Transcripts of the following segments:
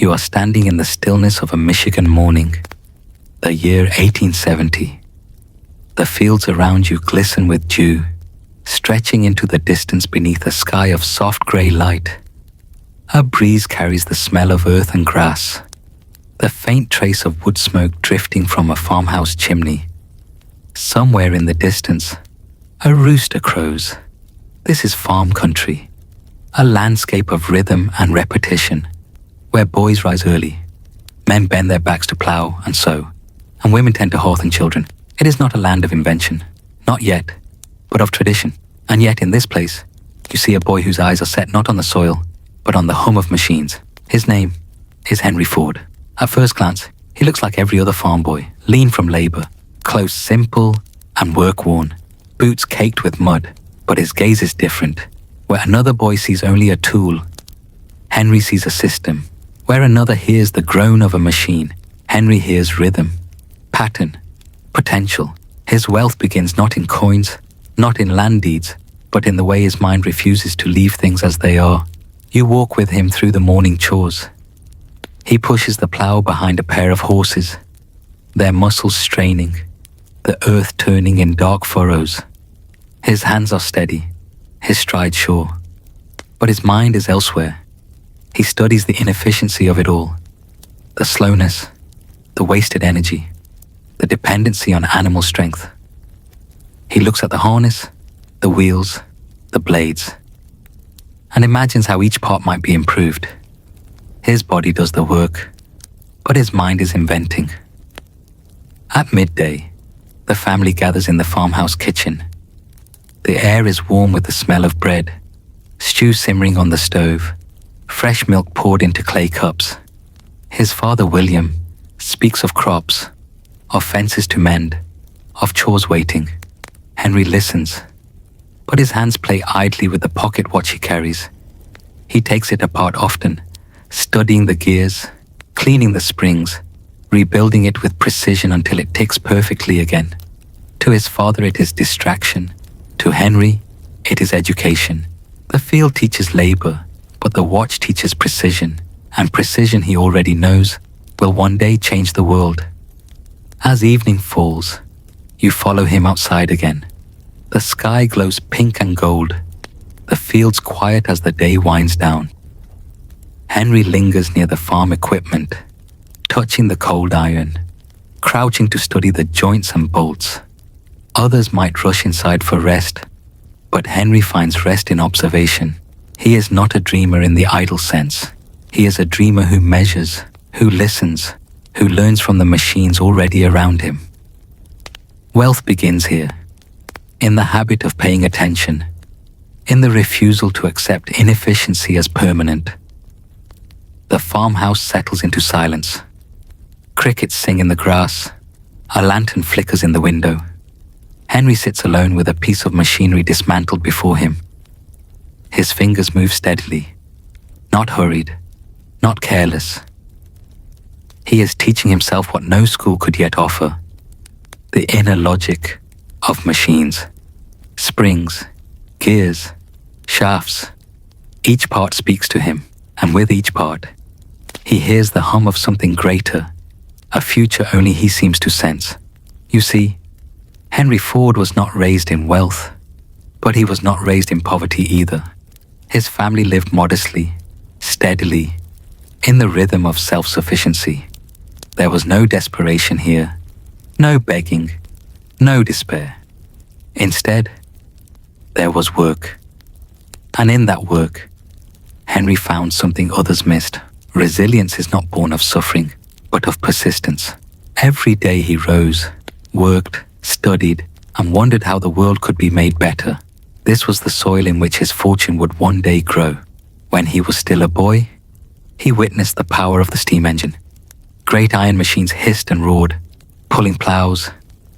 You are standing in the stillness of a Michigan morning, the year 1870. The fields around you glisten with dew, stretching into the distance beneath a sky of soft grey light. A breeze carries the smell of earth and grass, the faint trace of wood smoke drifting from a farmhouse chimney. Somewhere in the distance, a rooster crows. This is farm country, a landscape of rhythm and repetition, where boys rise early, men bend their backs to plough and sow, and women tend to hearth and children. It is not a land of invention, not yet, but of tradition. And yet in this place, you see a boy whose eyes are set not on the soil, but on the hum of machines. His name is Henry Ford. At first glance, he looks like every other farm boy, lean from labor, clothes simple and work-worn, boots caked with mud. But his gaze is different. Where another boy sees only a tool, Henry sees a system. Where another hears the groan of a machine, Henry hears rhythm, pattern, potential. His wealth begins not in coins, not in land deeds, but in the way his mind refuses to leave things as they are. You walk with him through the morning chores. He pushes the plough behind a pair of horses, their muscles straining, the earth turning in dark furrows. His hands are steady, his stride sure, but his mind is elsewhere. He studies the inefficiency of it all, the slowness, the wasted energy, the dependency on animal strength. He looks at the harness, the wheels, the blades, and imagines how each part might be improved. His body does the work, but his mind is inventing. At midday, the family gathers in the farmhouse kitchen. The air is warm with the smell of bread, stew simmering on the stove, fresh milk poured into clay cups. His father, William, speaks of crops, of fences to mend, of chores waiting. Henry listens, but his hands play idly with the pocket watch he carries. He takes it apart often, studying the gears, cleaning the springs, rebuilding it with precision until it ticks perfectly again. To his father it is distraction. To Henry, it is education. The field teaches labor, but the watch teaches precision, and precision, he already knows, will one day change the world. As evening falls, you follow him outside again. The sky glows pink and gold, the fields quiet as the day winds down. Henry lingers near the farm equipment, touching the cold iron, crouching to study the joints and bolts. Others might rush inside for rest, but Henry finds rest in observation. He is not a dreamer in the idle sense. He is a dreamer who measures, who listens, who learns from the machines already around him. Wealth begins here, in the habit of paying attention, in the refusal to accept inefficiency as permanent. The farmhouse settles into silence. Crickets sing in the grass. A lantern flickers in the window. Henry sits alone with a piece of machinery dismantled before him. His fingers move steadily, not hurried, not careless. He is teaching himself what no school could yet offer, the inner logic of machines. Springs, gears, shafts. Each part speaks to him, and with each part, he hears the hum of something greater, a future only he seems to sense. You see, Henry Ford was not raised in wealth, but he was not raised in poverty either. His family lived modestly, steadily, in the rhythm of self-sufficiency. There was no desperation here, no begging, no despair. Instead, there was work. And in that work, Henry found something others missed. Resilience is not born of suffering, but of persistence. Every day he rose, worked, studied, and wondered how the world could be made better. This was the soil in which his fortune would one day grow. When he was still a boy, he witnessed the power of the steam engine. Great iron machines hissed and roared, pulling ploughs,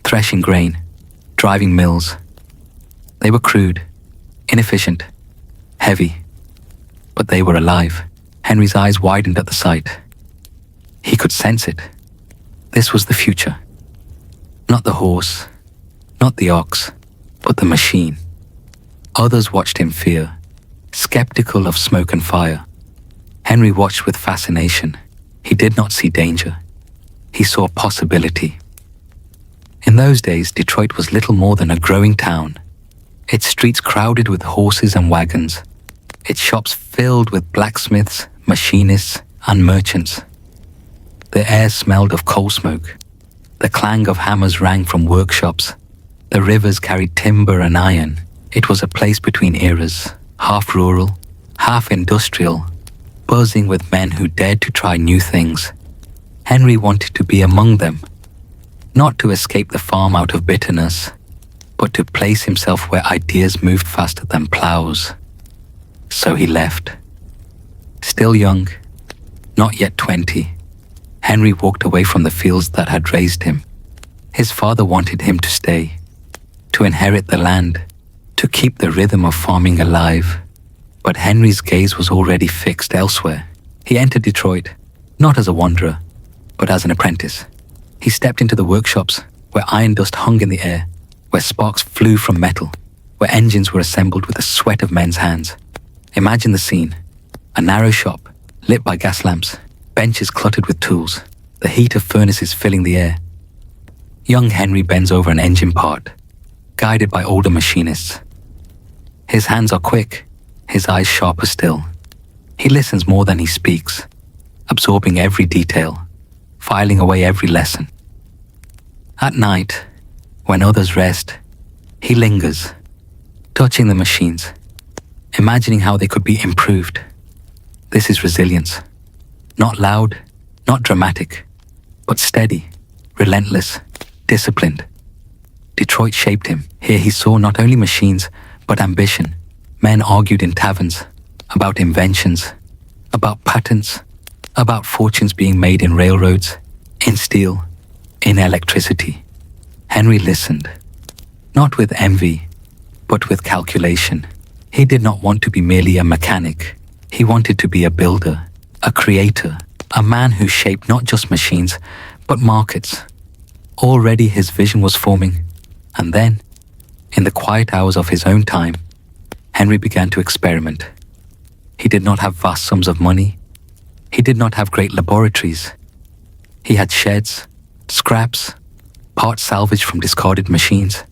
threshing grain, driving mills. They were crude, inefficient, heavy, but they were alive. Henry's eyes widened at the sight. He could sense it. This was the future. Not the horse, not the ox, but the machine. Others watched him fear, skeptical of smoke and fire. Henry watched with fascination. He did not see danger. He saw possibility. In those days, Detroit was little more than a growing town. Its streets crowded with horses and wagons. Its shops filled with blacksmiths, machinists, and merchants. The air smelled of coal smoke. The clang of hammers rang from workshops. The rivers carried timber and iron. It was a place between eras, half rural, half industrial, buzzing with men who dared to try new things. Henry wanted to be among them, not to escape the farm out of bitterness, but to place himself where ideas moved faster than plows. So he left. Still young, not yet 20, Henry walked away from the fields that had raised him. His father wanted him to stay, to inherit the land, to keep the rhythm of farming alive. But Henry's gaze was already fixed elsewhere. He entered Detroit, not as a wanderer, but as an apprentice. He stepped into the workshops where iron dust hung in the air, where sparks flew from metal, where engines were assembled with the sweat of men's hands. Imagine the scene. A narrow shop, lit by gas lamps, benches cluttered with tools, the heat of furnaces filling the air. Young Henry bends over an engine part, guided by older machinists. His hands are quick, his eyes sharper still. He listens more than he speaks, absorbing every detail, filing away every lesson. At night, when others rest, he lingers, touching the machines, imagining how they could be improved. This is resilience. Not loud, not dramatic, but steady, relentless, disciplined. Detroit shaped him. Here he saw not only machines, but ambition. Men argued in taverns about inventions, about patents, about fortunes being made in railroads, in steel, in electricity. Henry listened, not with envy, but with calculation. He did not want to be merely a mechanic. He wanted to be a builder, a creator, a man who shaped not just machines, but markets. Already his vision was forming, and then, in the quiet hours of his own time, Henry began to experiment. He did not have vast sums of money. He did not have great laboratories. He had sheds, scraps, parts salvaged from discarded machines.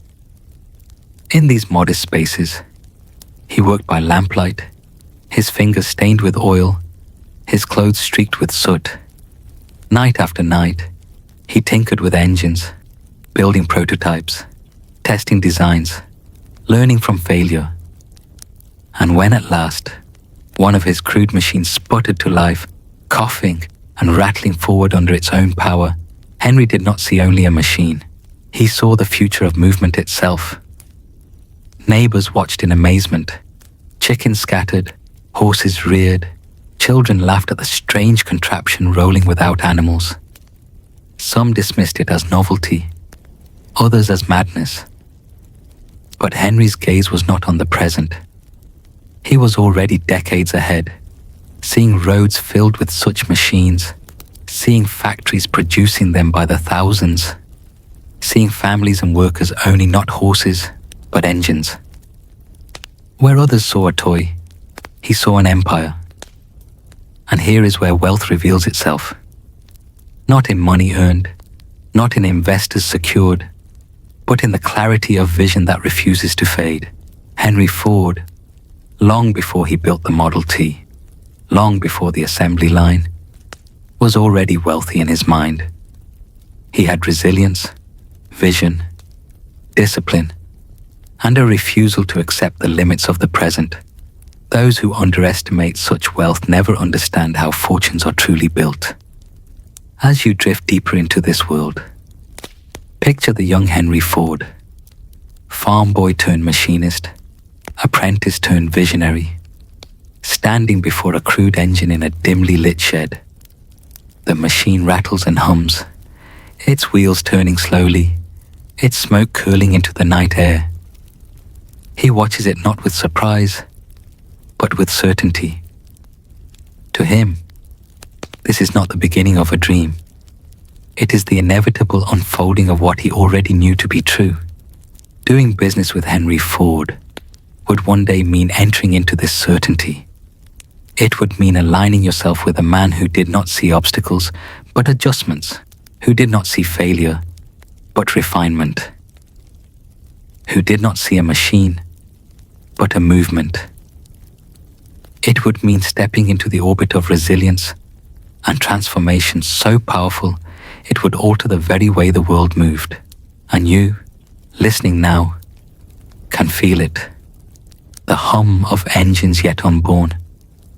In these modest spaces, he worked by lamplight, his fingers stained with oil, his clothes streaked with soot. Night after night, he tinkered with engines, building prototypes, testing designs, learning from failure. And when at last, one of his crude machines sputtered to life, coughing and rattling forward under its own power, Henry did not see only a machine. He saw the future of movement itself. Neighbors watched in amazement. Chickens scattered, horses reared, children laughed at the strange contraption rolling without animals. Some dismissed it as novelty, others as madness. But Henry's gaze was not on the present. He was already decades ahead, seeing roads filled with such machines, seeing factories producing them by the thousands, seeing families and workers owning not horses, but engines. Where others saw a toy, he saw an empire. And here is where wealth reveals itself. Not in money earned, not in investors secured, but in the clarity of vision that refuses to fade. Henry Ford, long before he built the Model T, long before the assembly line, was already wealthy in his mind. He had resilience, vision, discipline, and a refusal to accept the limits of the present. Those who underestimate such wealth never understand how fortunes are truly built. As you drift deeper into this world, picture the young Henry Ford, farm boy turned machinist, apprentice turned visionary, standing before a crude engine in a dimly lit shed. The machine rattles and hums, its wheels turning slowly, its smoke curling into the night air. He watches it not with surprise, but with certainty. To him, this is not the beginning of a dream. It is the inevitable unfolding of what he already knew to be true. Doing business with Henry Ford would one day mean entering into this certainty. It would mean aligning yourself with a man who did not see obstacles, but adjustments, who did not see failure, but refinement, who did not see a machine, but a movement. It would mean stepping into the orbit of resilience and transformation so powerful it would alter the very way the world moved. And you, listening now, can feel it. The hum of engines yet unborn,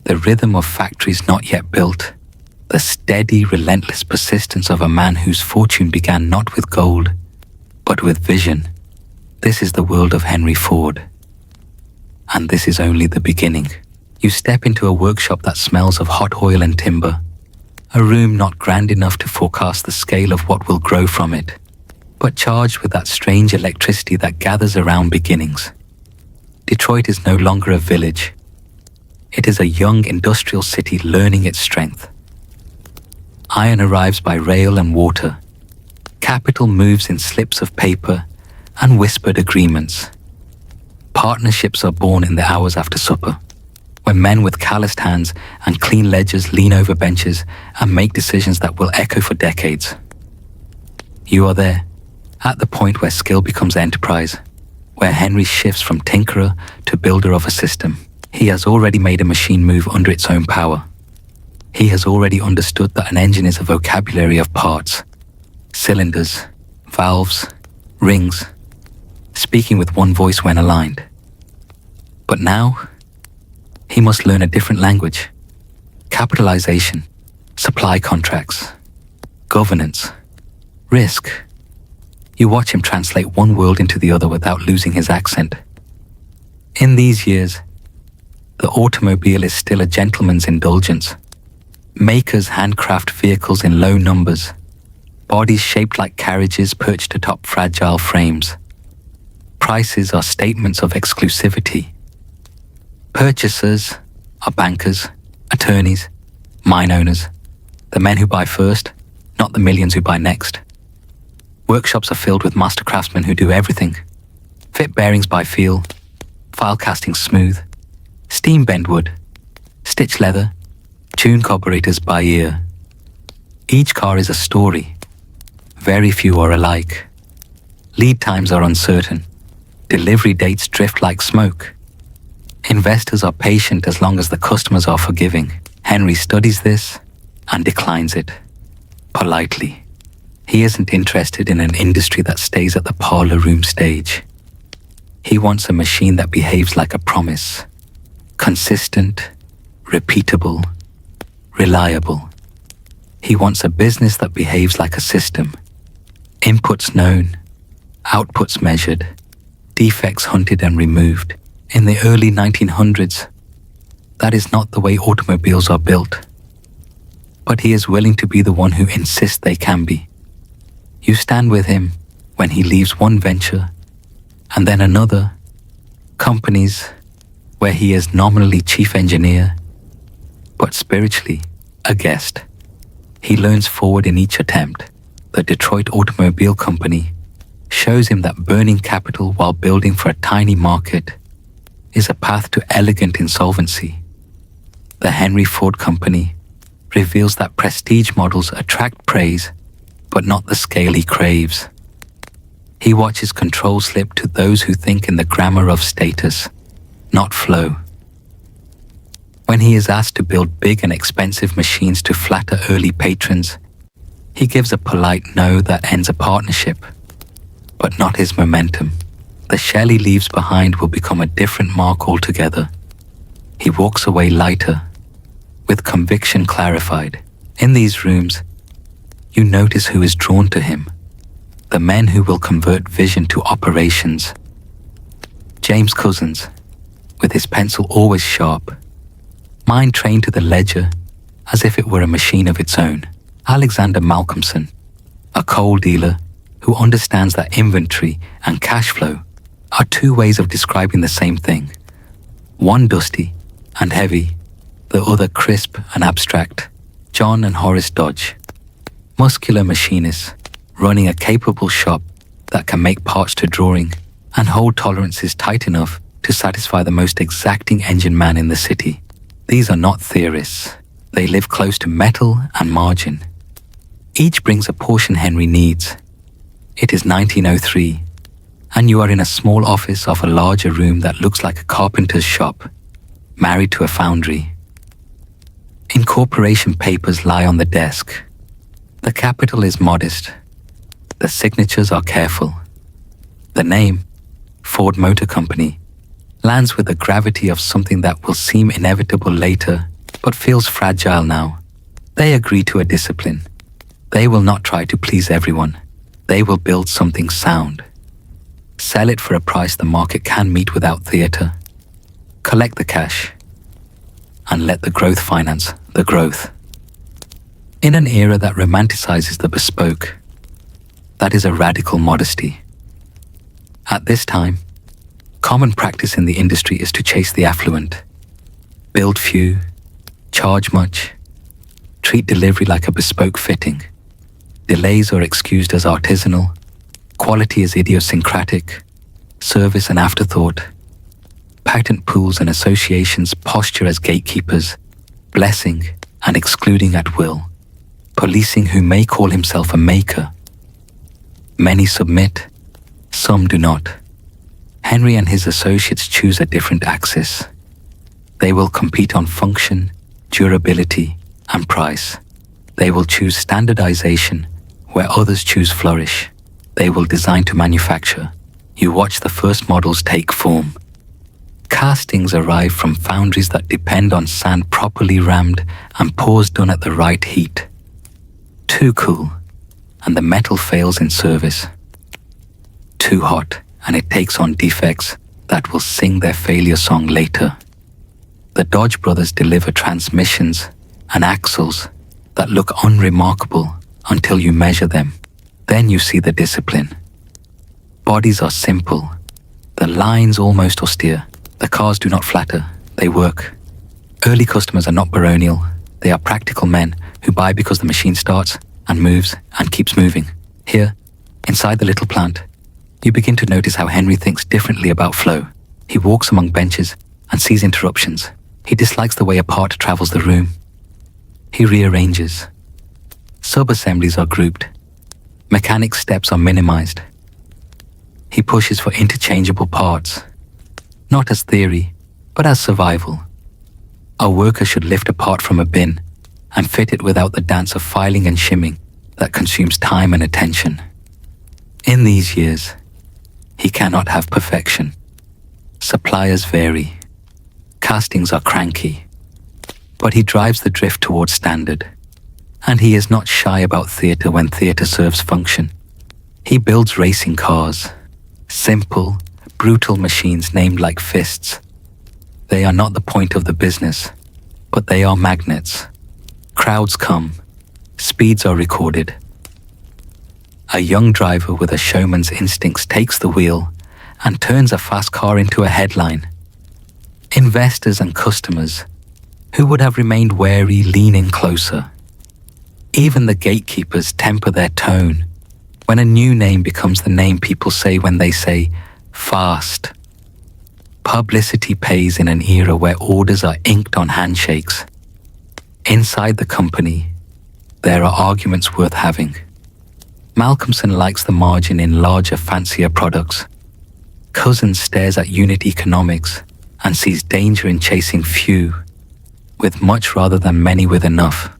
the rhythm of factories not yet built, the steady, relentless persistence of a man whose fortune began not with gold, but with vision. This is the world of Henry Ford. And this is only the beginning. You step into a workshop that smells of hot oil and timber, a room not grand enough to forecast the scale of what will grow from it, but charged with that strange electricity that gathers around beginnings. Detroit is no longer a village. It is a young industrial city learning its strength. Iron arrives by rail and water. Capital moves in slips of paper and whispered agreements. Partnerships are born in the hours after supper, when men with calloused hands and clean ledgers lean over benches and make decisions that will echo for decades. You are there, at the point where skill becomes enterprise, where Henry shifts from tinkerer to builder of a system. He has already made a machine move under its own power. He has already understood that an engine is a vocabulary of parts, cylinders, valves, rings, speaking with one voice when aligned. But now, he must learn a different language. Capitalization, supply contracts, governance, risk. You watch him translate one world into the other without losing his accent. In these years, the automobile is still a gentleman's indulgence. Makers handcraft vehicles in low numbers, bodies shaped like carriages perched atop fragile frames. Prices are statements of exclusivity. Purchasers are bankers, attorneys, mine owners, the men who buy first, not the millions who buy next. Workshops are filled with master craftsmen who do everything. Fit bearings by feel, file casting smooth, steam bend wood, stitch leather, tune carburetors by ear. Each car is a story. Very few are alike. Lead times are uncertain. Delivery dates drift like smoke. Investors are patient as long as the customers are forgiving. Henry studies this and declines it, politely. He isn't interested in an industry that stays at the parlor room stage. He wants a machine that behaves like a promise. Consistent, repeatable, reliable. He wants a business that behaves like a system. Inputs known, outputs measured, defects hunted and removed. In the early 1900s, that is not the way automobiles are built. But he is willing to be the one who insists they can be. You stand with him when he leaves one venture and then another, companies where he is nominally chief engineer, but spiritually a guest. He learns forward in each attempt. The Detroit Automobile Company shows him that burning capital while building for a tiny market is a path to elegant insolvency. The Henry Ford Company reveals that prestige models attract praise, but not the scale he craves. He watches control slip to those who think in the grammar of status, not flow. When he is asked to build big and expensive machines to flatter early patrons, he gives a polite no that ends a partnership, but not his momentum. The shell he leaves behind will become a different mark altogether. He walks away lighter, with conviction clarified. In these rooms, you notice who is drawn to him, the men who will convert vision to operations. James Couzens, with his pencil always sharp, mind trained to the ledger as if it were a machine of its own. Alexander Malcolmson, a coal dealer who understands that inventory and cash flow are two ways of describing the same thing. One dusty and heavy, the other crisp and abstract. John and Horace Dodge, muscular machinists running a capable shop that can make parts to drawing and hold tolerances tight enough to satisfy the most exacting engine man in the city. These are not theorists. They live close to metal and margin. Each brings a portion Henry needs. It is 1903, and you are in a small office of a larger room that looks like a carpenter's shop, married to a foundry. Incorporation papers lie on the desk. The capital is modest. The signatures are careful. The name, Ford Motor Company, lands with the gravity of something that will seem inevitable later, but feels fragile now. They agree to a discipline. They will not try to please everyone. They will build something sound. Sell it for a price the market can meet without theatre. Collect the cash. And let the growth finance the growth. In an era that romanticizes the bespoke, that is a radical modesty. At this time, common practice in the industry is to chase the affluent, build few, charge much, treat delivery like a bespoke fitting. Delays are excused as artisanal, quality is idiosyncratic, service an afterthought. Patent pools and associations posture as gatekeepers, blessing and excluding at will, policing who may call himself a maker. Many submit, some do not. Henry and his associates choose a different axis. They will compete on function, durability, and price. They will choose standardization where others choose flourish. They will design to manufacture. You watch the first models take form. Castings arrive from foundries that depend on sand properly rammed and pours done at the right heat. Too cool, and the metal fails in service. Too hot, and it takes on defects that will sing their failure song later. The Dodge brothers deliver transmissions and axles that look unremarkable until you measure them. Then you see the discipline. Bodies are simple, the lines almost austere. The cars do not flatter, they work. Early customers are not baronial, they are practical men who buy because the machine starts and moves and keeps moving. Here, inside the little plant, you begin to notice how Henry thinks differently about flow. He walks among benches and sees interruptions. He dislikes the way a part travels the room. He rearranges. Sub-assemblies are grouped. Mechanic steps are minimized. He pushes for interchangeable parts, not as theory, but as survival. A worker should lift a part from a bin and fit it without the dance of filing and shimming that consumes time and attention. In these years, he cannot have perfection. Suppliers vary. Castings are cranky. But he drives the drift towards standard. And he is not shy about theatre when theatre serves function. He builds racing cars. Simple, brutal machines named like fists. They are not the point of the business, but they are magnets. Crowds come. Speeds are recorded. A young driver with a showman's instincts takes the wheel and turns a fast car into a headline. Investors and customers, who would have remained wary, lean in closer. Even the gatekeepers temper their tone when a new name becomes the name people say when they say, fast. Publicity pays in an era where orders are inked on handshakes. Inside the company, there are arguments worth having. Malcolmson likes the margin in larger, fancier products. Cousins stares at unit economics and sees danger in chasing few, with much rather than many with enough.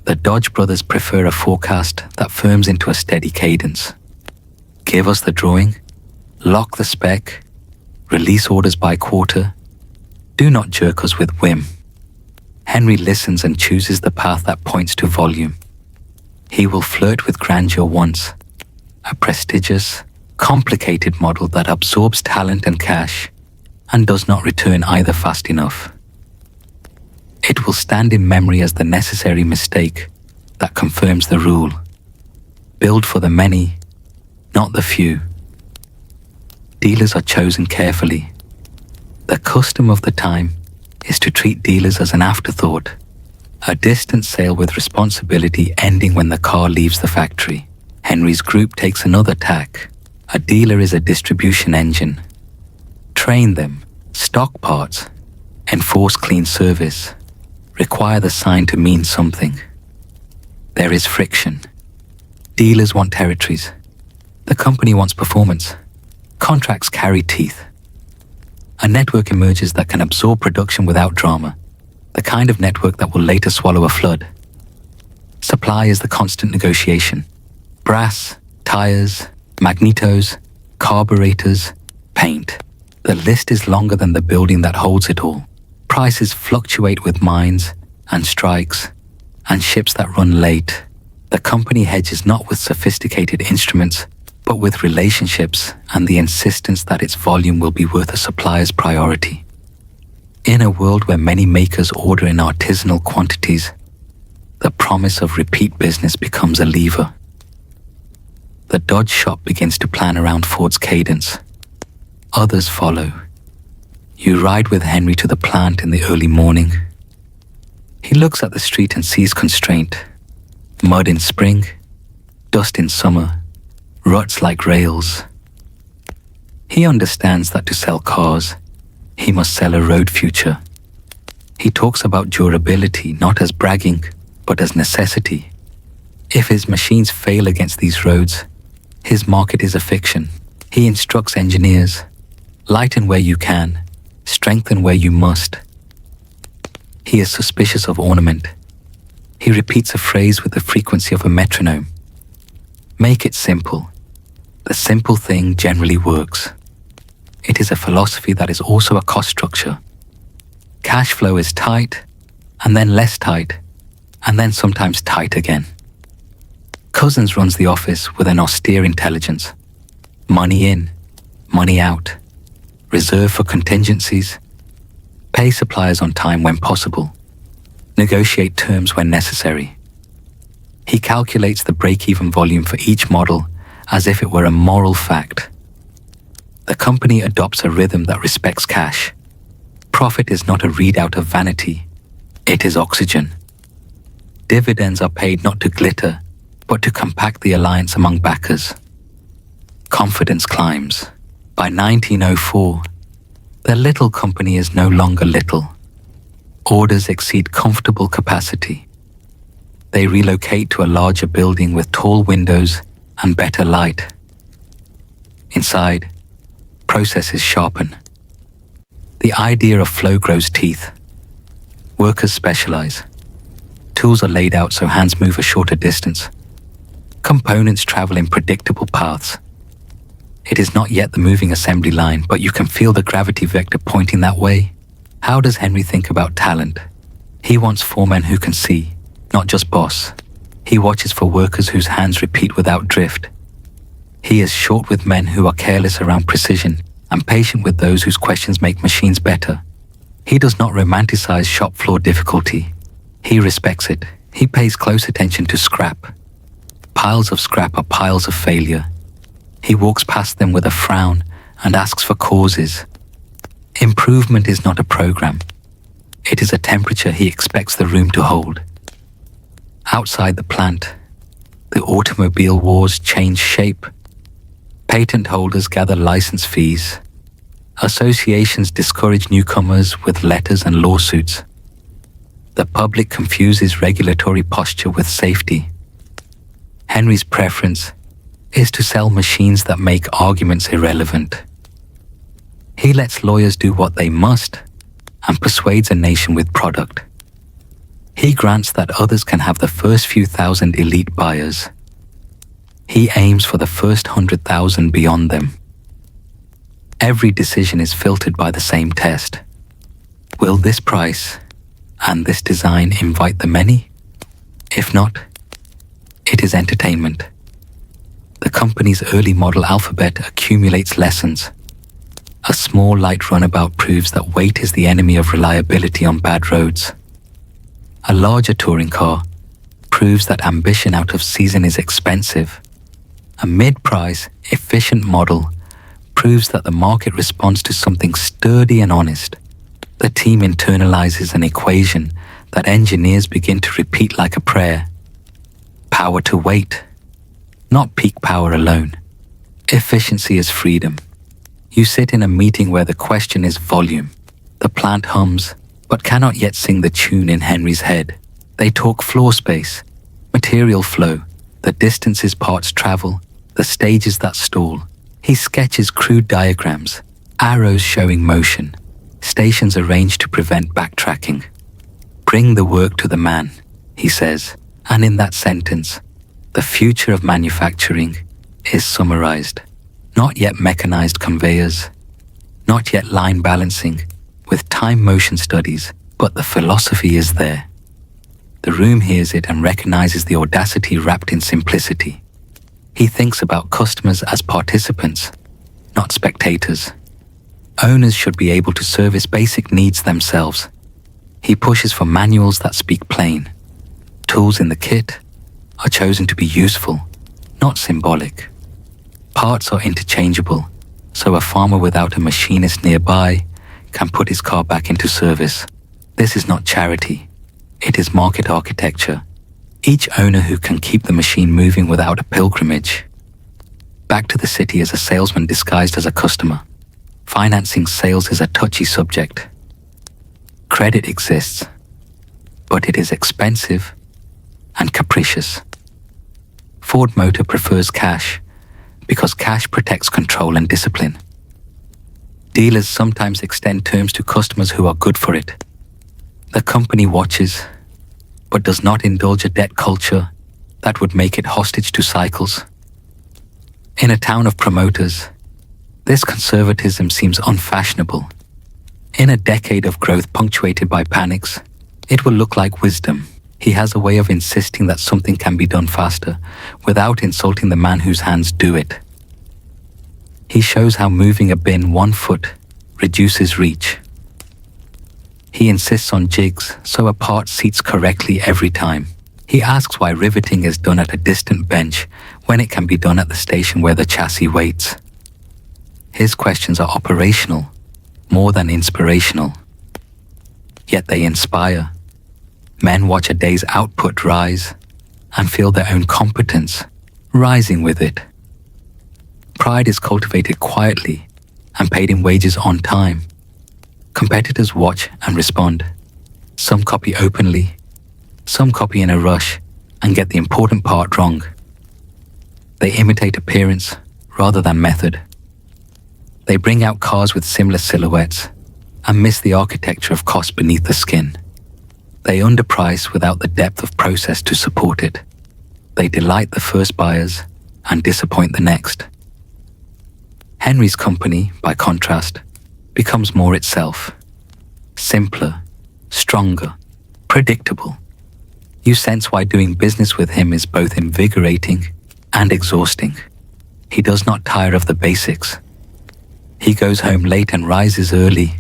The Dodge brothers prefer a forecast that firms into a steady cadence. Give us the drawing, lock the spec, release orders by quarter. Do not jerk us with whim. Henry listens and chooses the path that points to volume. He will flirt with grandeur once, a prestigious, complicated model that absorbs talent and cash and does not return either fast enough. It will stand in memory as the necessary mistake that confirms the rule. Build for the many, not the few. Dealers are chosen carefully. The custom of the time is to treat dealers as an afterthought, a distant sale with responsibility ending when the car leaves the factory. Henry's group takes another tack. A dealer is a distribution engine. Train them, stock parts, enforce clean service, require the sign to mean something. There is friction. Dealers want territories. The company wants performance. Contracts carry teeth. A network emerges that can absorb production without drama, the kind of network that will later swallow a flood. Supply is the constant negotiation. Brass, tires, magnetos, carburetors, paint. The list is longer than the building that holds it all. Prices fluctuate with mines and strikes and ships that run late. The company hedges not with sophisticated instruments, but with relationships and the insistence that its volume will be worth a supplier's priority. In a world where many makers order in artisanal quantities, the promise of repeat business becomes a lever. The Dodge shop begins to plan around Ford's cadence. Others follow. You ride with Henry to the plant in the early morning. He looks at the street and sees constraint. Mud in spring, dust in summer, ruts like rails. He understands that to sell cars, he must sell a road future. He talks about durability not as bragging, but as necessity. If his machines fail against these roads, his market is a fiction. He instructs engineers, lighten where you can, strengthen where you must. He is suspicious of ornament. He repeats a phrase with the frequency of a metronome. Make it simple. The simple thing generally works. It is a philosophy that is also a cost structure. Cash flow is tight, and then less tight, and then sometimes tight again. Cousins runs the office with an austere intelligence. Money in, money out. Reserve for contingencies. Pay suppliers on time when possible. Negotiate terms when necessary. He calculates the break-even volume for each model as if it were a moral fact. The company adopts a rhythm that respects cash. Profit is not a readout of vanity. It is oxygen. Dividends are paid not to glitter, but to compact the alliance among backers. Confidence climbs. By 1904, the little company is no longer little. Orders exceed comfortable capacity. They relocate to a larger building with tall windows and better light. Inside, processes sharpen. The idea of flow grows teeth. Workers specialize. Tools are laid out so hands move a shorter distance. Components travel in predictable paths. It is not yet the moving assembly line, but you can feel the gravity vector pointing that way. How does Henry think about talent? He wants foremen who can see, not just boss. He watches for workers whose hands repeat without drift. He is short with men who are careless around precision and patient with those whose questions make machines better. He does not romanticize shop floor difficulty. He respects it. He pays close attention to scrap. Piles of scrap are piles of failure. He walks past them with a frown and asks for causes. Improvement is not a program. It is a temperature he expects the room to hold. Outside the plant, the automobile wars change shape. Patent holders gather license fees. Associations discourage newcomers with letters and lawsuits. The public confuses regulatory posture with safety. Henry's preference is to sell machines that make arguments irrelevant. He lets lawyers do what they must and persuades a nation with product. He grants that others can have the first few thousand elite buyers. He aims for the first 100,000 beyond them. Every decision is filtered by the same test. Will this price and this design invite the many? If not, it is entertainment. The company's early model alphabet accumulates lessons. A small light runabout proves that weight is the enemy of reliability on bad roads. A larger touring car proves that ambition out of season is expensive. A mid-price, efficient model proves that the market responds to something sturdy and honest. The team internalizes an equation that engineers begin to repeat like a prayer. Power to weight, not peak power alone. Efficiency is freedom. You sit in a meeting where the question is volume. The plant hums, but cannot yet sing the tune in Henry's head. They talk floor space, material flow, the distances parts travel, the stages that stall. He sketches crude diagrams, arrows showing motion, stations arranged to prevent backtracking. Bring the work to the man, he says, and in that sentence, the future of manufacturing is summarized. Not yet mechanized conveyors, not yet line balancing with time motion studies, but the philosophy is there. The room hears it and recognizes the audacity wrapped in simplicity. He thinks about customers as participants, not spectators. Owners should be able to service basic needs themselves. He pushes for manuals that speak plain. Tools in the kit are chosen to be useful, not symbolic. Parts are interchangeable, so a farmer without a machinist nearby can put his car back into service. This is not charity. It is market architecture. Each owner who can keep the machine moving without a pilgrimage. Back to the city as a salesman disguised as a customer. Financing sales is a touchy subject. Credit exists, but it is expensive and capricious. Ford Motor prefers cash because cash protects control and discipline. Dealers sometimes extend terms to customers who are good for it. The company watches, but does not indulge a debt culture that would make it hostage to cycles. In a town of promoters, this conservatism seems unfashionable. In a decade of growth punctuated by panics, it will look like wisdom. He has a way of insisting that something can be done faster without insulting the man whose hands do it. He shows how moving a bin 1 foot reduces reach. He insists on jigs so a part seats correctly every time. He asks why riveting is done at a distant bench when it can be done at the station where the chassis waits. His questions are operational, more than inspirational. Yet they inspire. Men watch a day's output rise and feel their own competence rising with it. Pride is cultivated quietly and paid in wages on time. Competitors watch and respond. Some copy openly, some copy in a rush and get the important part wrong. They imitate appearance rather than method. They bring out cars with similar silhouettes and miss the architecture of cost beneath the skin. They underprice without the depth of process to support it. They delight the first buyers and disappoint the next. Henry's company, by contrast, becomes more itself. Simpler, stronger, predictable. You sense why doing business with him is both invigorating and exhausting. He does not tire of the basics. He goes home late and rises early.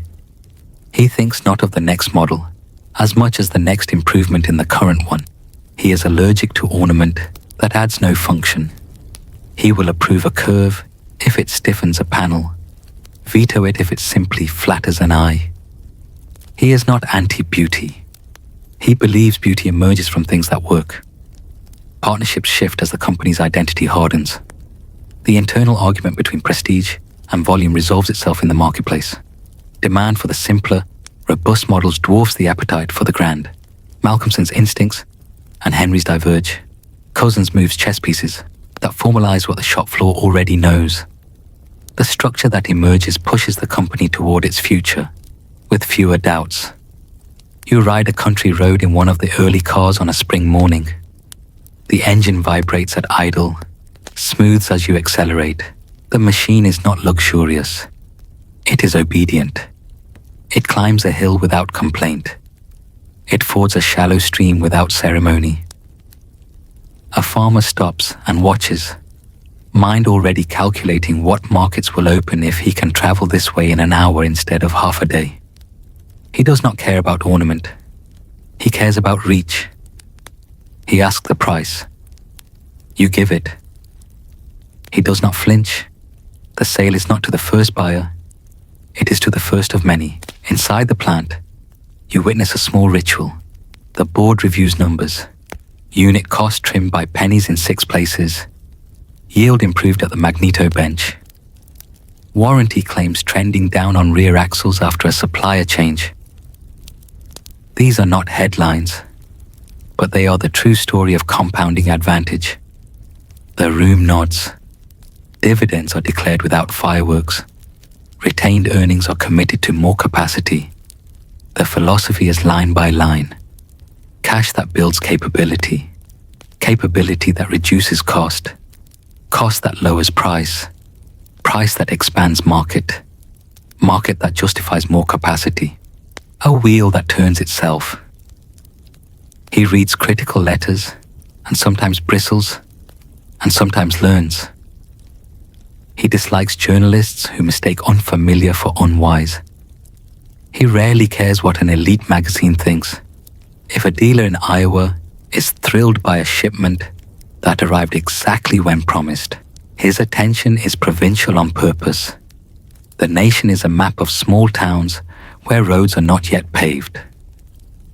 He thinks not of the next model as much as the next improvement in the current one. He is allergic to ornament that adds no function. He will approve a curve if it stiffens a panel, veto it if it simply flatters an eye. He is not anti-beauty. He believes beauty emerges from things that work. Partnerships shift as the company's identity hardens. The internal argument between prestige and volume resolves itself in the marketplace. Demand for the simpler, robust models dwarfs the appetite for the grand. Malcolmson's instincts and Henry's diverge. Cousins moves chess pieces that formalize what the shop floor already knows. The structure that emerges pushes the company toward its future, with fewer doubts. You ride a country road in one of the early cars on a spring morning. The engine vibrates at idle, smooths as you accelerate. The machine is not luxurious. It is obedient. It climbs a hill without complaint. It fords a shallow stream without ceremony. A farmer stops and watches, mind already calculating what markets will open if he can travel this way in an hour instead of half a day. He does not care about ornament. He cares about reach. He asks the price. You give it. He does not flinch. The sale is not to the first buyer. It is to the first of many. Inside the plant, you witness a small ritual. The board reviews numbers. Unit cost trimmed by pennies in 6 places. Yield improved at the magneto bench. Warranty claims trending down on rear axles after a supplier change. These are not headlines, but they are the true story of compounding advantage. The room nods. Dividends are declared without fireworks. Retained earnings are committed to more capacity. The philosophy is line by line. Cash that builds capability. Capability that reduces cost. Cost that lowers price. Price that expands market. Market that justifies more capacity. A wheel that turns itself. He reads critical letters and sometimes bristles and sometimes learns. He dislikes journalists who mistake unfamiliar for unwise. He rarely cares what an elite magazine thinks. If a dealer in Iowa is thrilled by a shipment that arrived exactly when promised, his attention is provincial on purpose. The nation is a map of small towns where roads are not yet paved.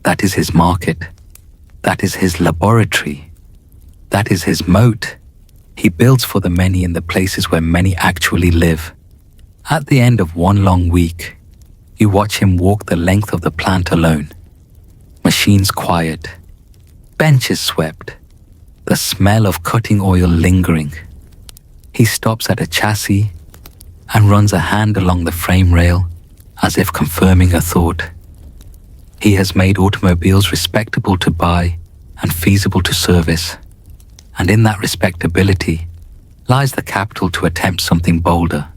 That is his market. That is his laboratory. That is his moat. He builds for the many in the places where many actually live. At the end of one long week, you watch him walk the length of the plant alone. Machines quiet. Benches swept. The smell of cutting oil lingering. He stops at a chassis and runs a hand along the frame rail as if confirming a thought. He has made automobiles respectable to buy and feasible to service. And in that respectability lies the capital to attempt something bolder.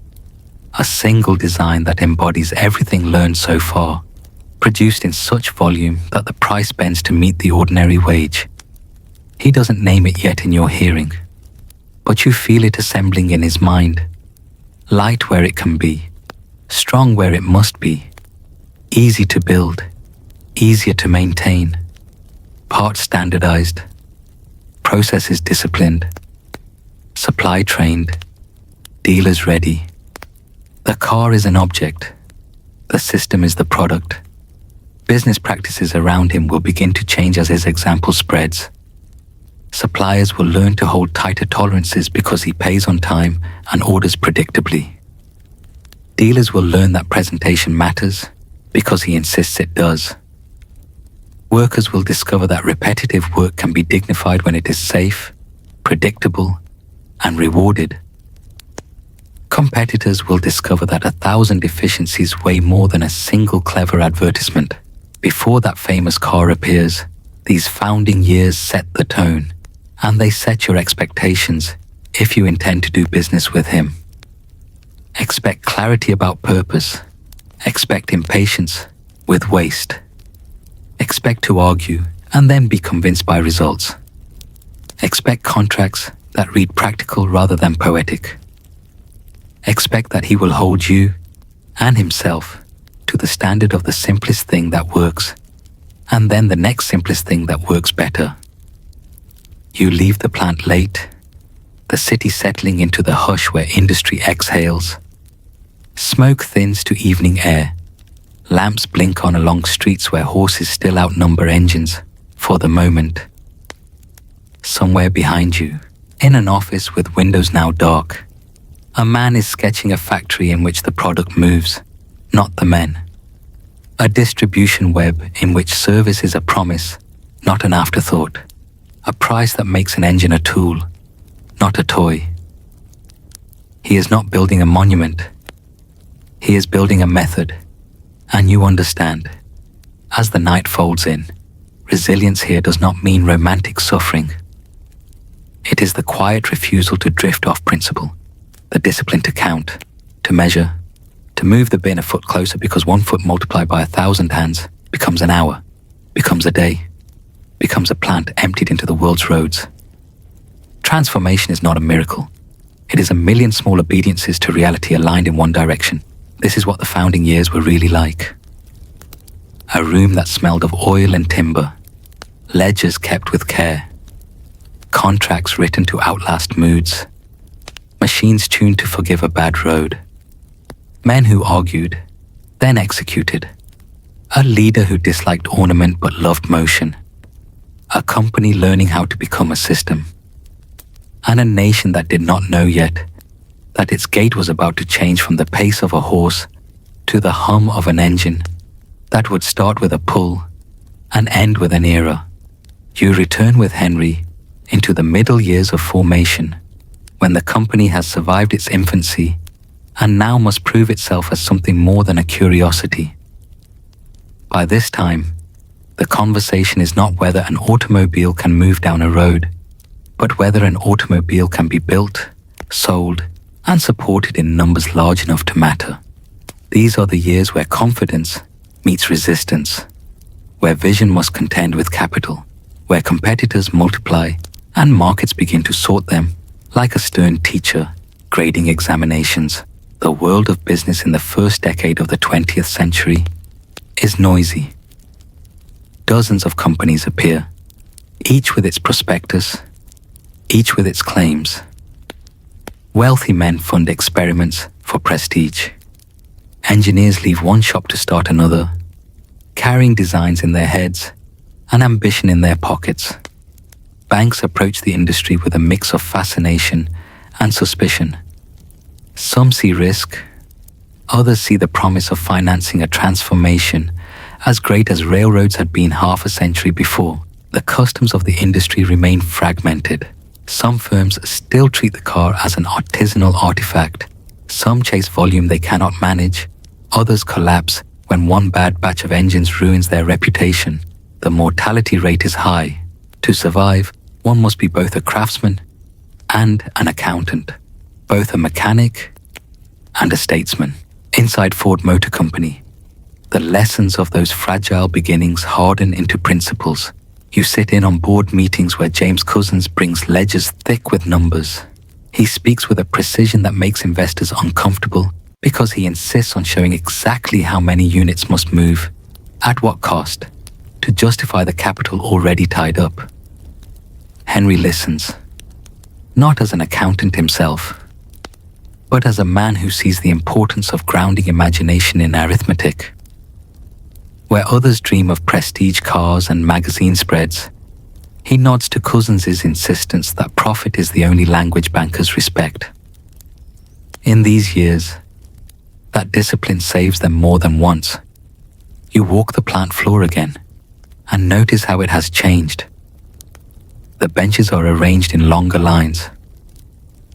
A single design that embodies everything learned so far, produced in such volume that the price bends to meet the ordinary wage. He doesn't name it yet in your hearing, but you feel it assembling in his mind. Light where it can be, strong where it must be, easy to build, easier to maintain, parts standardized, processes disciplined, supply trained, dealers ready. The car is an object, the system is the product. Business practices around him will begin to change as his example spreads. Suppliers will learn to hold tighter tolerances because he pays on time and orders predictably. Dealers will learn that presentation matters because he insists it does. Workers will discover that repetitive work can be dignified when it is safe, predictable, and rewarded. Competitors will discover that 1,000 deficiencies weigh more than a single clever advertisement. Before that famous car appears, these founding years set the tone, and they set your expectations if you intend to do business with him. Expect clarity about purpose. Expect impatience with waste. Expect to argue and then be convinced by results. Expect contracts that read practical rather than poetic. Expect that he will hold you and himself to the standard of the simplest thing that works, and then the next simplest thing that works better. You leave the plant late, the city settling into the hush where industry exhales. Smoke thins to evening air. Lamps blink on along streets where horses still outnumber engines for the moment. Somewhere behind you, in an office with windows now dark, a man is sketching a factory in which the product moves, not the men. A distribution web in which service is a promise, not an afterthought. A price that makes an engine a tool, not a toy. He is not building a monument. He is building a method. And you understand. As the night folds in, resilience here does not mean romantic suffering. It is the quiet refusal to drift off principle, the discipline to count, to measure, to move the bin a foot closer because 1 foot multiplied by 1,000 hands becomes an hour, becomes a day, becomes a plant emptied into the world's roads. Transformation is not a miracle. It is a million small obediences to reality aligned in one direction. This is what the founding years were really like. A room that smelled of oil and timber, ledgers kept with care, contracts written to outlast moods, machines tuned to forgive a bad road, men who argued, then executed, a leader who disliked ornament but loved motion, a company learning how to become a system, and a nation that did not know yet that its gait was about to change from the pace of a horse to the hum of an engine that would start with a pull and end with an era. You return with Henry into the middle years of formation, when the company has survived its infancy and now must prove itself as something more than a curiosity. By this time, the conversation is not whether an automobile can move down a road, but whether an automobile can be built, sold, and supported in numbers large enough to matter. These are the years where confidence meets resistance, where vision must contend with capital, where competitors multiply and markets begin to sort them like a stern teacher grading examinations. The world of business in the first decade of the 20th century is noisy. Dozens of companies appear, each with its prospectus, each with its claims. Wealthy men fund experiments for prestige. Engineers leave one shop to start another, carrying designs in their heads and ambition in their pockets. Banks approach the industry with a mix of fascination and suspicion. Some see risk, others see the promise of financing a transformation as great as railroads had been half a century before. The customs of the industry remain fragmented. Some firms still treat the car as an artisanal artifact. Some chase volume they cannot manage. Others collapse when one bad batch of engines ruins their reputation. The mortality rate is high. To survive, one must be both a craftsman and an accountant, both a mechanic and a statesman. Inside Ford Motor Company, the lessons of those fragile beginnings harden into principles. You sit in on board meetings where James Couzens brings ledgers thick with numbers. He speaks with a precision that makes investors uncomfortable because he insists on showing exactly how many units must move, at what cost, to justify the capital already tied up. Henry listens, not as an accountant himself, but as a man who sees the importance of grounding imagination in arithmetic. Where others dream of prestige cars and magazine spreads, he nods to Couzens' insistence that profit is the only language bankers respect. In these years, that discipline saves them more than once. You walk the plant floor again and notice how it has changed. The benches are arranged in longer lines.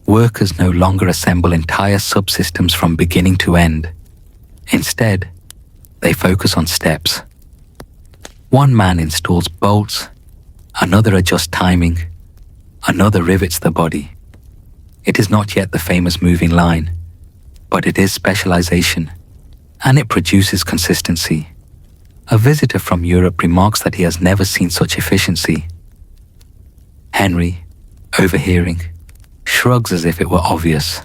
Workers no longer assemble entire subsystems from beginning to end. Instead, they focus on steps. One man installs bolts, another adjusts timing, another rivets the body. It is not yet the famous moving line, but it is specialization, and it produces consistency. A visitor from Europe remarks that he has never seen such efficiency. Henry, overhearing, shrugs as if it were obvious.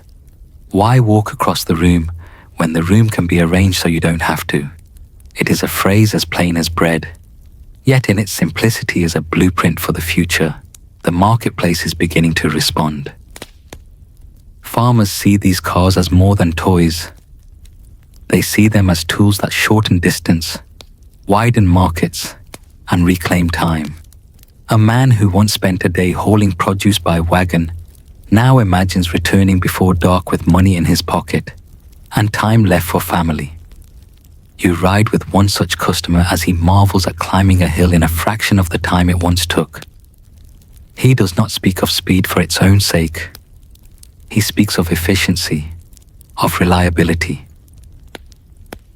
Why walk across the room when the room can be arranged so you don't have to? It is a phrase as plain as bread, yet in its simplicity is a blueprint for the future. The marketplace is beginning to respond. Farmers see these cars as more than toys. They see them as tools that shorten distance, widen markets, and reclaim time. A man who once spent a day hauling produce by wagon now imagines returning before dark with money in his pocket and time left for family. You ride with one such customer as he marvels at climbing a hill in a fraction of the time it once took. He does not speak of speed for its own sake. He speaks of efficiency, of reliability.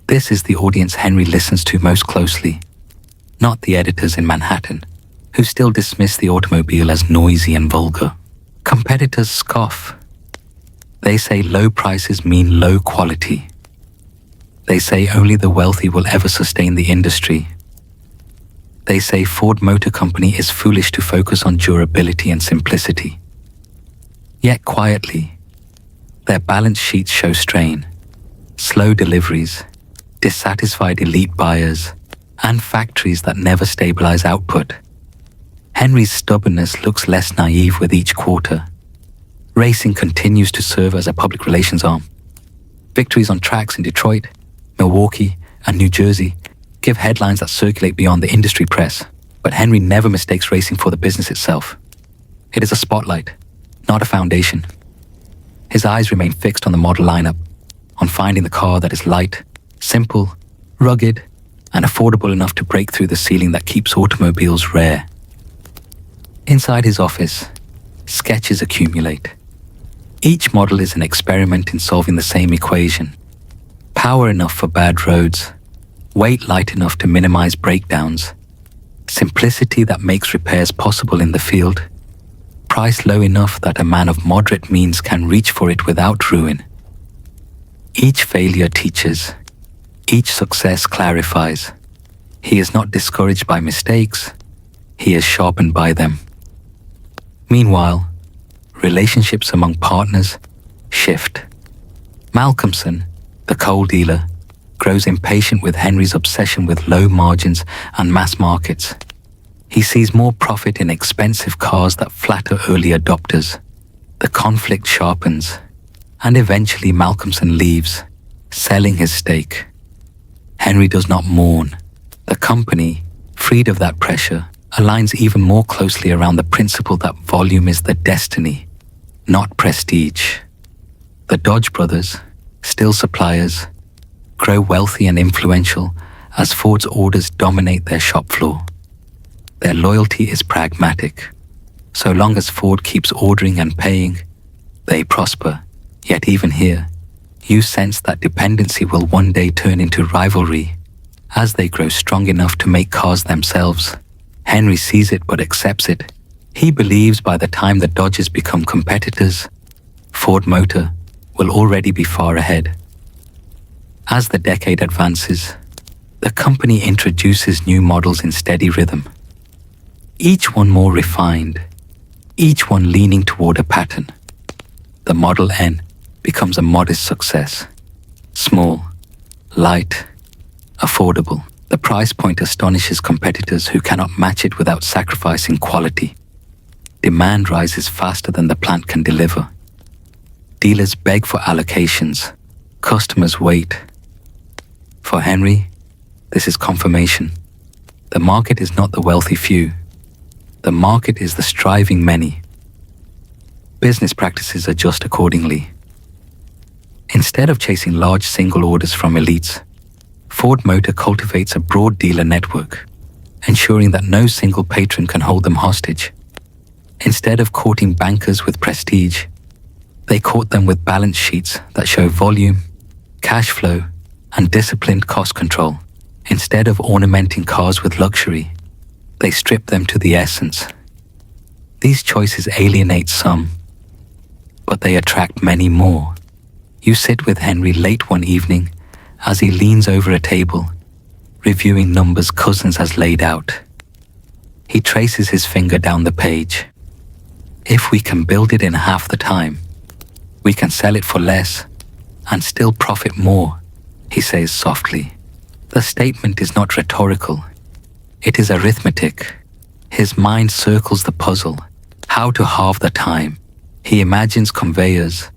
This is the audience Henry listens to most closely, not the editors in Manhattan, who still dismiss the automobile as noisy and vulgar. Competitors scoff. They say low prices mean low quality. They say only the wealthy will ever sustain the industry. They say Ford Motor Company is foolish to focus on durability and simplicity. Yet quietly, their balance sheets show strain, slow deliveries, dissatisfied elite buyers, and factories that never stabilize output. Henry's stubbornness looks less naive with each quarter. Racing continues to serve as a public relations arm. Victories on tracks in Detroit, Milwaukee, and New Jersey give headlines that circulate beyond the industry press, but Henry never mistakes racing for the business itself. It is a spotlight, not a foundation. His eyes remain fixed on the model lineup, on finding the car that is light, simple, rugged, and affordable enough to break through the ceiling that keeps automobiles rare. Inside his office, sketches accumulate. Each model is an experiment in solving the same equation. Power enough for bad roads, weight light enough to minimize breakdowns, simplicity that makes repairs possible in the field, price low enough that a man of moderate means can reach for it without ruin. Each failure teaches, each success clarifies. He is not discouraged by mistakes, he is sharpened by them. Meanwhile, relationships among partners shift. Malcolmson, the coal dealer, grows impatient with Henry's obsession with low margins and mass markets. He sees more profit in expensive cars that flatter early adopters. The conflict sharpens, and eventually Malcolmson leaves, selling his stake. Henry does not mourn. The company, freed of that pressure, aligns even more closely around the principle that volume is the destiny, not prestige. The Dodge brothers, still suppliers, grow wealthy and influential as Ford's orders dominate their shop floor. Their loyalty is pragmatic. So long as Ford keeps ordering and paying, they prosper. Yet even here, you sense that dependency will one day turn into rivalry. As they grow strong enough to make cars themselves, Henry sees it but accepts it. He believes by the time the Dodges become competitors, Ford Motor will already be far ahead. As the decade advances, the company introduces new models in steady rhythm. Each one more refined, each one leaning toward a pattern. The Model N becomes a modest success. Small, light, affordable. The price point astonishes competitors who cannot match it without sacrificing quality. Demand rises faster than the plant can deliver. Dealers beg for allocations. Customers wait. For Henry, this is confirmation. The market is not the wealthy few. The market is the striving many. Business practices adjust accordingly. Instead of chasing large single orders from elites, Ford Motor cultivates a broad dealer network, ensuring that no single patron can hold them hostage. Instead of courting bankers with prestige, they court them with balance sheets that show volume, cash flow, and disciplined cost control. Instead of ornamenting cars with luxury, they strip them to the essence. These choices alienate some, but they attract many more. You sit with Henry late one evening as he leans over a table, reviewing numbers Cousins has laid out. He traces his finger down the page. If we can build it in half the time, we can sell it for less and still profit more, he says softly. The statement is not rhetorical. It is arithmetic. His mind circles the puzzle, how to halve the time. He imagines conveyors,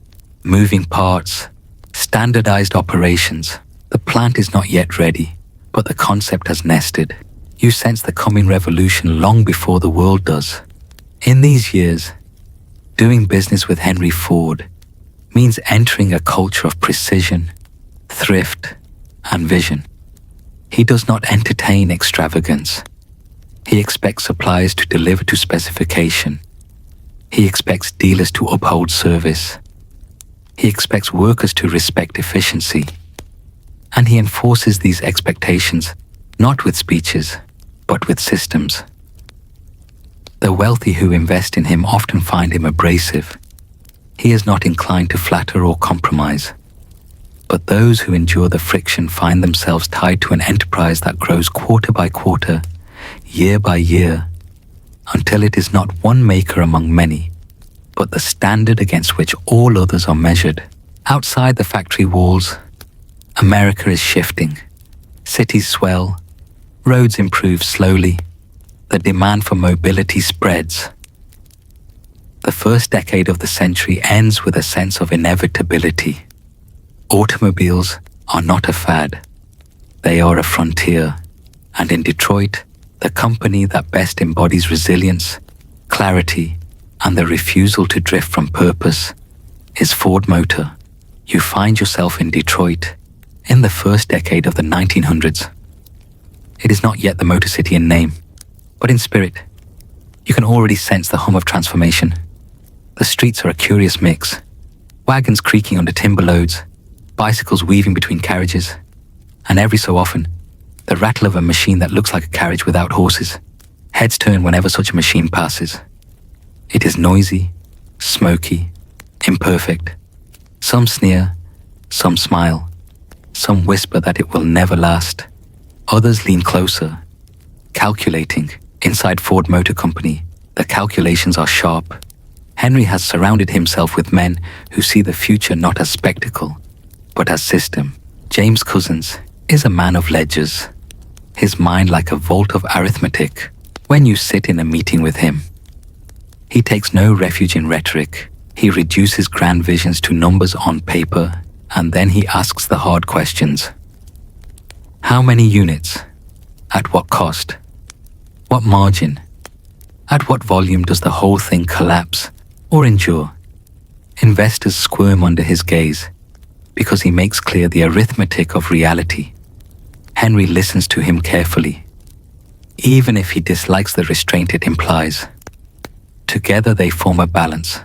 moving parts, standardized operations. The plant is not yet ready, but the concept has nested. You sense the coming revolution long before the world does. In these years, doing business with Henry Ford means entering a culture of precision, thrift, and vision. He does not entertain extravagance. He expects suppliers to deliver to specification. He expects dealers to uphold service. He expects workers to respect efficiency. And he enforces these expectations not with speeches, but with systems. The wealthy who invest in him often find him abrasive. He is not inclined to flatter or compromise. But those who endure the friction find themselves tied to an enterprise that grows quarter by quarter, year by year, until it is not one maker among many, but the standard against which all others are measured. Outside the factory walls, America is shifting. Cities swell, roads improve slowly, the demand for mobility spreads. The first decade of the century ends with a sense of inevitability. Automobiles are not a fad. They are a frontier. And in Detroit, the company that best embodies resilience, clarity, and the refusal to drift from purpose is Ford Motor. You find yourself in Detroit in the first decade of the 1900s. It is not yet the Motor City in name, but in spirit. You can already sense the hum of transformation. The streets are a curious mix. Wagons creaking under timber loads, bicycles weaving between carriages, and every so often, the rattle of a machine that looks like a carriage without horses. Heads turn whenever such a machine passes. It is noisy, smoky, imperfect. Some sneer, some smile, some whisper that it will never last. Others lean closer, calculating. Inside Ford Motor Company, the calculations are sharp. Henry has surrounded himself with men who see the future not as spectacle, but as system. James Couzens is a man of ledgers, his mind like a vault of arithmetic. When you sit in a meeting with him, he takes no refuge in rhetoric. He reduces grand visions to numbers on paper, and then he asks the hard questions. How many units? At what cost? What margin? At what volume does the whole thing collapse or endure? Investors squirm under his gaze because he makes clear the arithmetic of reality. Henry listens to him carefully, even if he dislikes the restraint it implies. Together they form a balance.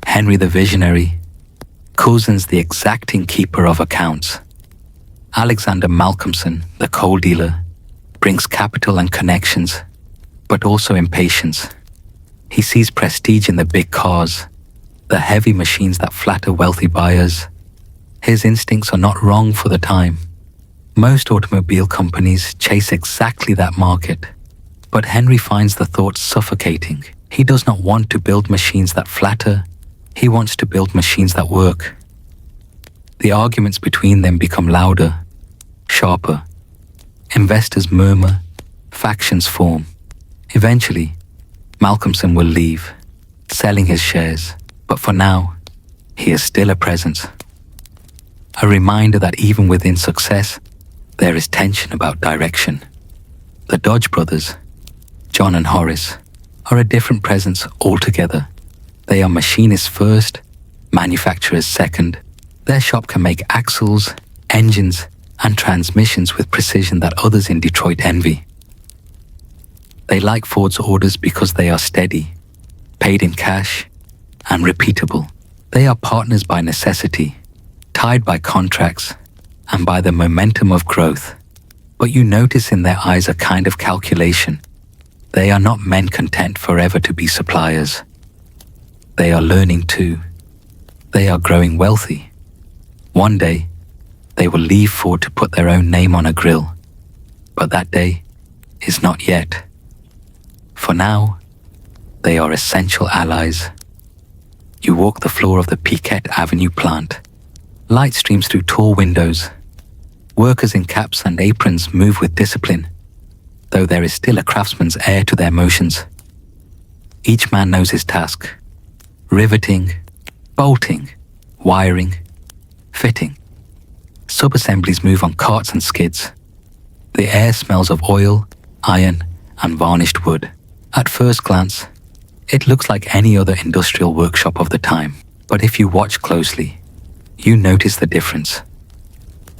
Henry the visionary, Couzens the exacting keeper of accounts. Alexander Malcolmson, the coal dealer, brings capital and connections, but also impatience. He sees prestige in the big cars, the heavy machines that flatter wealthy buyers. His instincts are not wrong for the time. Most automobile companies chase exactly that market, but Henry finds the thought suffocating. He does not want to build machines that flatter. He wants to build machines that work. The arguments between them become louder, sharper. Investors murmur, factions form. Eventually, Malcolmson will leave, selling his shares, but for now, he is still a presence. A reminder that even within success, there is tension about direction. The Dodge brothers, John and Horace, are a different presence altogether. They are machinists first, manufacturers second. Their shop can make axles, engines, and transmissions with precision that others in Detroit envy. They like Ford's orders because they are steady, paid in cash, and repeatable. They are partners by necessity, tied by contracts, and by the momentum of growth. But you notice in their eyes a kind of calculation. They are not men content forever to be suppliers. They are learning too. They are growing wealthy. One day, they will leave Ford to put their own name on a grill. But that day is not yet. For now, they are essential allies. You walk the floor of the Piquette Avenue plant. Light streams through tall windows. Workers in caps and aprons move with discipline, though there is still a craftsman's air to their motions. Each man knows his task. Riveting, bolting, wiring, fitting. Sub-assemblies move on carts and skids. The air smells of oil, iron, and varnished wood. At first glance, it looks like any other industrial workshop of the time. But if you watch closely, you notice the difference.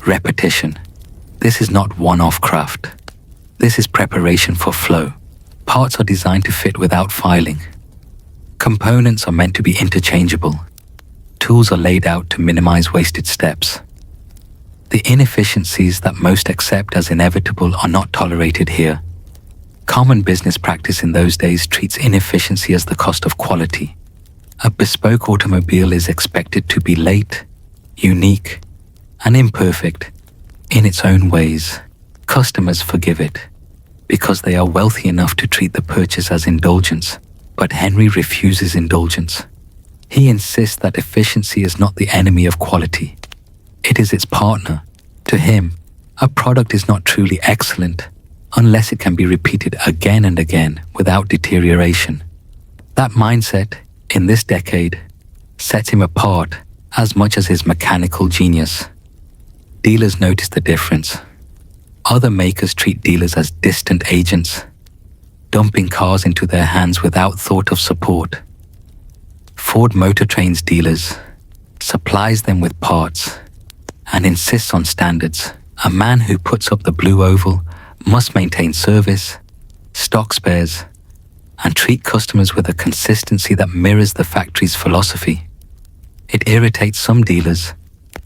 Repetition. This is not one-off craft. This is preparation for flow. Parts are designed to fit without filing. Components are meant to be interchangeable. Tools are laid out to minimize wasted steps. The inefficiencies that most accept as inevitable are not tolerated here. Common business practice in those days treats inefficiency as the cost of quality. A bespoke automobile is expected to be late, unique, and imperfect in its own ways. Customers forgive it because they are wealthy enough to treat the purchase as indulgence. But Henry refuses indulgence. He insists that efficiency is not the enemy of quality. It is its partner. To him, a product is not truly excellent unless it can be repeated again and again without deterioration. That mindset, in this decade, sets him apart as much as his mechanical genius. Dealers notice the difference. Other makers treat dealers as distant agents, dumping cars into their hands without thought of support. Ford Motor trains dealers, supplies them with parts, and insists on standards. A man who puts up the blue oval must maintain service, stock spares, and treat customers with a consistency that mirrors the factory's philosophy. It irritates some dealers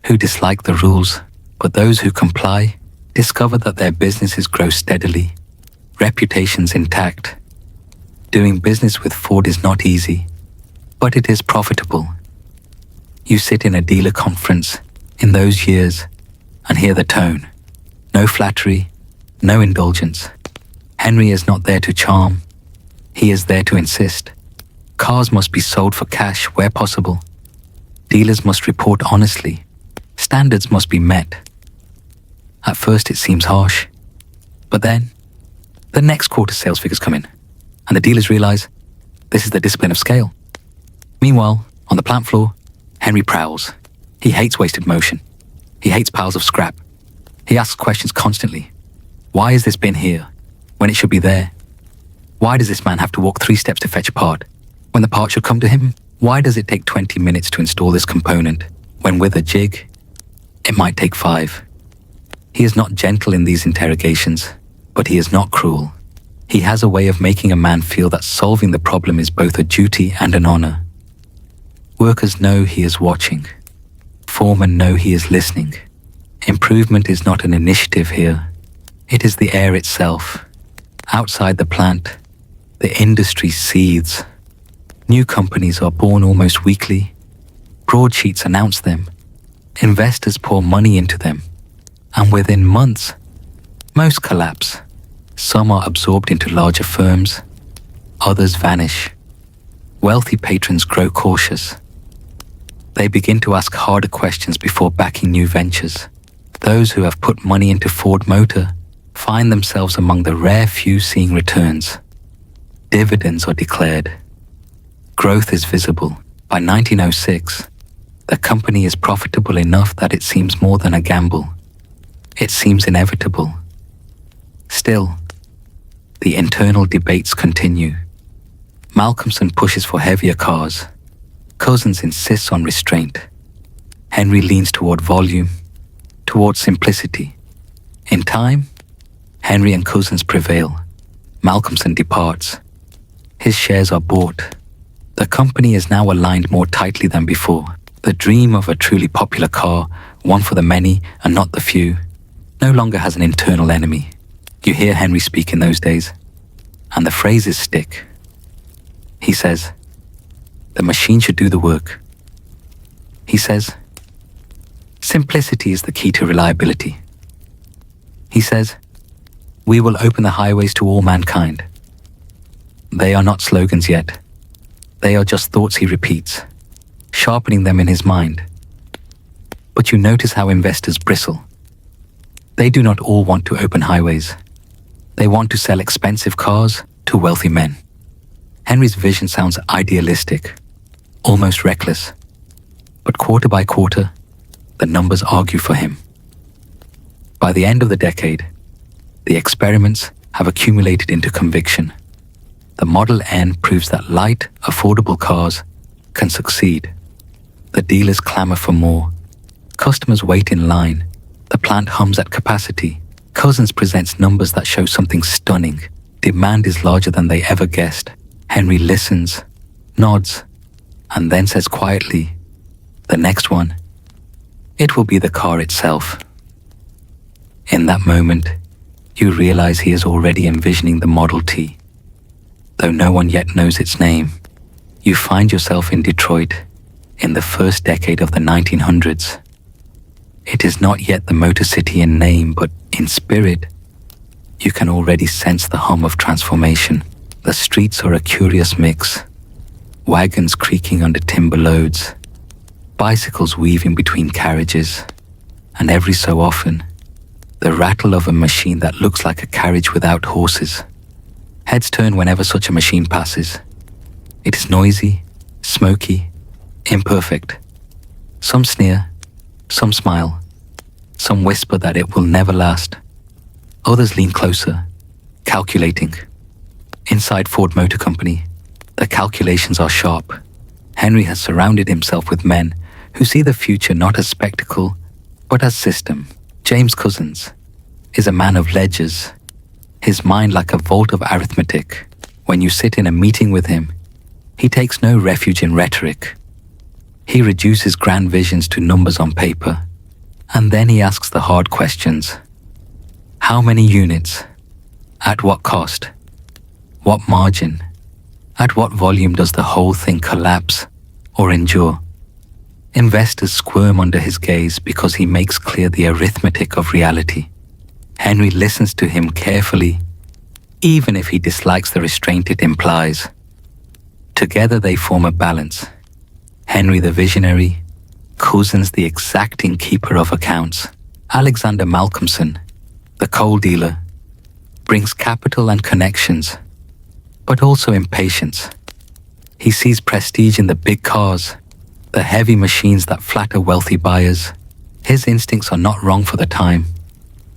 who dislike the rules, but those who comply discover that their businesses grow steadily, reputations intact. Doing business with Ford is not easy, but it is profitable. You sit in a dealer conference in those years and hear the tone. No flattery, no indulgence. Henry is not there to charm. He is there to insist. Cars must be sold for cash where possible. Dealers must report honestly. Standards must be met. At first it seems harsh, but then the next quarter sales figures come in, and the dealers realize this is the discipline of scale. Meanwhile, on the plant floor, Henry prowls. He hates wasted motion. He hates piles of scrap. He asks questions constantly. Why has this bin here when it should be there? Why does this man have to walk 3 steps to fetch a part when the part should come to him? Why does it take 20 minutes to install this component when with a jig, it might take 5? He is not gentle in these interrogations, but he is not cruel. He has a way of making a man feel that solving the problem is both a duty and an honor. Workers know he is watching. Foremen know he is listening. Improvement is not an initiative here. It is the air itself. Outside the plant, the industry seethes. New companies are born almost weekly. Broadsheets announce them. Investors pour money into them. And within months, most collapse. Some are absorbed into larger firms. Others vanish. Wealthy patrons grow cautious. They begin to ask harder questions before backing new ventures. Those who have put money into Ford Motor find themselves among the rare few seeing returns. Dividends are declared. Growth is visible. By 1906, the company is profitable enough that it seems more than a gamble. It seems inevitable. Still, the internal debates continue. Malcolmson pushes for heavier cars. Cousins insists on restraint. Henry leans toward volume, toward simplicity. In time, Henry and Cousins prevail. Malcolmson departs. His shares are bought. The company is now aligned more tightly than before. The dream of a truly popular car, one for the many and not the few, no longer has an internal enemy. You hear Henry speak in those days, and the phrases stick. He says, the machine should do the work. He says, simplicity is the key to reliability. He says, we will open the highways to all mankind. They are not slogans yet. They are just thoughts he repeats, sharpening them in his mind. But you notice how investors bristle. They do not all want to open highways. They want to sell expensive cars to wealthy men. Henry's vision sounds idealistic, almost reckless. But quarter by quarter, the numbers argue for him. By the end of the decade, the experiments have accumulated into conviction. The Model N proves that light, affordable cars can succeed. The dealers clamor for more. Customers wait in line. The plant hums at capacity. Cousins presents numbers that show something stunning. Demand is larger than they ever guessed. Henry listens, nods, and then says quietly, the next one, it will be the car itself. In that moment, you realize he is already envisioning the Model T. Though no one yet knows its name, you find yourself in Detroit in the first decade of the 1900s. It is not yet the Motor City in name, but in spirit, you can already sense the hum of transformation. The streets are a curious mix. Wagons creaking under timber loads, bicycles weaving between carriages, and every so often, the rattle of a machine that looks like a carriage without horses. Heads turn whenever such a machine passes. It is noisy, smoky, imperfect. Some sneer, some smile, some whisper that it will never last. Others lean closer, calculating. Inside Ford Motor Company, the calculations are sharp. Henry has surrounded himself with men who see the future not as spectacle, but as system. James Cousins is a man of ledgers. his mind like a vault of arithmetic. When you sit in a meeting with him, he takes no refuge in rhetoric. He reduces grand visions to numbers on paper, and then he asks the hard questions. How many units? At what cost? What margin? At what volume does the whole thing collapse or endure? Investors squirm under his gaze because he makes clear the arithmetic of reality. Henry listens to him carefully, even if he dislikes the restraint it implies. Together they form a balance. Henry the visionary, Cousins the exacting keeper of accounts. Alexander Malcolmson, the coal dealer, brings capital and connections, but also impatience. He sees prestige in the big cars, the heavy machines that flatter wealthy buyers. His instincts are not wrong for the time.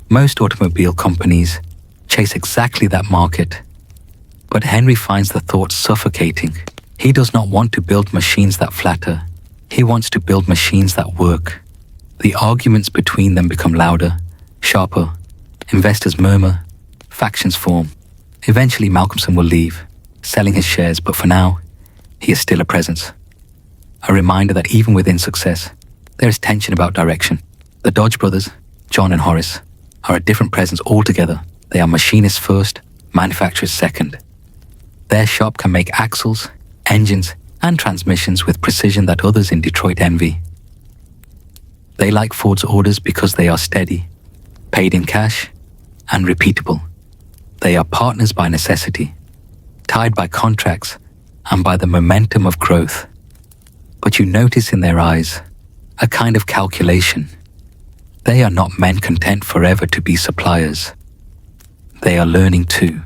Most automobile companies chase exactly that market. But Henry finds the thought suffocating. He does not want to build machines that flatter. He wants to build machines that work. The arguments between them become louder, sharper. Investors murmur, factions form. Eventually Malcolmson will leave, selling his shares, but for now, he is still a presence. A reminder that even within success, there is tension about direction. The Dodge brothers, John and Horace, are a different presence altogether. They are machinists first, manufacturers second. Their shop can make axles, engines, and transmissions with precision that others in Detroit envy. They like Ford's orders because they are steady, paid in cash, and repeatable. They are partners by necessity, tied by contracts and by the momentum of growth. But you notice in their eyes a kind of calculation. They are not men content forever to be suppliers. They are learning too.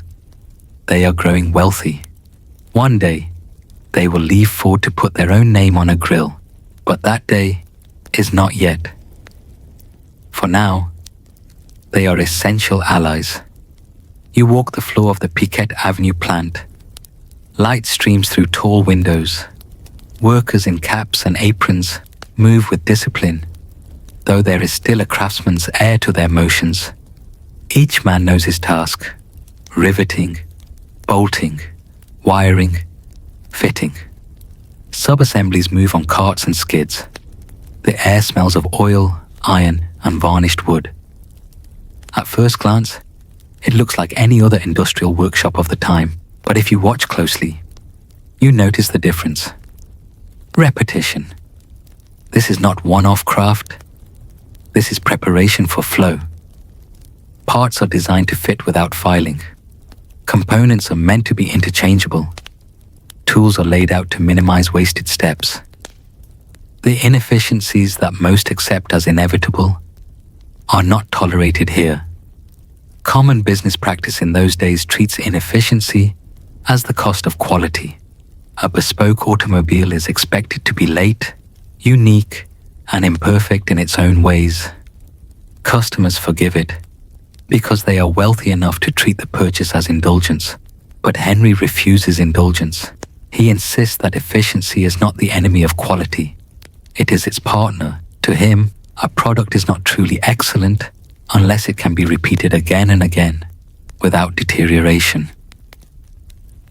They are growing wealthy. One day, they will leave Ford to put their own name on a grill, but that day is not yet. For now, they are essential allies. You walk the floor of the Piquette Avenue plant. Light streams through tall windows. Workers in caps and aprons move with discipline, though there is still a craftsman's air to their motions. Each man knows his task: riveting, bolting, wiring, fitting. Sub-assemblies move on carts and skids. The air smells of oil, iron, and varnished wood. At first glance, it looks like any other industrial workshop of the time, but if you watch closely, you notice the difference. Repetition. This is not one-off craft. This is preparation for flow. Parts are designed to fit without filing. Components are meant to be interchangeable. Tools are laid out to minimize wasted steps. The inefficiencies that most accept as inevitable are not tolerated here. Common business practice in those days treats inefficiency as the cost of quality. A bespoke automobile is expected to be late, unique, and imperfect in its own ways. Customers forgive it because they are wealthy enough to treat the purchase as indulgence. But Henry refuses indulgence. He insists that efficiency is not the enemy of quality. It is its partner. To him, a product is not truly excellent unless it can be repeated again and again without deterioration.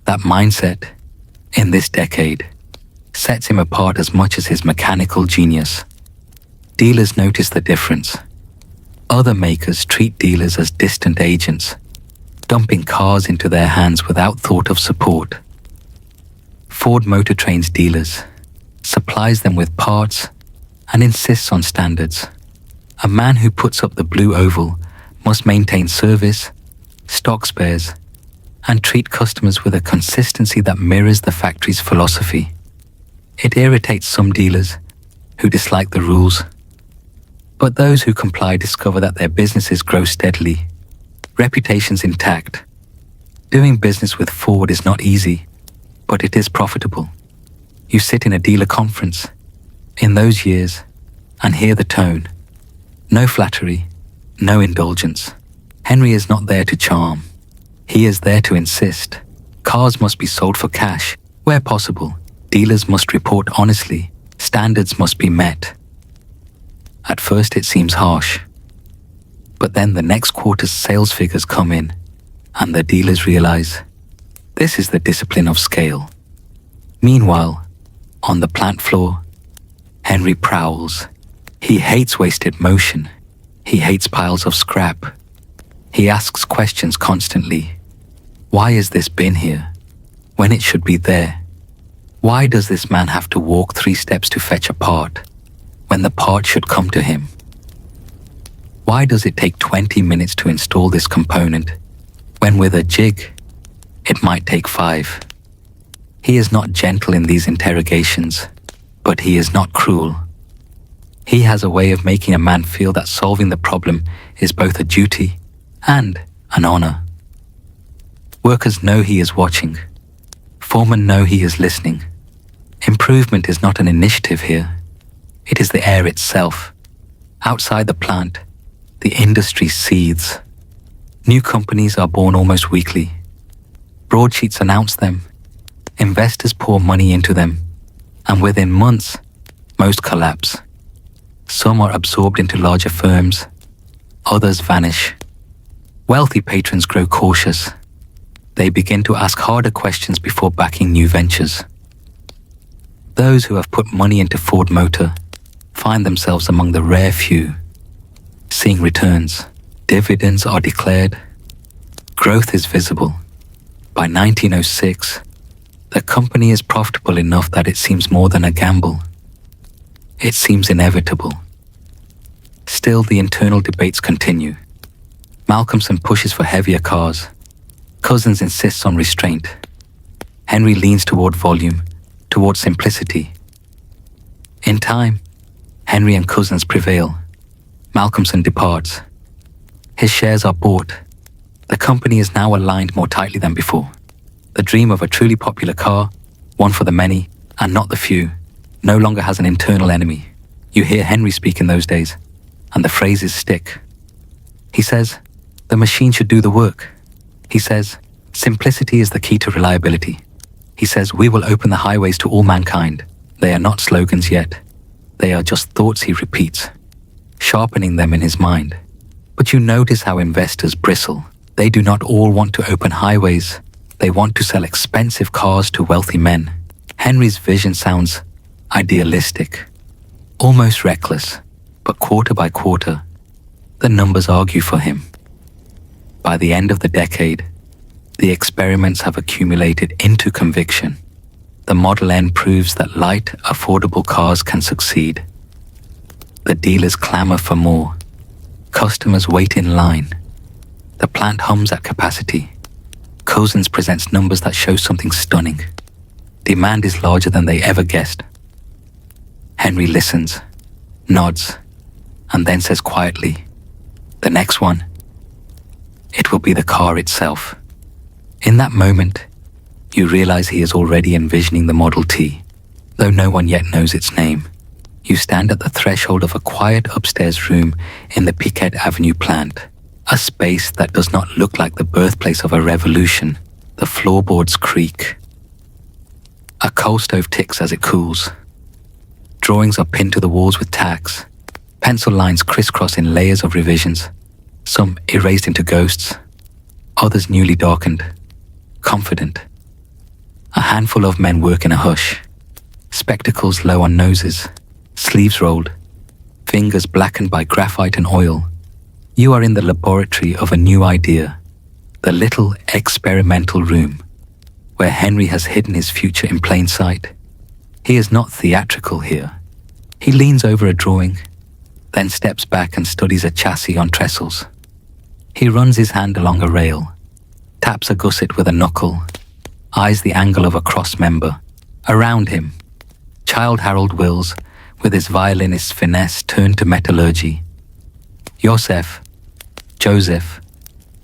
That mindset, in this decade, sets him apart as much as his mechanical genius. Dealers notice the difference. Other makers treat dealers as distant agents, dumping cars into their hands without thought of support. Ford Motor trains dealers, supplies them with parts, and insists on standards. A man who puts up the blue oval must maintain service, stock spares, and treat customers with a consistency that mirrors the factory's philosophy. It irritates some dealers who dislike the rules, but those who comply discover that their businesses grow steadily, reputations intact. Doing business with Ford is not easy, but it is profitable. You sit in a dealer conference in those years and hear the tone. No flattery, no indulgence. Henry is not there to charm. He is there to insist. Cars must be sold for cash. Where possible, dealers must report honestly. Standards must be met. At first it seems harsh, but then the next quarter's sales figures come in. and the dealers realize this is the discipline of scale. Meanwhile, on the plant floor, Henry prowls. He hates wasted motion. He hates piles of scrap. He asks questions constantly. Why has this been here when it should be there? Why does this man have to walk 3 steps to fetch a part when the part should come to him? Why does it take 20 minutes to install this component when with a jig it might take 5? He is not gentle in these interrogations, but he is not cruel. He has a way of making a man feel that solving the problem is both a duty and an honor. Workers know he is watching. Foremen know he is listening. Improvement is not an initiative here. It is the air itself. Outside the plant, the industry seethes. New companies are born almost weekly. Broadsheets announce them. Investors pour money into them. And within months, most collapse. Some are absorbed into larger firms. Others vanish. Wealthy patrons grow cautious. They begin to ask harder questions before backing new ventures. Those who have put money into Ford Motor find themselves among the rare few, seeing returns. Dividends are declared. Growth is visible. By 1906, the company is profitable enough that it seems more than a gamble. It seems inevitable. Still, the internal debates continue. Malcolmson pushes for heavier cars. Cousins insists on restraint. Henry leans toward volume, toward simplicity. In time, Henry and Cousins prevail. Malcolmson departs. His shares are bought. The company is now aligned more tightly than before. The dream of a truly popular car, one for the many and not the few, no longer has an internal enemy. You hear Henry speak in those days, and the phrases stick. He says, the machine should do the work. He says, simplicity is the key to reliability. He says, we will open the highways to all mankind. They are not slogans yet. They are just thoughts he repeats, sharpening them in his mind. But you notice how investors bristle. They do not all want to open highways. They want to sell expensive cars to wealthy men. Henry's vision sounds idealistic, almost reckless, but quarter by quarter, the numbers argue for him. By the end of the decade, the experiments have accumulated into conviction. The Model N proves that light, affordable cars can succeed. The dealers clamor for more. Customers wait in line. The plant hums at capacity. Cousins presents numbers that show something stunning. Demand is larger than they ever guessed. Henry listens, nods, and then says quietly, the next one, it will be the car itself. In that moment, you realize he is already envisioning the Model T, though no one yet knows its name. You stand at the threshold of a quiet upstairs room in the Piquet Avenue plant, a space that does not look like the birthplace of a revolution. The floorboards creak. A coal stove ticks as it cools. Drawings are pinned to the walls with tacks. Pencil lines crisscross in layers of revisions, some erased into ghosts, others newly darkened, confident. A handful of men work in a hush, spectacles low on noses, sleeves rolled, fingers blackened by graphite and oil. You are in the laboratory of a new idea, the little experimental room, where Henry has hidden his future in plain sight. He is not theatrical here. He leans over a drawing, then steps back and studies a chassis on trestles. He runs his hand along a rail, taps a gusset with a knuckle, eyes the angle of a cross member. Around him, Child Harold Wills, with his violinist's finesse turned to metallurgy. Joseph, Joseph,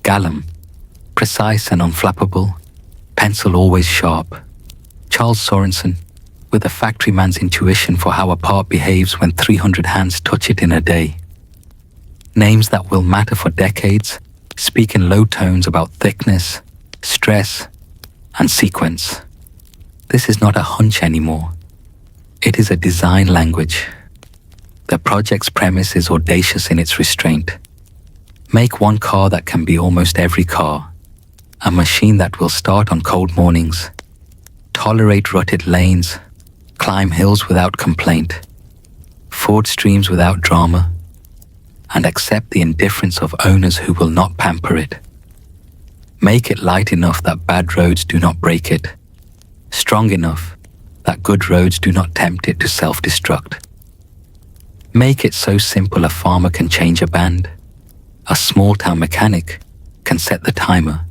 Gallum, precise and unflappable, pencil always sharp. Charles Sorensen, with a factory man's intuition for how a part behaves when 300 hands touch it in a day. Names that will matter for decades speak in low tones about thickness, stress, and sequence. This is not a hunch anymore. It is a design language. The project's premise is audacious in its restraint. Make one car that can be almost every car. A machine that will start on cold mornings, tolerate rutted lanes, climb hills without complaint, ford streams without drama, and accept the indifference of owners who will not pamper it. Make it light enough that bad roads do not break it, strong enough that good roads do not tempt it to self-destruct. Make it so simple a farmer can change a band, a small-town mechanic can set the timer,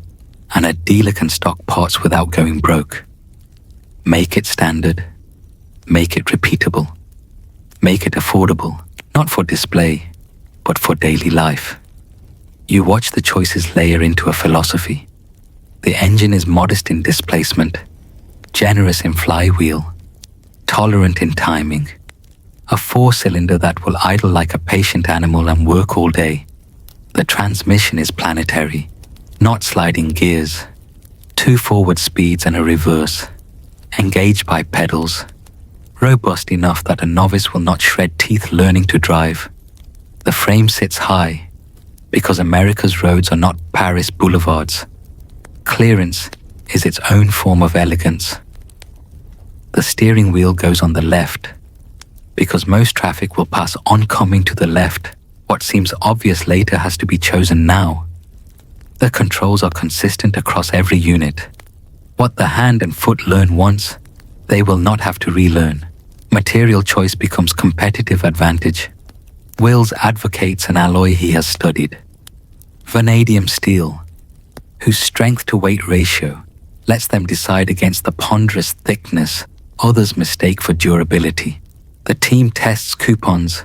and a dealer can stock parts without going broke. Make it standard, make it repeatable, make it affordable, not for display, but for daily life. You watch the choices layer into a philosophy. The engine is modest in displacement, generous in flywheel, tolerant in timing, a four-cylinder that will idle like a patient animal and work all day. The transmission is planetary, not sliding gears, 2 forward speeds and a reverse, engaged by pedals, robust enough that a novice will not shred teeth learning to drive. The frame sits high, because America's roads are not Paris boulevards. Clearance is its own form of elegance. The steering wheel goes on the left, because most traffic will pass oncoming to the left. What seems obvious later has to be chosen now. The controls are consistent across every unit. What the hand and foot learn once, they will not have to relearn. Material choice becomes competitive advantage. Wills advocates an alloy he has studied. Vanadium steel, whose strength-to-weight ratio lets them decide against the ponderous thickness others mistake for durability. The team tests coupons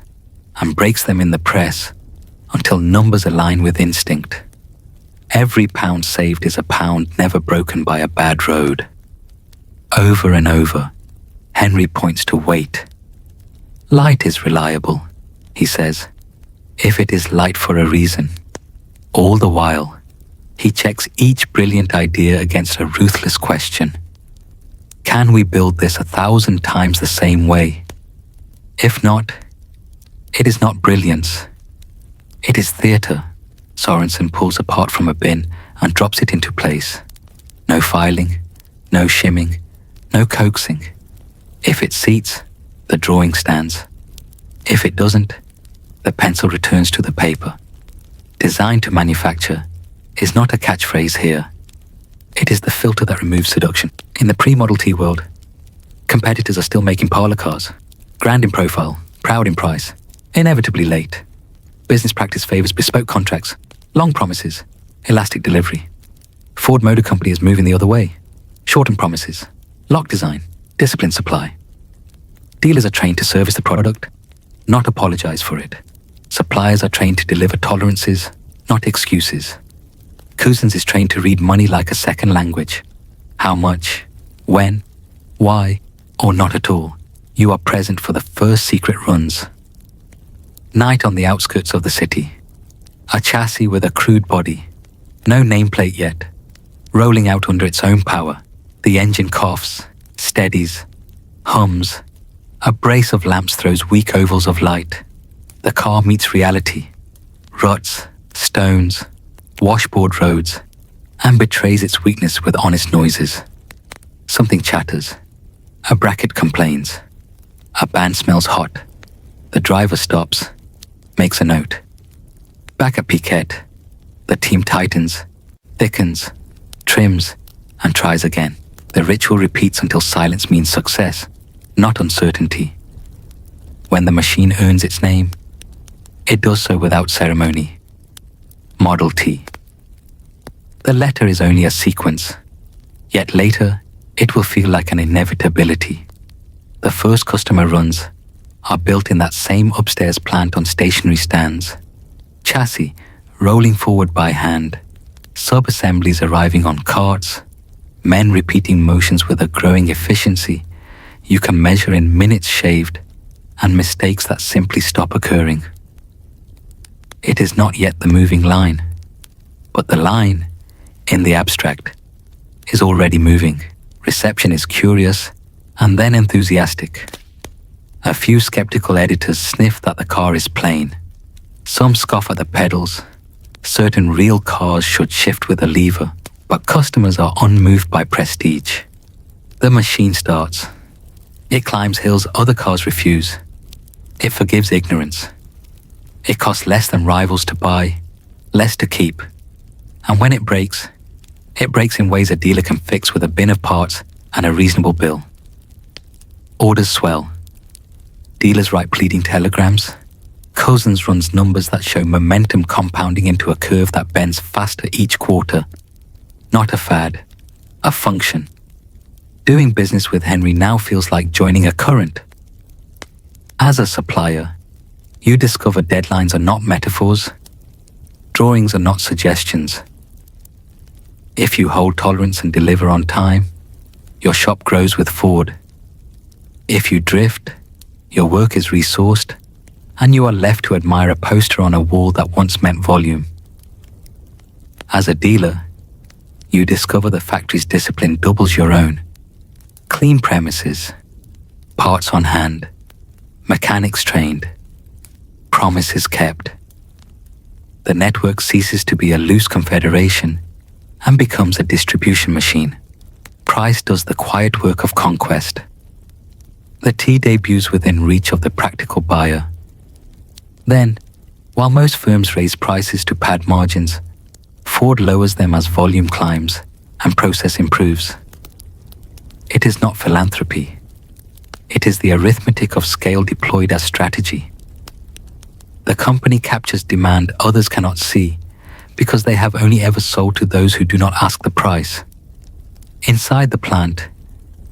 and breaks them in the press until numbers align with instinct. Every pound saved is a pound never broken by a bad road. Over and over, Henry points to weight. Light is reliable, he says, if it is light for a reason. All the while, he checks each brilliant idea against a ruthless question. Can we build this 1,000 times the same way? If not, it is not brilliance. It is theatre. Sorensen pulls apart from a bin and drops it into place. No filing, no shimming, no coaxing. If it seats, the drawing stands. If it doesn't, the pencil returns to the paper. Designed to manufacture is not a catchphrase here. It is the filter that removes seduction. In the pre-Model T world, competitors are still making parlor cars. Grand in profile, proud in price, inevitably late. Business practice favors bespoke contracts, long promises, elastic delivery. Ford Motor Company is moving the other way. Shortened promises, lock design, disciplined supply. Dealers are trained to service the product, not apologize for it. Suppliers are trained to deliver tolerances, not excuses. Cousins is trained to read money like a second language. How much, when, why, or not at all. You are present for the first secret runs. Night on the outskirts of the city. A chassis with a crude body. No nameplate yet. Rolling out under its own power. The engine coughs, steadies, hums. A brace of lamps throws weak ovals of light. The car meets reality. Ruts, stones, washboard roads, and betrays its weakness with honest noises. Something chatters. A bracket complains. A band smells hot. The driver stops, makes a note. Back at Piquet, the team tightens, thickens, trims, and tries again. The ritual repeats until silence means success, not uncertainty. When the machine earns its name, it does so without ceremony. Model T. The letter is only a sequence, yet later it will feel like an inevitability. The first customer runs are built in that same upstairs plant on stationary stands. Chassis rolling forward by hand, sub-assemblies arriving on carts, men repeating motions with a growing efficiency you can measure in minutes shaved, and mistakes that simply stop occurring. It is not yet the moving line, but the line, in the abstract, is already moving. Reception is curious and then enthusiastic. A few skeptical editors sniff that the car is plain. Some scoff at the pedals. Certain real cars should shift with a lever, but customers are unmoved by prestige. The machine starts. It climbs hills other cars refuse. It forgives ignorance. It costs less than rivals to buy, less to keep. And when it breaks in ways a dealer can fix with a bin of parts and a reasonable bill. Orders swell. Dealers write pleading telegrams. Cousins runs numbers that show momentum compounding into a curve that bends faster each quarter. Not a fad, a function. Doing business with Henry now feels like joining a current. As a supplier, you discover deadlines are not metaphors. Drawings are not suggestions. If you hold tolerance and deliver on time, your shop grows with Ford. If you drift, your work is resourced, and you are left to admire a poster on a wall that once meant volume. As a dealer, you discover the factory's discipline doubles your own. Clean premises, parts on hand, mechanics trained, promises kept. The network ceases to be a loose confederation and becomes a distribution machine. Price does the quiet work of conquest. The tea debuts within reach of the practical buyer. Then, while most firms raise prices to pad margins, Ford lowers them as volume climbs and process improves. It is not philanthropy. It is the arithmetic of scale deployed as strategy. The company captures demand others cannot see because they have only ever sold to those who do not ask the price. Inside the plant,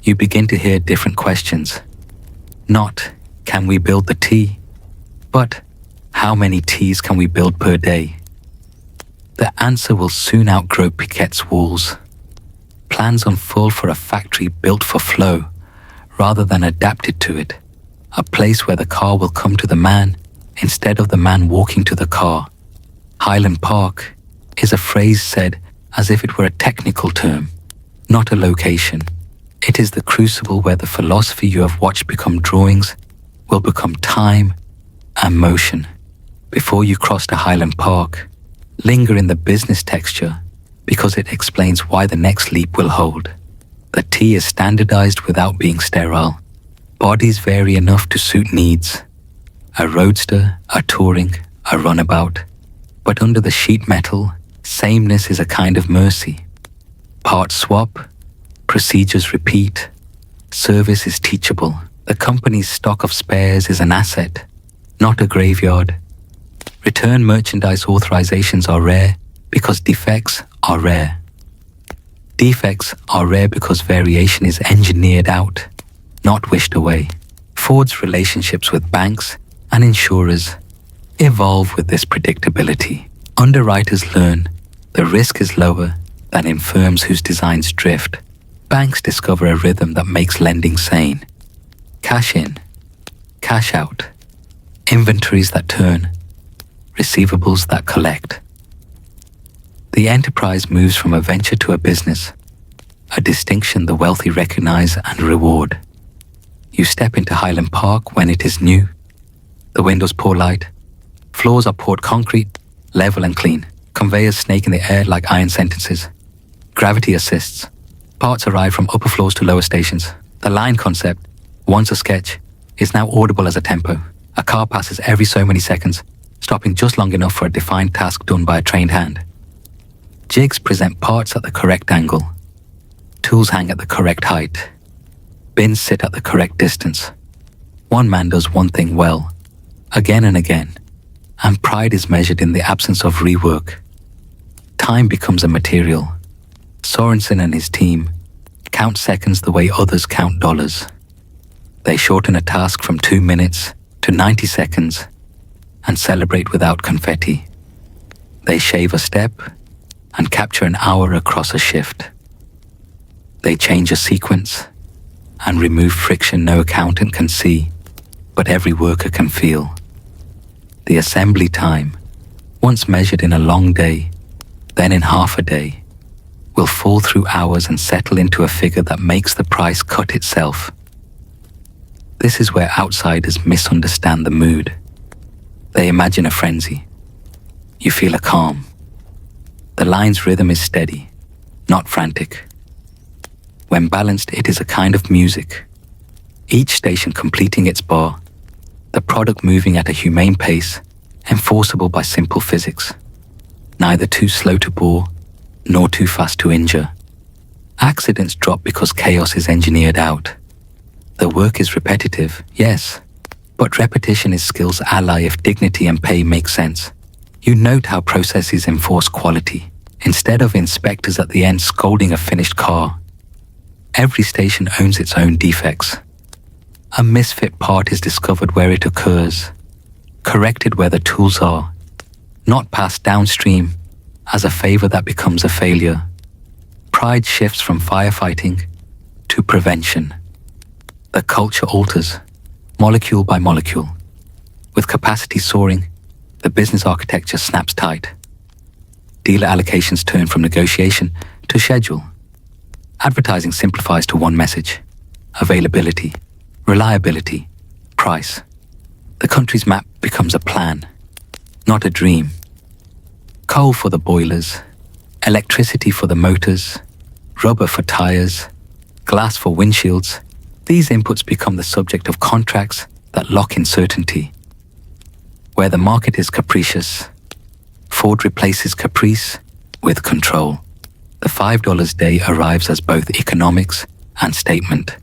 you begin to hear different questions. Not, can we build the tea? But, how many teas can we build per day? The answer will soon outgrow Piquette's walls. Plans unfold for a factory built for flow, rather than adapted to it. A place where the car will come to the man, instead of the man walking to the car. Highland Park is a phrase said as if it were a technical term, not a location. It is the crucible where the philosophy you have watched become drawings will become time and motion. Before you cross to Highland Park, linger in the business texture because it explains why the next leap will hold. The tea is standardized without being sterile. Bodies vary enough to suit needs. A roadster, a touring, a runabout. But under the sheet metal, sameness is a kind of mercy. Parts swap, procedures repeat, service is teachable. The company's stock of spares is an asset, not a graveyard. Return merchandise authorizations are rare because defects are rare. Defects are rare because variation is engineered out, not wished away. Ford's relationships with banks and insurers evolve with this predictability. Underwriters learn the risk is lower than in firms whose designs drift. Banks discover a rhythm that makes lending sane. Cash in, cash out, inventories that turn, receivables that collect. The enterprise moves from a venture to a business, a distinction the wealthy recognize and reward. You step into Highland Park when it is new. The windows pour light. Floors are poured concrete, level and clean. Conveyors snake in the air like iron sentences. Gravity assists. Parts arrive from upper floors to lower stations. The line concept, once a sketch, is now audible as a tempo. A car passes every so many seconds, stopping just long enough for a defined task done by a trained hand. Jigs present parts at the correct angle. Tools hang at the correct height. Bins sit at the correct distance. One man does one thing well, again and again, and pride is measured in the absence of rework. Time becomes a material. Sorensen and his team count seconds the way others count dollars. They shorten a task from 2 minutes to 90 seconds and celebrate without confetti. They shave a step and capture an hour across a shift. They change a sequence and remove friction no accountant can see, but every worker can feel. The assembly time, once measured in a long day, then in half a day, will fall through hours and settle into a figure that makes the price cut itself. This is where outsiders misunderstand the mood. They imagine a frenzy. You feel a calm. The line's rhythm is steady, not frantic. When balanced, it is a kind of music. Each station completing its bar, the product moving at a humane pace, enforceable by simple physics. Neither too slow to bore, nor too fast to injure. Accidents drop because chaos is engineered out. The work is repetitive, yes, but repetition is skill's ally if dignity and pay make sense. You note how processes enforce quality, instead of inspectors at the end scolding a finished car. Every station owns its own defects. A misfit part is discovered where it occurs, corrected where the tools are, not passed downstream as a favor that becomes a failure. Pride shifts from firefighting to prevention. The culture alters, molecule by molecule. With capacity soaring, the business architecture snaps tight. Dealer allocations turn from negotiation to schedule. Advertising simplifies to one message: availability, reliability, price. The country's map becomes a plan, not a dream. Coal for the boilers, electricity for the motors, rubber for tires, glass for windshields. These inputs become the subject of contracts that lock in certainty. Where the market is capricious, Ford replaces caprice with control. The $5 day arrives as both economics and statement.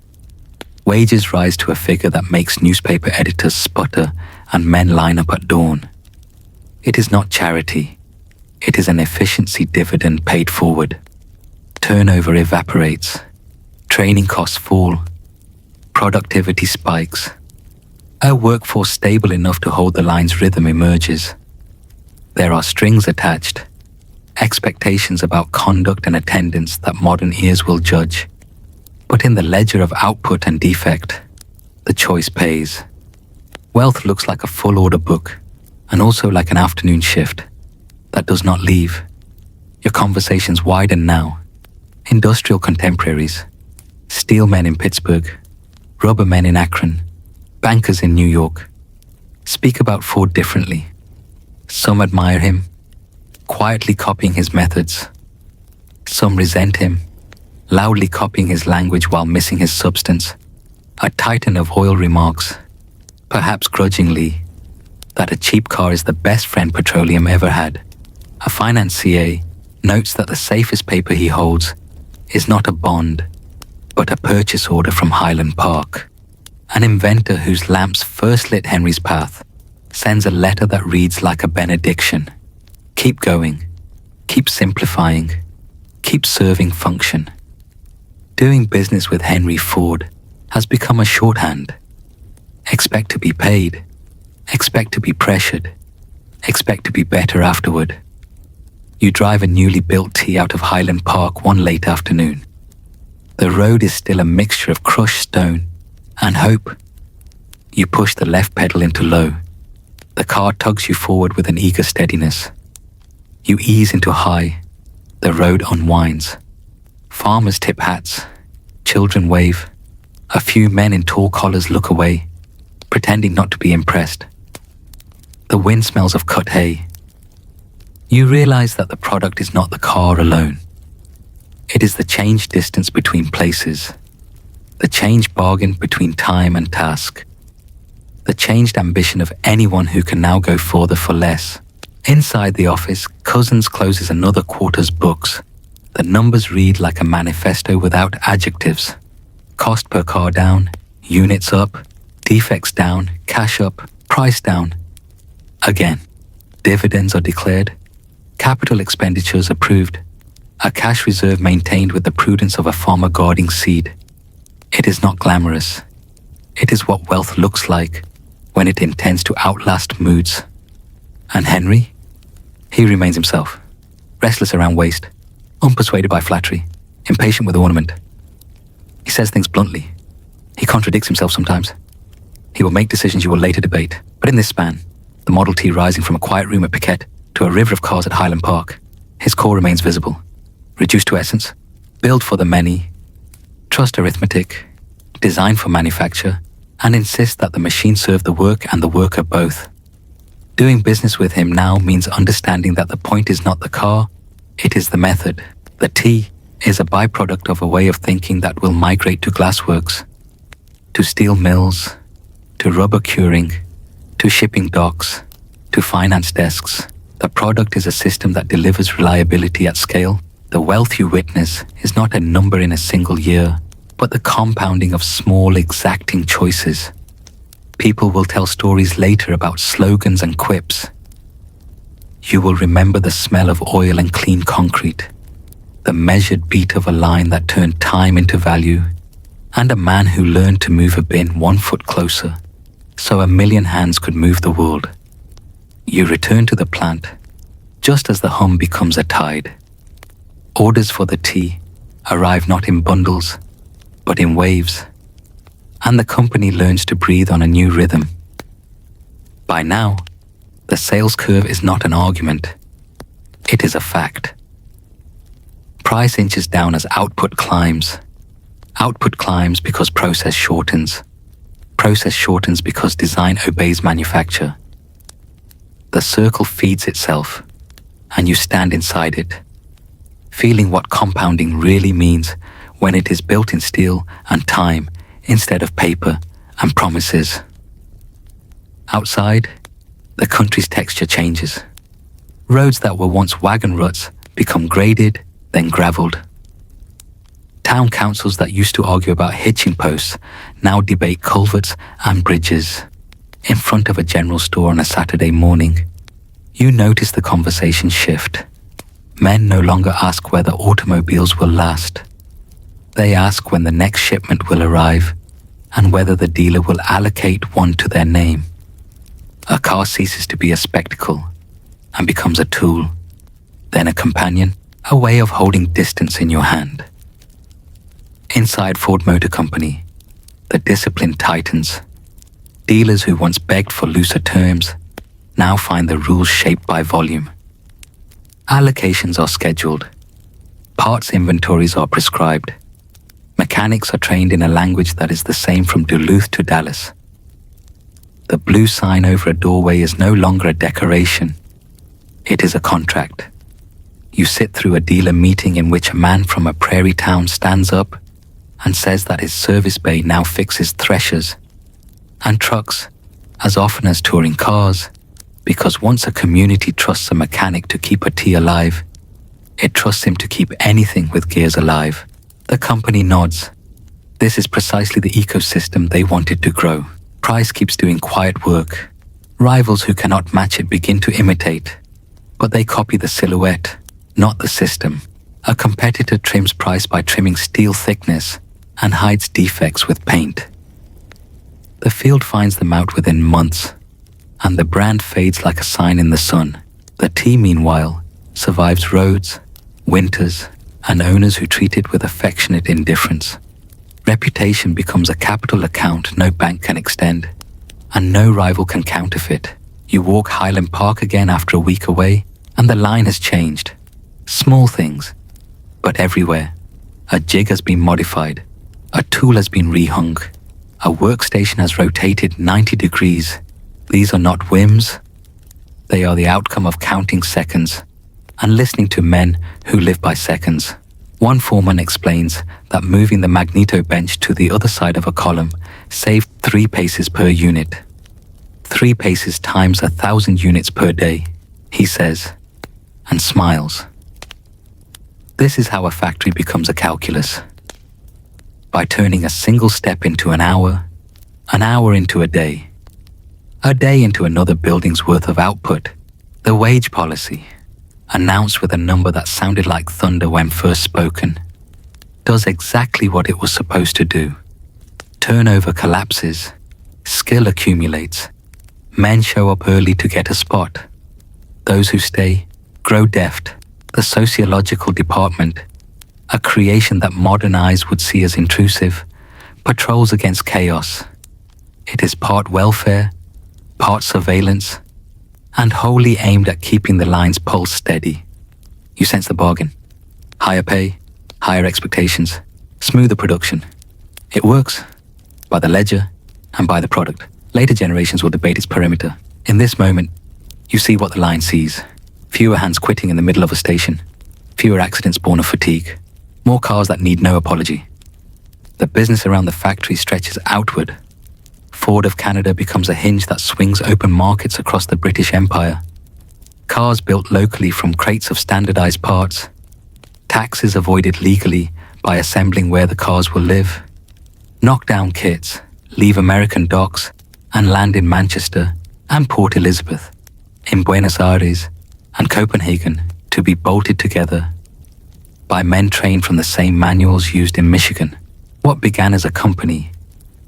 Wages rise to a figure that makes newspaper editors sputter and men line up at dawn. It is not charity. It is an efficiency dividend paid forward. Turnover evaporates. Training costs fall. Productivity spikes. A workforce stable enough to hold the line's rhythm emerges. There are strings attached, expectations about conduct and attendance that modern ears will judge. But in the ledger of output and defect, the choice pays. Wealth looks like a full order book, and also like an afternoon shift that does not leave. Your conversations widen now. Industrial contemporaries, steel men in Pittsburgh, rubber men in Akron, bankers in New York, speak about Ford differently. Some admire him, quietly copying his methods. Some resent him, loudly copying his language while missing his substance. A titan of oil remarks, perhaps grudgingly, that a cheap car is the best friend petroleum ever had. A financier notes that the safest paper he holds is not a bond, but a purchase order from Highland Park. An inventor whose lamps first lit Henry's path sends a letter that reads like a benediction. Keep going, keep simplifying, keep serving function. Doing business with Henry Ford has become a shorthand. Expect to be paid, expect to be pressured, expect to be better afterward. You drive a newly built T out of Highland Park one late afternoon. The road is still a mixture of crushed stone and hope. You push the left pedal into low. The car tugs you forward with an eager steadiness. You ease into high. The road unwinds. Farmers tip hats. Children wave. A few men in tall collars look away, pretending not to be impressed. The wind smells of cut hay. You realize that the product is not the car alone. It is the change distance between places, the change bargain between time and task, the changed ambition of anyone who can now go further for less. Inside the office, Cousins closes another quarter's books. The numbers read like a manifesto without adjectives. Cost per car down, units up, defects down, cash up, price down. Again, dividends are declared, capital expenditures approved, a cash reserve maintained with the prudence of a farmer guarding seed. It is not glamorous. It is what wealth looks like when it intends to outlast moods. And Henry? He remains himself, restless around waste, unpersuaded by flattery, impatient with ornament. He says things bluntly. He contradicts himself sometimes. He will make decisions you will later debate. But in this span, the Model T rising from a quiet room at Piquet to a river of cars at Highland Park, his core remains visible, reduced to essence, built for the many, trust arithmetic, designed for manufacture, and insist that the machine serve the work and the worker both. Doing business with him now means understanding that the point is not the car, it is the method. The T is a byproduct of a way of thinking that will migrate to glassworks, to steel mills, to rubber curing, to shipping docks, to finance desks. The product is a system that delivers reliability at scale. The wealth you witness is not a number in a single year, but the compounding of small, exacting choices. People will tell stories later about slogans and quips. You will remember the smell of oil and clean concrete, the measured beat of a line that turned time into value, and a man who learned to move a bin 1 foot closer, so a million hands could move the world. You return to the plant, just as the hum becomes a tide. Orders for the tea arrive not in bundles, but in waves, and the company learns to breathe on a new rhythm. By now, the sales curve is not an argument. It is a fact. Price inches down as output climbs. Output climbs because process shortens. Process shortens because design obeys manufacture. The circle feeds itself, and you stand inside it, feeling what compounding really means when it is built in steel and time instead of paper and promises. Outside, the country's texture changes. Roads that were once wagon ruts become graded, then gravelled. Town councils that used to argue about hitching posts now debate culverts and bridges. In front of a general store on a Saturday morning, you notice the conversation shift. Men no longer ask whether automobiles will last. They ask when the next shipment will arrive and whether the dealer will allocate one to their name. A car ceases to be a spectacle and becomes a tool, then a companion, a way of holding distance in your hand. Inside Ford Motor Company, the discipline tightens. Dealers who once begged for looser terms now find the rules shaped by volume. Allocations are scheduled. Parts inventories are prescribed. Mechanics are trained in a language that is the same from Duluth to Dallas. The blue sign over a doorway is no longer a decoration. It is a contract. You sit through a dealer meeting in which a man from a prairie town stands up and says that his service bay now fixes threshers and trucks as often as touring cars, because once a community trusts a mechanic to keep a T alive, it trusts him to keep anything with gears alive. The company nods. This is precisely the ecosystem they wanted to grow. Price keeps doing quiet work. Rivals who cannot match it begin to imitate, but they copy the silhouette, not the system. A competitor trims price by trimming steel thickness and hides defects with paint. The field finds them out within months, and the brand fades like a sign in the sun. The tea, meanwhile, survives roads, winters, and owners who treat it with affectionate indifference. Reputation becomes a capital account no bank can extend, and no rival can counterfeit. You walk Highland Park again after a week away, and the line has changed. Small things, but everywhere. A jig has been modified, a tool has been rehung, a workstation has rotated 90 degrees. These are not whims. They are the outcome of counting seconds and listening to men who live by seconds. One foreman explains that moving the magneto bench to the other side of a column saved 3 paces per unit. 3 paces times 1,000 units per day, he says, and smiles. This is how a factory becomes a calculus. By turning a single step into an hour into a day into another building's worth of output. The wage policy, announced with a number that sounded like thunder when first spoken, does exactly what it was supposed to do. Turnover collapses, skill accumulates, men show up early to get a spot. Those who stay grow deft. The sociological department, a creation that modern eyes would see as intrusive, patrols against chaos. It is part welfare, part surveillance, and wholly aimed at keeping the line's pulse steady. You sense the bargain. Higher pay, higher expectations, smoother production. It works, by the ledger and by the product. Later generations will debate its perimeter. In this moment, you see what the line sees. Fewer hands quitting in the middle of a station. Fewer accidents born of fatigue. more cars that need no apology. The business around the factory stretches outward. Ford of Canada becomes a hinge that swings open markets across the British Empire. Cars built locally from crates of standardized parts. Taxes avoided legally by assembling where the cars will live. Knockdown kits leave American docks and land in Manchester and Port Elizabeth, in Buenos Aires and Copenhagen to be bolted together by men trained from the same manuals used in Michigan. What began as a company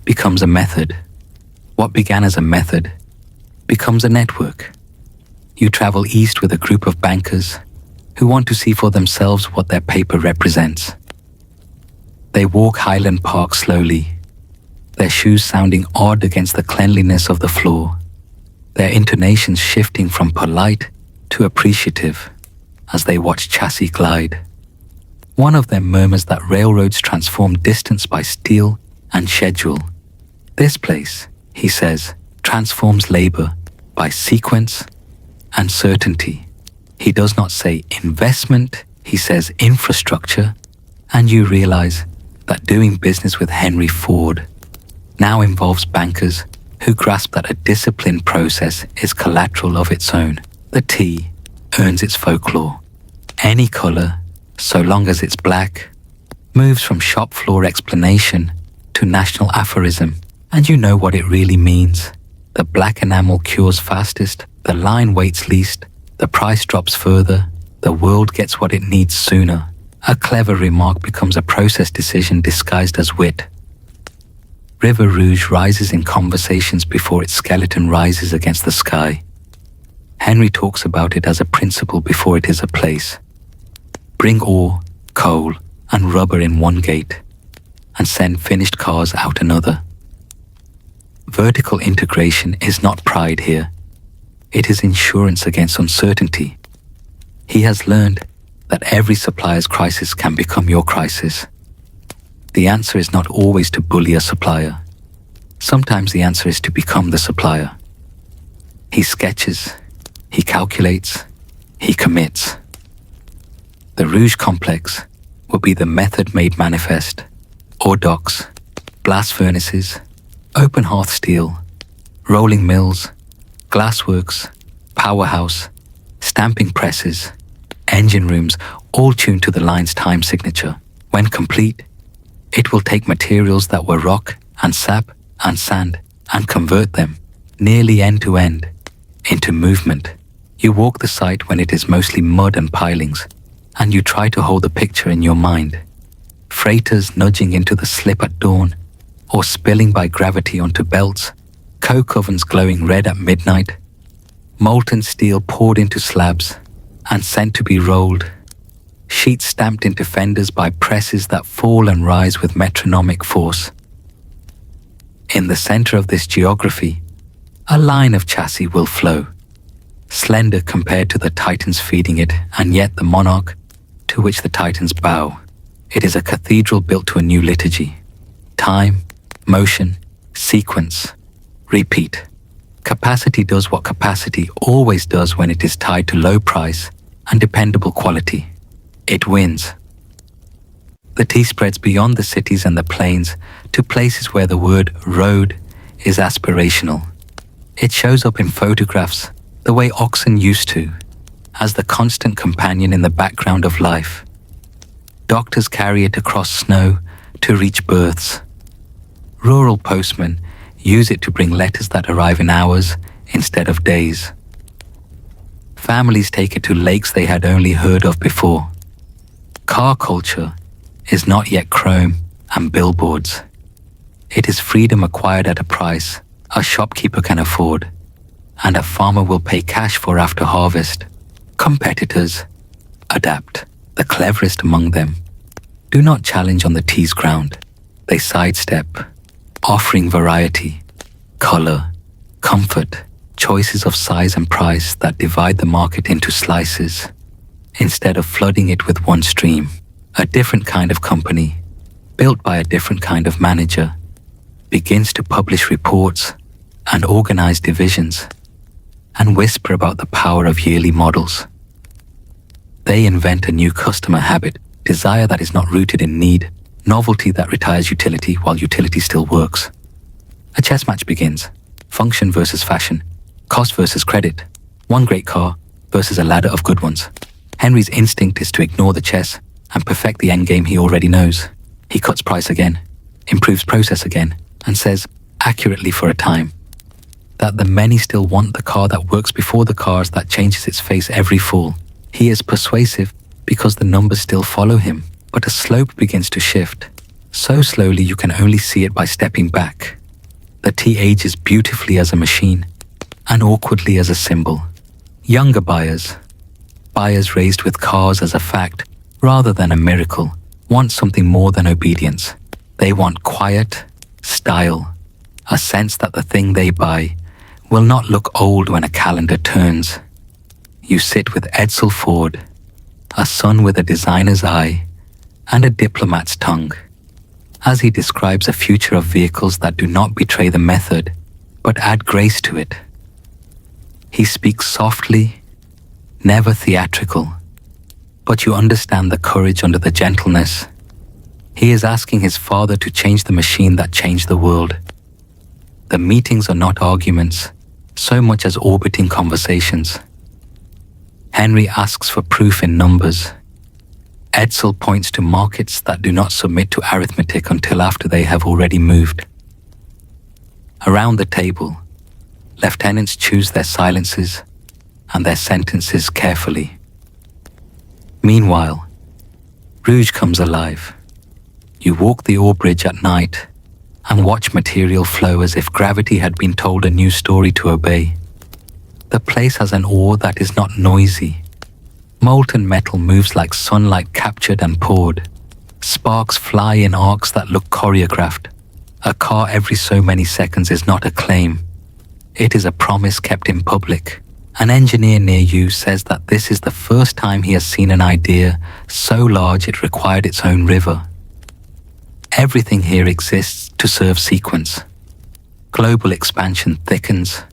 becomes a method. What began as a method becomes a network. You travel east with a group of bankers who want to see for themselves what their paper represents. They walk Highland Park slowly, their shoes sounding odd against the cleanliness of the floor, their intonations shifting from polite to appreciative as they watch chassis glide. One of them murmurs that railroads transform distance by steel and schedule. This place, he says, transforms labor by sequence and certainty. He does not say investment, he says infrastructure, and you realize that doing business with Henry Ford now involves bankers who grasp that a disciplined process is collateral of its own. The T earns its folklore. Any color, so long as it's black, moves from shop floor explanation to national aphorism, and you know what it really means. The black enamel cures fastest, the line waits least, the price drops further, the world gets what it needs sooner. A clever remark becomes a process decision disguised as wit. River Rouge rises in conversations before its skeleton rises against the sky. Henry talks about it as a principle before it is a place. Bring ore, coal, and rubber in one gate, and send finished cars out another. Vertical integration is not pride here. It is insurance against uncertainty. He has learned that every supplier's crisis can become your crisis. The answer is not always to bully a supplier. Sometimes the answer is to become the supplier. He sketches, he calculates, he commits. The Rouge complex will be the method made manifest, ore docks, blast furnaces, open hearth steel, rolling mills, glassworks, powerhouse, stamping presses, engine rooms, all tuned to the line's time signature. When complete, it will take materials that were rock and sap and sand and convert them, nearly end to end, into movement. You walk the site when it is mostly mud and pilings, and you try to hold the picture in your mind. Freighters nudging into the slip at dawn, or spilling by gravity onto belts, coke ovens glowing red at midnight, molten steel poured into slabs and sent to be rolled, sheets stamped into fenders by presses that fall and rise with metronomic force. In the center of this geography, a line of chassis will flow, slender compared to the titans feeding it, and yet the monarch to which the titans bow. It is a cathedral built to a new liturgy. Time, motion, sequence, repeat. Capacity does what capacity always does when it is tied to low price and dependable quality. It wins. The T spreads beyond the cities and the plains to places where the word road is aspirational. It shows up in photographs the way oxen used to, as the constant companion in the background of life. Doctors carry it across snow to reach births. Rural postmen use it to bring letters that arrive in hours instead of days. Families take it to lakes they had only heard of before. Car culture is not yet chrome and billboards. It is freedom acquired at a price a shopkeeper can afford, and a farmer will pay cash for after harvest. Competitors adapt. The cleverest among them do not challenge on the T's ground. They sidestep, offering variety, color, comfort, choices of size and price that divide the market into slices, instead of flooding it with one stream. A different kind of company, built by a different kind of manager, begins to publish reports and organize divisions and whisper about the power of yearly models. They invent a new customer habit desire that is not rooted in need, novelty that retires utility while utility still works. A chess match begins. Function versus fashion, cost versus credit, one great car versus a ladder of good ones. Henry's instinct is to ignore the chess and perfect the endgame he already knows. He cuts price again, improves process again, and says, accurately for a time, that the many still want the car that works before the cars that changes its face every fall. He is persuasive because the numbers still follow him, but a slope begins to shift. So slowly you can only see it by stepping back. The T ages beautifully as a machine and awkwardly as a symbol. Younger buyers raised with cars as a fact rather than a miracle, want something more than obedience. They want quiet, style, a sense that the thing they buy will not look old when a calendar turns. You sit with Edsel Ford, a son with a designer's eye and a diplomat's tongue, as he describes a future of vehicles that do not betray the method, but add grace to it. He speaks softly, never theatrical, but you understand the courage under the gentleness. He is asking his father to change the machine that changed the world. The meetings are not arguments, so much as orbiting conversations. Henry asks for proof in numbers. Edsel points to markets that do not submit to arithmetic until after they have already moved. Around the table, lieutenants choose their silences and their sentences carefully. Meanwhile, Rouge comes alive. You walk the ore bridge at night and watch material flow as if gravity had been told a new story to obey. The place has an ore that is not noisy. Molten metal moves like sunlight captured and poured. Sparks fly in arcs that look choreographed. A car every so many seconds is not a claim. It is a promise kept in public. An engineer near you says that this is the first time he has seen an idea so large it required its own river. Everything here exists to serve sequence. Global expansion thickens.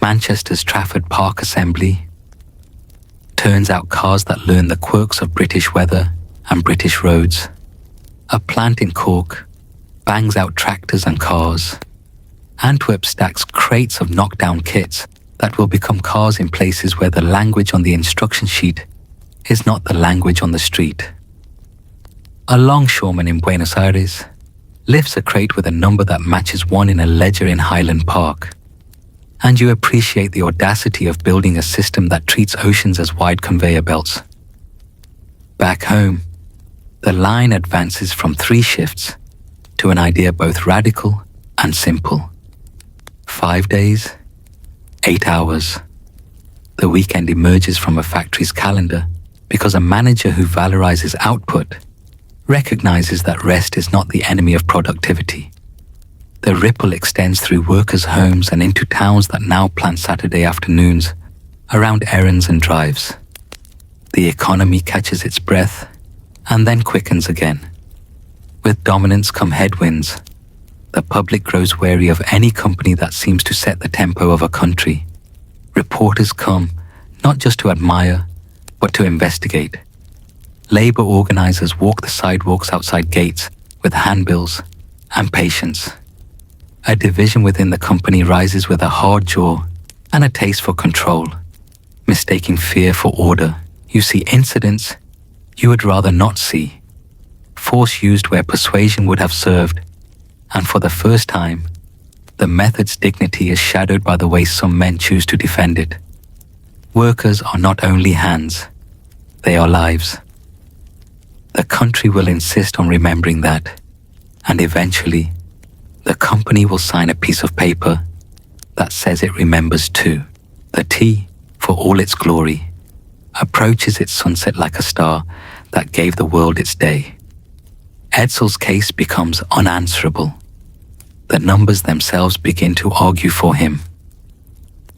Manchester's Trafford Park Assembly turns out cars that learn the quirks of British weather and British roads. A plant in Cork bangs out tractors and cars. Antwerp stacks crates of knockdown kits that will become cars in places where the language on the instruction sheet is not the language on the street. A longshoreman in Buenos Aires lifts a crate with a number that matches one in a ledger in Highland Park, and you appreciate the audacity of building a system that treats oceans as wide conveyor belts. Back home, the line advances from 3 shifts to an idea both radical and simple. 5 days, 8 hours. The weekend emerges from a factory's calendar because a manager who valorizes output recognizes that rest is not the enemy of productivity. The ripple extends through workers' homes and into towns that now plan Saturday afternoons around errands and drives. The economy catches its breath and then quickens again. With dominance come headwinds. The public grows wary of any company that seems to set the tempo of a country. Reporters come not just to admire, but to investigate. Labor organizers walk the sidewalks outside gates with handbills and patience. A division within the company rises with a hard jaw and a taste for control, mistaking fear for order. You see incidents you would rather not see, force used where persuasion would have served, and for the first time, the method's dignity is shadowed by the way some men choose to defend it. Workers are not only hands, they are lives. The country will insist on remembering that, and eventually, the company will sign a piece of paper that says it remembers too. The T, for all its glory, approaches its sunset like a star that gave the world its day. Edsel's case becomes unanswerable. The numbers themselves begin to argue for him.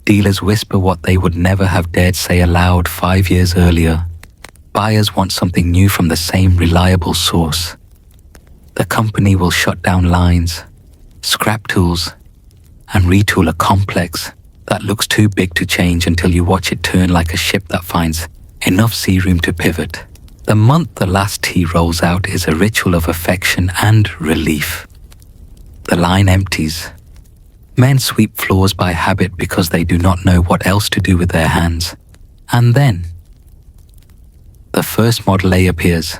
Dealers whisper what they would never have dared say aloud 5 years earlier. Buyers want something new from the same reliable source. The company will shut down lines, scrap tools, and retool a complex that looks too big to change until you watch it turn like a ship that finds enough sea room to pivot. The month the last tea rolls out is a ritual of affection and relief. The line empties. Men sweep floors by habit because they do not know what else to do with their hands. And then, the first Model A appears,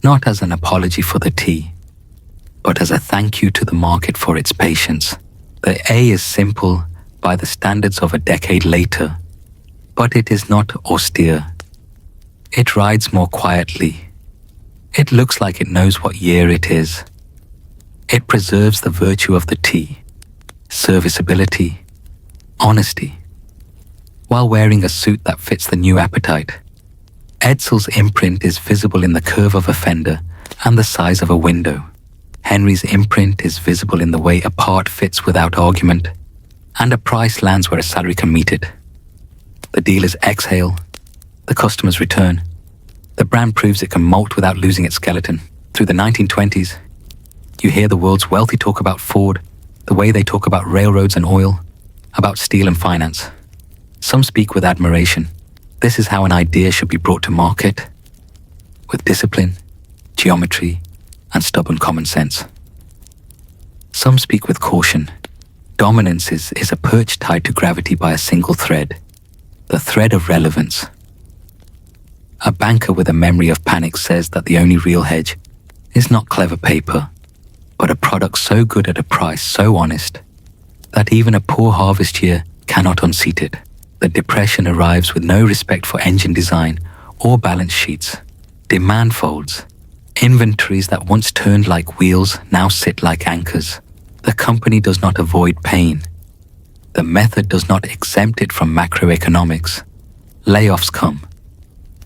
not as an apology for the tea, but as a thank you to the market for its patience. The A is simple by the standards of a decade later, but it is not austere. It rides more quietly. It looks like it knows what year it is. It preserves the virtue of the tea, serviceability, honesty, while wearing a suit that fits the new appetite. Edsel's imprint is visible in the curve of a fender and the size of a window. Henry's imprint is visible in the way a part fits without argument, and a price lands where a salary can meet it. The dealers exhale, the customers return. The brand proves it can molt without losing its skeleton. Through the 1920s, you hear the world's wealthy talk about Ford, the way they talk about railroads and oil, about steel and finance. Some speak with admiration. This is how an idea should be brought to market, with discipline, geometry, and stubborn common sense. Some speak with caution. Dominance is a perch tied to gravity by a single thread, the thread of relevance. A banker with a memory of panic says that the only real hedge is not clever paper, but a product so good at a price so honest that even a poor harvest year cannot unseat it. The Depression arrives with no respect for engine design or balance sheets. Demand folds. Inventories that once turned like wheels now sit like anchors. The company does not avoid pain. The method does not exempt it from macroeconomics. Layoffs come.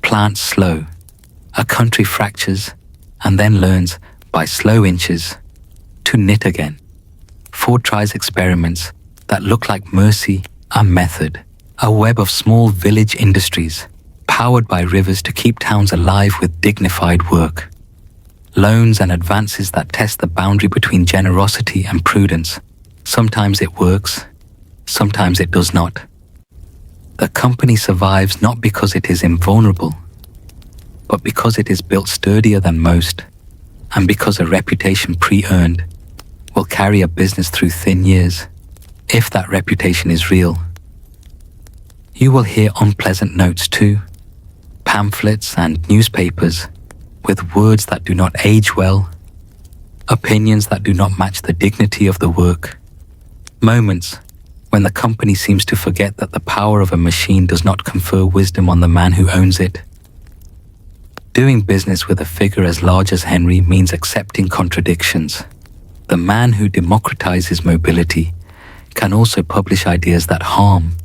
Plants slow. A country fractures and then learns, by slow inches, to knit again. Ford tries experiments that look like mercy and method. A web of small village industries, powered by rivers to keep towns alive with dignified work. Loans and advances that test the boundary between generosity and prudence. Sometimes it works, sometimes it does not. The company survives not because it is invulnerable, but because it is built sturdier than most, and because a reputation pre-earned will carry a business through thin years, if that reputation is real. You will hear unpleasant notes too, pamphlets and newspapers with words that do not age well, opinions that do not match the dignity of the work, moments when the company seems to forget that the power of a machine does not confer wisdom on the man who owns it. Doing business with a figure as large as Henry means accepting contradictions. The man who democratizes mobility can also publish ideas that harm.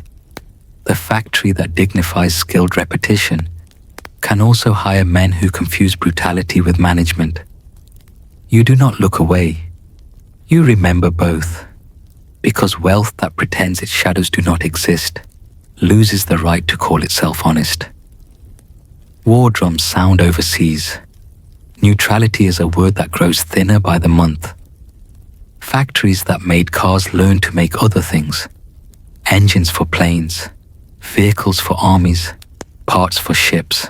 The factory that dignifies skilled repetition can also hire men who confuse brutality with management. You do not look away. You remember both. Because wealth that pretends its shadows do not exist loses the right to call itself honest. War drums sound overseas. Neutrality is a word that grows thinner by the month. Factories that made cars learn to make other things. Engines for planes, vehicles for armies, parts for ships.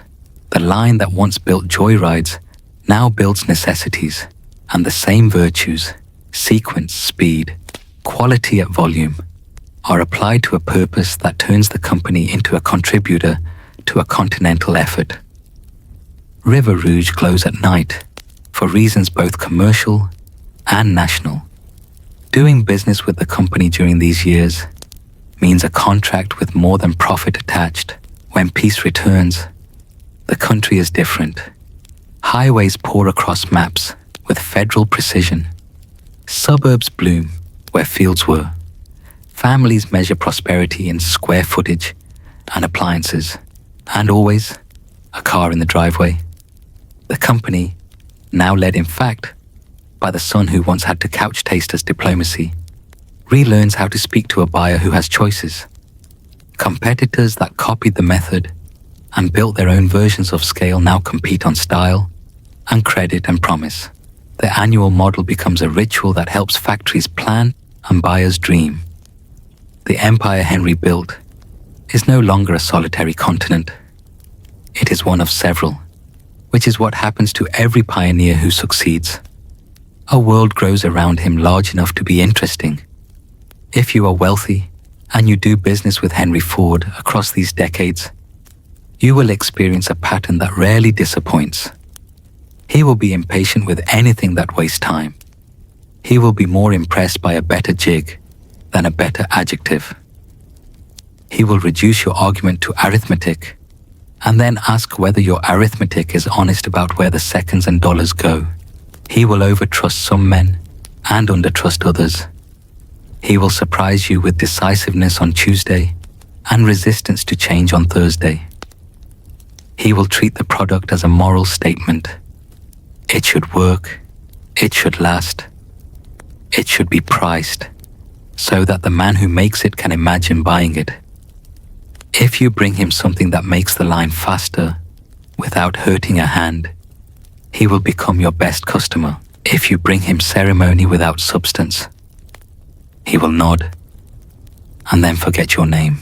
The line that once built joyrides now builds necessities, and the same virtues, sequence, speed, quality at volume, are applied to a purpose that turns the company into a contributor to a continental effort. River Rouge glows at night for reasons both commercial and national. Doing business with the company during these years means a contract with more than profit attached. When peace returns, the country is different. Highways pour across maps with federal precision. Suburbs bloom where fields were. Families measure prosperity in square footage and appliances, and always a car in the driveway. The company, now led in fact by the son who once had to couch taste as diplomacy, relearns how to speak to a buyer who has choices. Competitors that copied the method and built their own versions of scale now compete on style and credit and promise. The annual model becomes a ritual that helps factories plan and buyers dream. The empire Henry built is no longer a solitary continent. It is one of several, which is what happens to every pioneer who succeeds. A world grows around him large enough to be interesting. If you are wealthy and you do business with Henry Ford across these decades, you will experience a pattern that rarely disappoints. He will be impatient with anything that wastes time. He will be more impressed by a better jig than a better adjective. He will reduce your argument to arithmetic and then ask whether your arithmetic is honest about where the seconds and dollars go. He will overtrust some men and undertrust others. He will surprise you with decisiveness on Tuesday and resistance to change on Thursday. He will treat the product as a moral statement. It should work, it should last, it should be priced so that the man who makes it can imagine buying it. If you bring him something that makes the line faster without hurting a hand, he will become your best customer. If you bring him ceremony without substance, he will nod and then forget your name.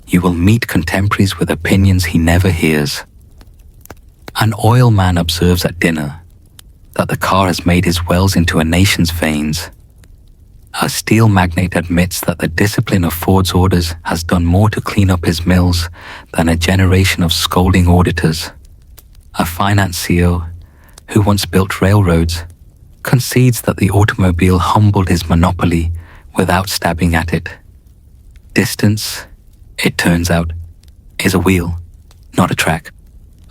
You will meet contemporaries with opinions he never hears. An oil man observes at dinner that the car has made his wells into a nation's veins. A steel magnate admits that the discipline of Ford's orders has done more to clean up his mills than a generation of scolding auditors. A finance CEO who once built railroads concedes that the automobile humbled his monopoly without stabbing at it. Distance, it turns out, is a wheel, not a track.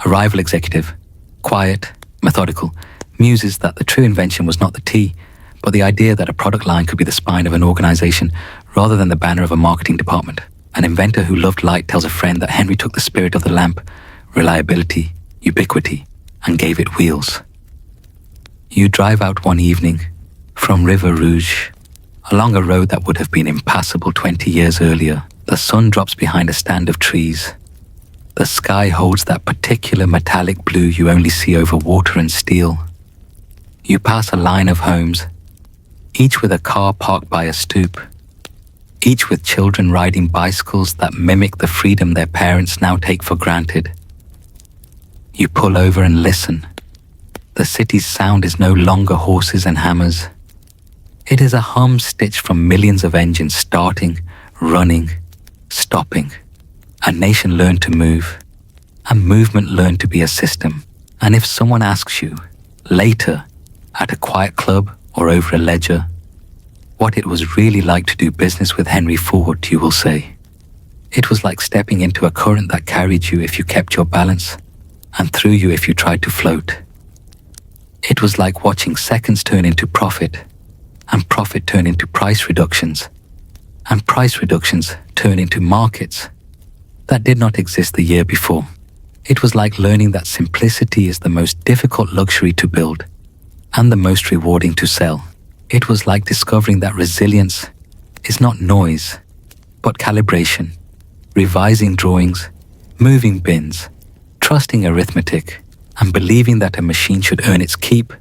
A rival executive, quiet, methodical, muses that the true invention was not the T, but the idea that a product line could be the spine of an organization rather than the banner of a marketing department. An inventor who loved light tells a friend that Henry took the spirit of the lamp, reliability, ubiquity, and gave it wheels. You drive out one evening from River Rouge, along a road that would have been impassable 20 years earlier. The sun drops behind a stand of trees. The sky holds that particular metallic blue you only see over water and steel. You pass a line of homes, each with a car parked by a stoop, each with children riding bicycles that mimic the freedom their parents now take for granted. You pull over and listen. The city's sound is no longer horses and hammers. It is a hum stitched from millions of engines starting, running, stopping. A nation learned to move, and movement learned to be a system. And if someone asks you, later, at a quiet club or over a ledger, what it was really like to do business with Henry Ford, you will say, it was like stepping into a current that carried you if you kept your balance, and threw you if you tried to float. It was like watching seconds turn into profit, and profit turn into price reductions, and price reductions turn into markets that did not exist the year before. It was like learning that simplicity is the most difficult luxury to build and the most rewarding to sell. It was like discovering that resilience is not noise, but calibration, revising drawings, moving bins, trusting arithmetic, and believing that a machine should earn its keep.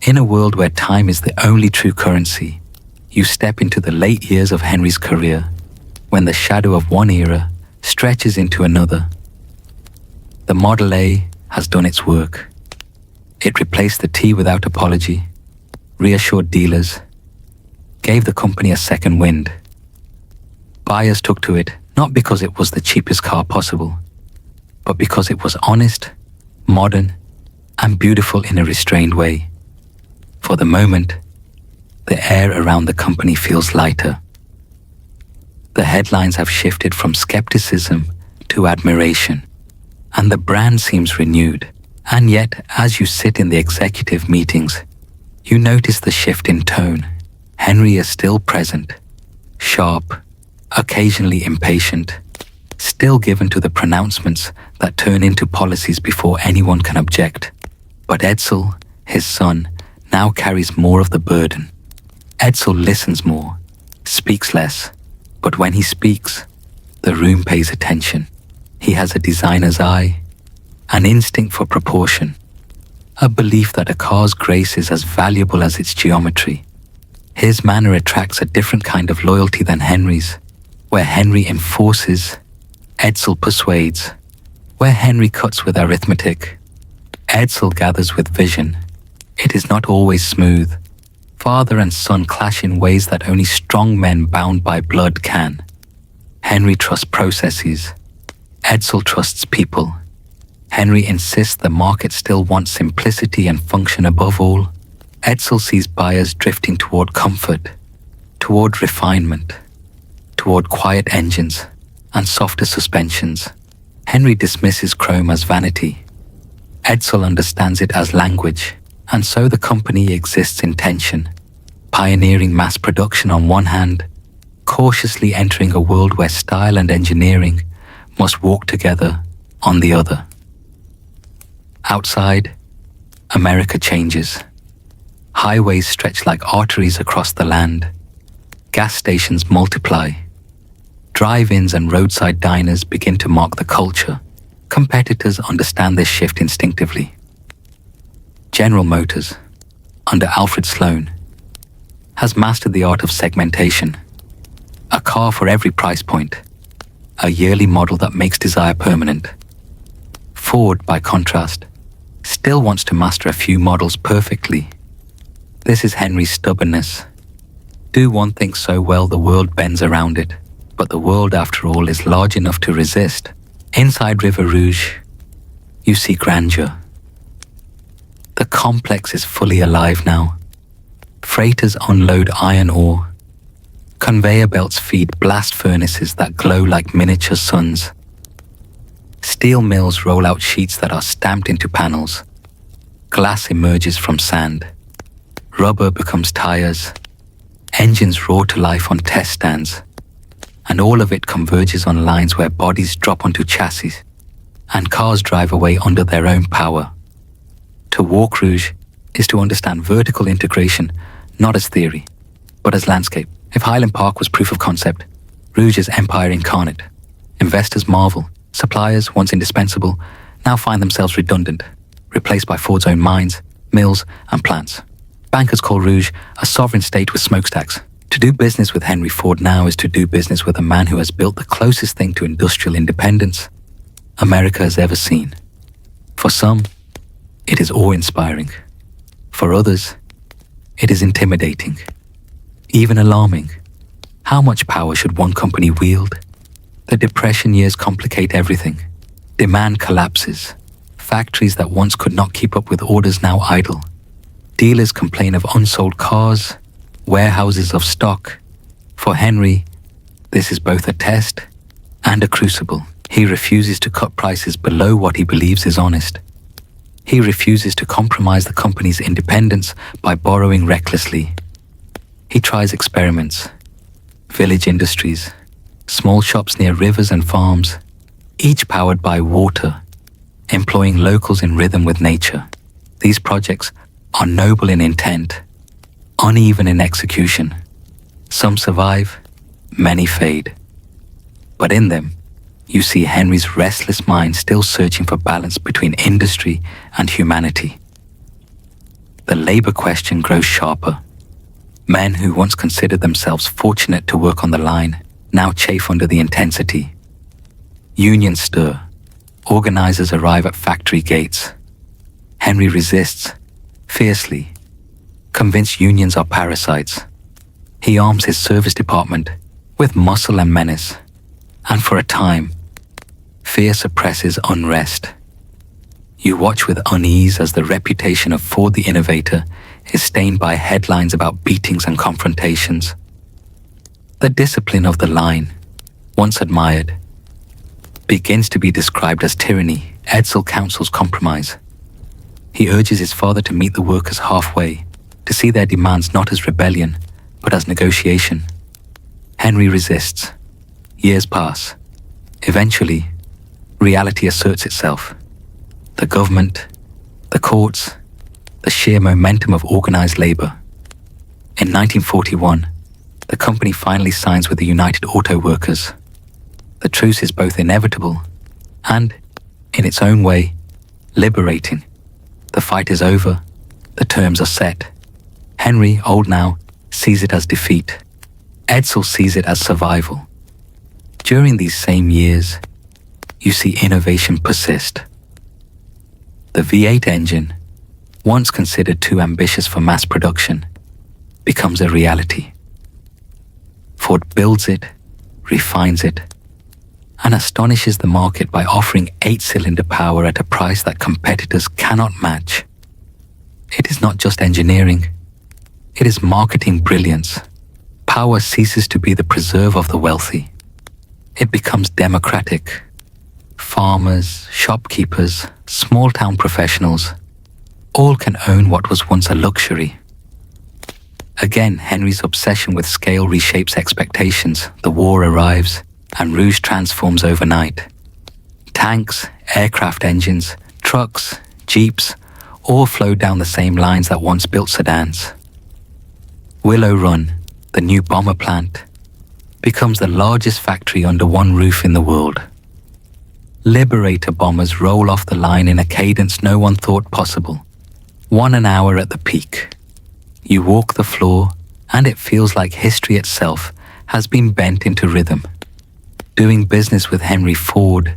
In a world where time is the only true currency, you step into the late years of Henry's career, when the shadow of one era stretches into another. The Model A has done its work. It replaced the T without apology, reassured dealers, gave the company a second wind. Buyers took to it not because it was the cheapest car possible, but because it was honest, modern, and beautiful in a restrained way. For the moment, the air around the company feels lighter. The headlines have shifted from skepticism to admiration, and the brand seems renewed. And yet, as you sit in the executive meetings, you notice the shift in tone. Henry is still present, sharp, occasionally impatient, still given to the pronouncements that turn into policies before anyone can object. But Edsel, his son, now carries more of the burden. Edsel listens more, speaks less, but when he speaks, the room pays attention. He has a designer's eye, an instinct for proportion, a belief that a car's grace is as valuable as its geometry. His manner attracts a different kind of loyalty than Henry's. Where Henry enforces, Edsel persuades. Where Henry cuts with arithmetic, Edsel gathers with vision. It is not always smooth. Father and son clash in ways that only strong men bound by blood can. Henry trusts processes. Edsel trusts people. Henry insists the market still wants simplicity and function above all. Edsel sees buyers drifting toward comfort, toward refinement, toward quiet engines and softer suspensions. Henry dismisses chrome as vanity. Edsel understands it as language, and so the company exists in tension, pioneering mass production on one hand, cautiously entering a world where style and engineering must walk together on the other. Outside, America changes. Highways stretch like arteries across the land. Gas stations multiply. Drive-ins and roadside diners begin to mark the culture. Competitors understand this shift instinctively. General Motors, under Alfred Sloan, has mastered the art of segmentation. A car for every price point. A yearly model that makes desire permanent. Ford, by contrast, still wants to master a few models perfectly. This is Henry's stubbornness. Do one thing so well the world bends around it, but the world, after all, is large enough to resist. Inside River Rouge, you see grandeur. The complex is fully alive now. Freighters unload iron ore. Conveyor belts feed blast furnaces that glow like miniature suns. Steel mills roll out sheets that are stamped into panels. Glass emerges from sand. Rubber becomes tires. Engines roar to life on test stands. And all of it converges on lines where bodies drop onto chassis and cars drive away under their own power. To walk Rouge is to understand vertical integration, not as theory, but as landscape. If Highland Park was proof of concept, Rouge is empire incarnate. Investors marvel. Suppliers, once indispensable, now find themselves redundant, replaced by Ford's own mines, mills, and plants. Bankers call Rouge a sovereign state with smokestacks. To do business with Henry Ford now is to do business with a man who has built the closest thing to industrial independence America has ever seen. For some, it is awe-inspiring. For others, it is intimidating, even alarming. How much power should one company wield? The Depression years complicate everything. Demand collapses. Factories that once could not keep up with orders now idle. Dealers complain of unsold cars, warehouses of stock. For Henry, this is both a test and a crucible. He refuses to cut prices below what he believes is honest. He refuses to compromise the company's independence by borrowing recklessly. He tries experiments, village industries, small shops near rivers and farms, each powered by water, employing locals in rhythm with nature. These projects are noble in intent, uneven in execution. Some survive, many fade. But in them, you see Henry's restless mind still searching for balance between industry and humanity. The labor question grows sharper. Men who once considered themselves fortunate to work on the line now chafe under the intensity. Unions stir. Organizers arrive at factory gates. Henry resists, fiercely, convinced unions are parasites. He arms his service department with muscle and menace, and for a time, fear suppresses unrest. You watch with unease as the reputation of Ford the innovator is stained by headlines about beatings and confrontations. The discipline of the line, once admired, begins to be described as tyranny. Edsel counsels compromise. He urges his father to meet the workers halfway, to see their demands not as rebellion, but as negotiation. Henry resists. Years pass. Eventually, reality asserts itself. The government, the courts, the sheer momentum of organized labor. In 1941, the company finally signs with the United Auto Workers. The truce is both inevitable and, in its own way, liberating. The fight is over. The terms are set. Henry, old now, sees it as defeat. Edsel sees it as survival. During these same years, you see innovation persist. The V8 engine, once considered too ambitious for mass production, becomes a reality. Ford builds it, refines it, and astonishes the market by offering 8-cylinder power at a price that competitors cannot match. It is not just engineering, it is marketing brilliance. Power ceases to be the preserve of the wealthy. It becomes democratic. Farmers, shopkeepers, small-town professionals, all can own what was once a luxury. Again, Henry's obsession with scale reshapes expectations. The war arrives, and Rouge transforms overnight. Tanks, aircraft engines, trucks, jeeps, all flow down the same lines that once built sedans. Willow Run, the new bomber plant, becomes the largest factory under one roof in the world. Liberator bombers roll off the line in a cadence no one thought possible. 1 an hour at the peak. You walk the floor, and it feels like history itself has been bent into rhythm. Doing business with Henry Ford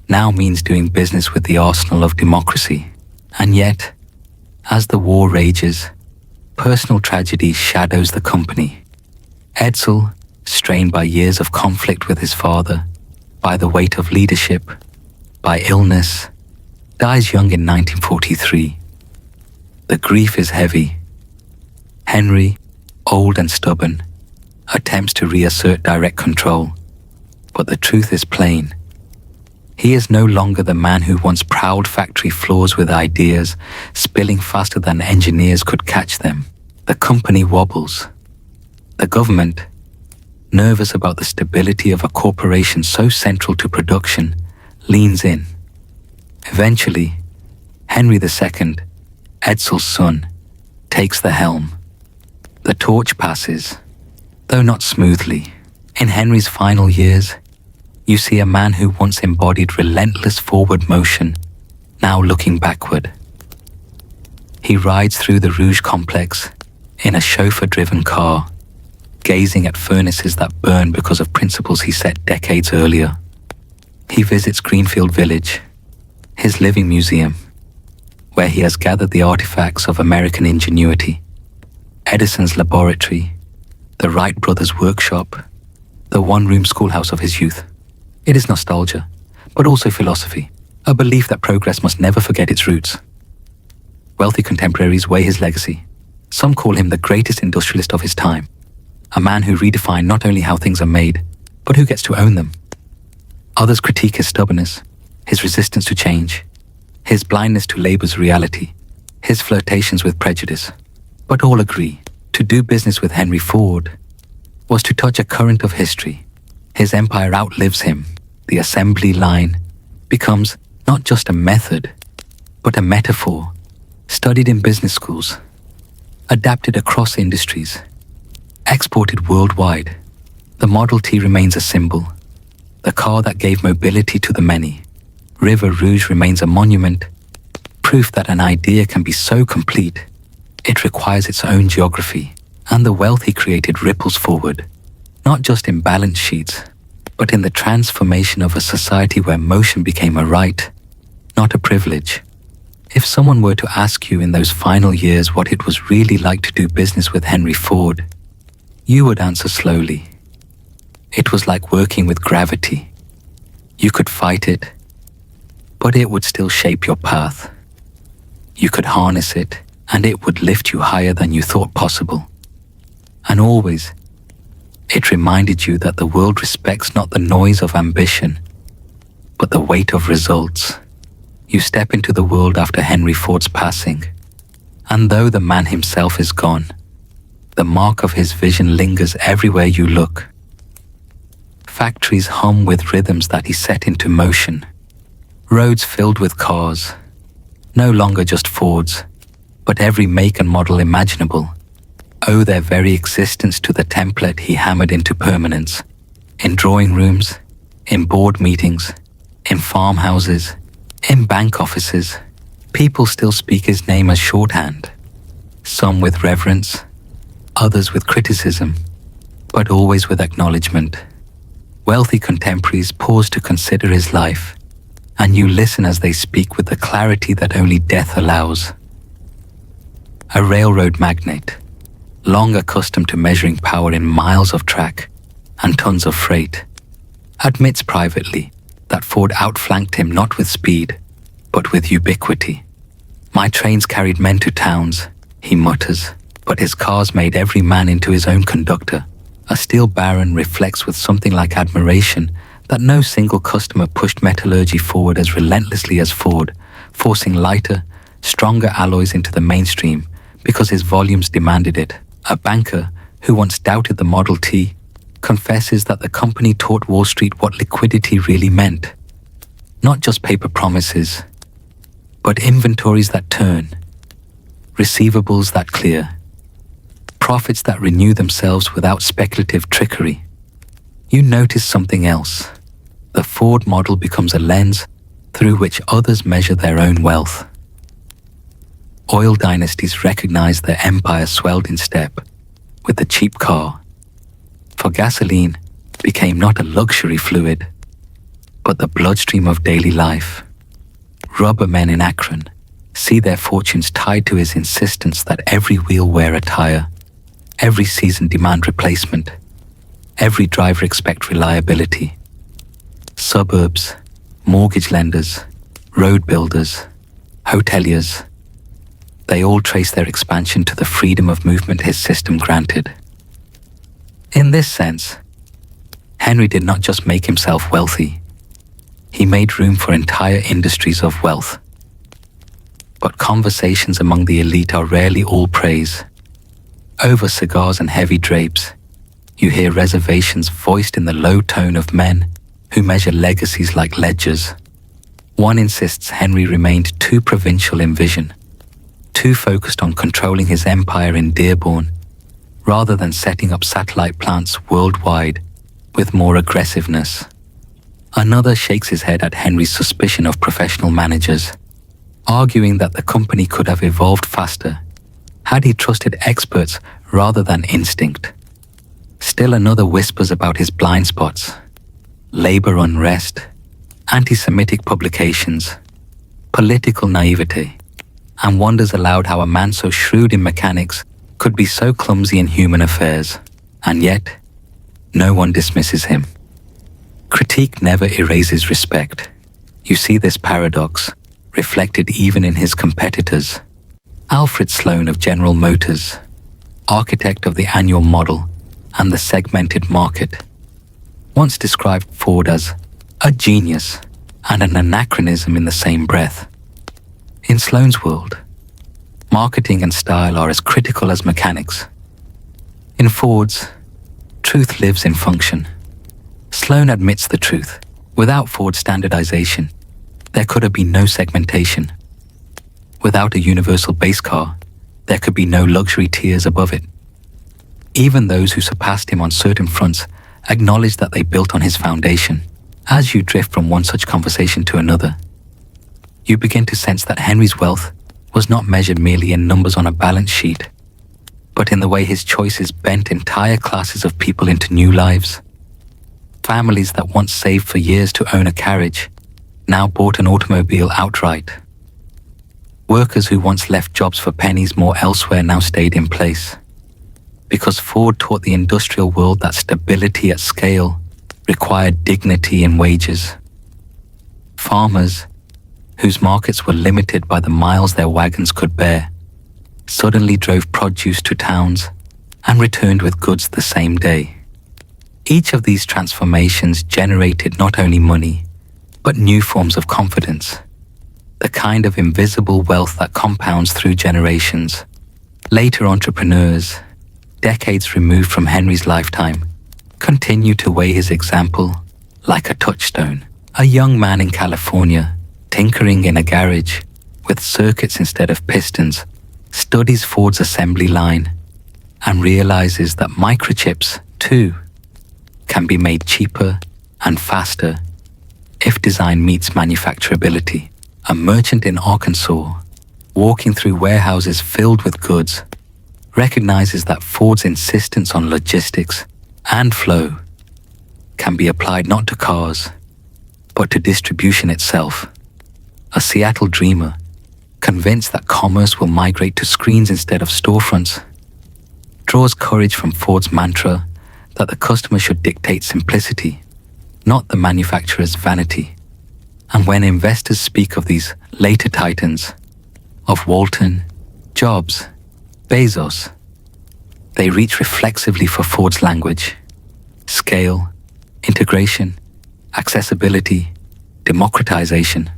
now means doing business with the arsenal of democracy. And yet, as the war rages, personal tragedy shadows the company. Edsel, strained by years of conflict with his father, by the weight of leadership, by illness, dies young in 1943. The grief is heavy. Henry, old and stubborn, attempts to reassert direct control, but the truth is plain. He is no longer the man who once prowled factory floors with ideas, spilling faster than engineers could catch them. The company wobbles. The government, nervous about the stability of a corporation so central to production, leans in. Eventually, Henry II, Edsel's son, takes the helm. The torch passes, though not smoothly. In Henry's final years, you see a man who once embodied relentless forward motion, now looking backward. He rides through the Rouge complex in a chauffeur-driven car, gazing at furnaces that burn because of principles he set decades earlier. He visits Greenfield Village, his living museum, where he has gathered the artifacts of American ingenuity. Edison's laboratory, the Wright brothers' workshop, the one-room schoolhouse of his youth. It is nostalgia, but also philosophy, a belief that progress must never forget its roots. Wealthy contemporaries weigh his legacy. Some call him the greatest industrialist of his time, a man who redefined not only how things are made, but who gets to own them. Others critique his stubbornness, his resistance to change, his blindness to labor's reality, his flirtations with prejudice. But all agree, to do business with Henry Ford was to touch a current of history. His empire outlives him. The assembly line becomes not just a method, but a metaphor, studied in business schools, adapted across industries, exported worldwide. The Model T remains a symbol, the car that gave mobility to the many. River Rouge remains a monument, proof that an idea can be so complete, it requires its own geography, and the wealth he created ripples forward, not just in balance sheets, but in the transformation of a society where motion became a right, not a privilege. If someone were to ask you in those final years what it was really like to do business with Henry Ford, you would answer slowly. It was like working with gravity. You could fight it, but it would still shape your path. You could harness it, and it would lift you higher than you thought possible. And always, it reminded you that the world respects not the noise of ambition, but the weight of results. You step into the world after Henry Ford's passing, and though the man himself is gone, the mark of his vision lingers everywhere you look. Factories hum with rhythms that he set into motion. Roads filled with cars, no longer just Fords, but every make and model imaginable, owe their very existence to the template he hammered into permanence. In drawing rooms, in board meetings, in farmhouses, in bank offices, people still speak his name as shorthand. Some with reverence, others with criticism, but always with acknowledgement. Wealthy contemporaries pause to consider his life, and you listen as they speak with the clarity that only death allows. A railroad magnate, long accustomed to measuring power in miles of track and tons of freight, admits privately that Ford outflanked him not with speed, but with ubiquity. "My trains carried men to towns," he mutters, "but his cars made every man into his own conductor." A steel baron reflects with something like admiration that no single customer pushed metallurgy forward as relentlessly as Ford, forcing lighter, stronger alloys into the mainstream because his volumes demanded it. A banker who once doubted the Model T confesses that the company taught Wall Street what liquidity really meant. Not just paper promises, but inventories that turn, receivables that clear, profits that renew themselves without speculative trickery. You notice something else. The Ford model becomes a lens through which others measure their own wealth. Oil dynasties recognized their empire swelled in step with the cheap car, for gasoline became not a luxury fluid, but the bloodstream of daily life. Rubber men in Akron see their fortunes tied to his insistence that every wheel wear a tire, every season demand replacement, every driver expect reliability. Suburbs, mortgage lenders, road builders, hoteliers, they all trace their expansion to the freedom of movement his system granted. In this sense, Henry did not just make himself wealthy, he made room for entire industries of wealth. But conversations among the elite are rarely all praise. Over cigars and heavy drapes, you hear reservations voiced in the low tone of men who measure legacies like ledgers. One insists Henry remained too provincial in vision, too focused on controlling his empire in Dearborn, rather than setting up satellite plants worldwide with more aggressiveness. Another shakes his head at Henry's suspicion of professional managers, arguing that the company could have evolved faster had he trusted experts rather than instinct. Still another whispers about his blind spots: labor unrest, anti-Semitic publications, political naivete, and wonders aloud how a man so shrewd in mechanics could be so clumsy in human affairs. And yet, no one dismisses him. Critique never erases respect. You see this paradox reflected even in his competitors. Alfred Sloan of General Motors, architect of the annual model and the segmented market, once described Ford as a genius and an anachronism in the same breath. In Sloan's world, marketing and style are as critical as mechanics. In Ford's, truth lives in function. Sloan admits the truth. Without Ford standardization, there could have been no segmentation. Without a universal base car, there could be no luxury tiers above it. Even those who surpassed him on certain fronts acknowledge that they built on his foundation. As you drift from one such conversation to another, you begin to sense that Henry's wealth was not measured merely in numbers on a balance sheet, but in the way his choices bent entire classes of people into new lives. Families that once saved for years to own a carriage now bought an automobile outright. Workers who once left jobs for pennies more elsewhere now stayed in place, because Ford taught the industrial world that stability at scale required dignity in wages. Farmers, whose markets were limited by the miles their wagons could bear, suddenly drove produce to towns and returned with goods the same day. Each of these transformations generated not only money, but new forms of confidence, the kind of invisible wealth that compounds through generations. Later entrepreneurs, decades removed from Henry's lifetime, continue to weigh his example like a touchstone. A young man in California, tinkering in a garage with circuits instead of pistons, studies Ford's assembly line and realizes that microchips, too, can be made cheaper and faster if design meets manufacturability. A merchant in Arkansas, walking through warehouses filled with goods, recognizes that Ford's insistence on logistics and flow can be applied not to cars, but to distribution itself. A Seattle dreamer, convinced that commerce will migrate to screens instead of storefronts, draws courage from Ford's mantra that the customer should dictate simplicity, not the manufacturer's vanity. And when investors speak of these later titans, of Walton, Jobs, Bezos, they reach reflexively for Ford's language: scale, integration, accessibility, democratization.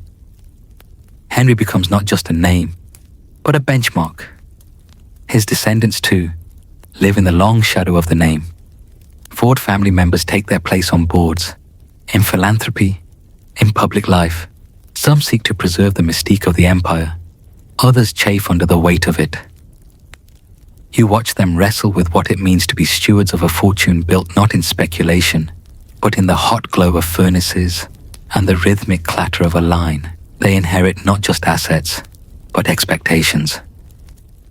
Henry becomes not just a name, but a benchmark. His descendants, too, live in the long shadow of the name. Ford family members take their place on boards, in philanthropy, in public life. Some seek to preserve the mystique of the empire. Others chafe under the weight of it. You watch them wrestle with what it means to be stewards of a fortune built not in speculation, but in the hot glow of furnaces and the rhythmic clatter of a line. They inherit not just assets, but expectations.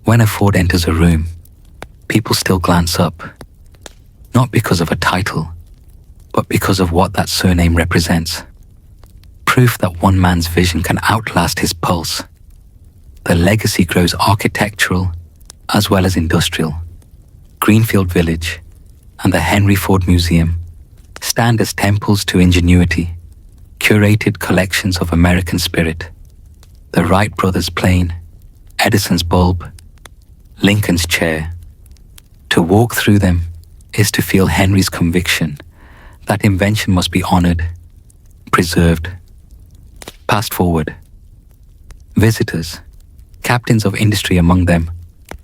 When a Ford enters a room, people still glance up, not because of a title, but because of what that surname represents. Proof that one man's vision can outlast his pulse. The legacy grows architectural as well as industrial. Greenfield Village and the Henry Ford Museum stand as temples to ingenuity, curated collections of American spirit. The Wright brothers' plane, Edison's bulb, Lincoln's chair. To walk through them is to feel Henry's conviction that invention must be honored, preserved, passed forward. Visitors, captains of industry among them,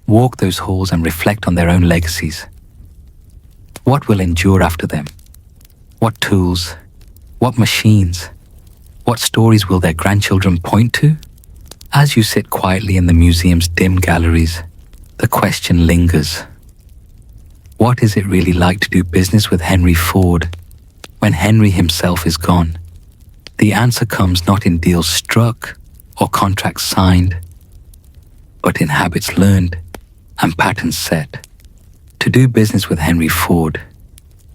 walk those halls and reflect on their own legacies. What will endure after them? What tools? What machines? What stories will their grandchildren point to? As you sit quietly in the museum's dim galleries, the question lingers. What is it really like to do business with Henry Ford when Henry himself is gone? The answer comes not in deals struck or contracts signed, but in habits learned and patterns set. To do business with Henry Ford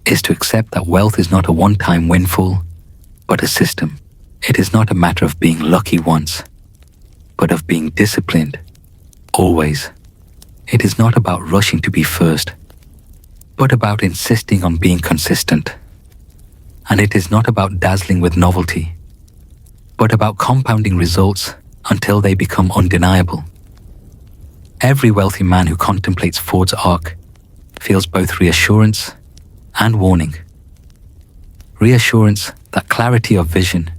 is to accept that wealth is not a one-time windfall, but a system. It is not a matter of being lucky once, but of being disciplined, always. It is not about rushing to be first, but about insisting on being consistent. And it is not about dazzling with novelty, but about compounding results until they become undeniable. Every wealthy man who contemplates Ford's arc feels both reassurance and warning. Reassurance that clarity of vision,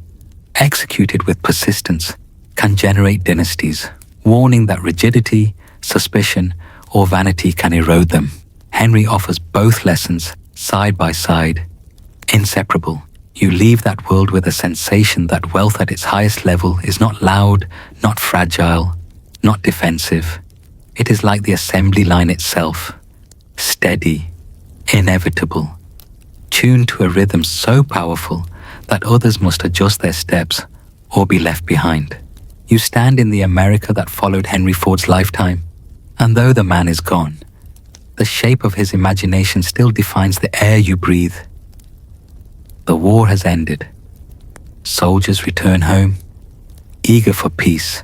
executed with persistence, can generate dynasties. Warning that rigidity, suspicion, or vanity can erode them. Henry offers both lessons side by side, inseparable. You leave that world with a sensation that wealth at its highest level is not loud, not fragile, not defensive. It is like the assembly line itself, steady, inevitable, tuned to a rhythm so powerful that others must adjust their steps or be left behind. You stand in the America that followed Henry Ford's lifetime, and though the man is gone, the shape of his imagination still defines the air you breathe. The war has ended. Soldiers return home, eager for peace,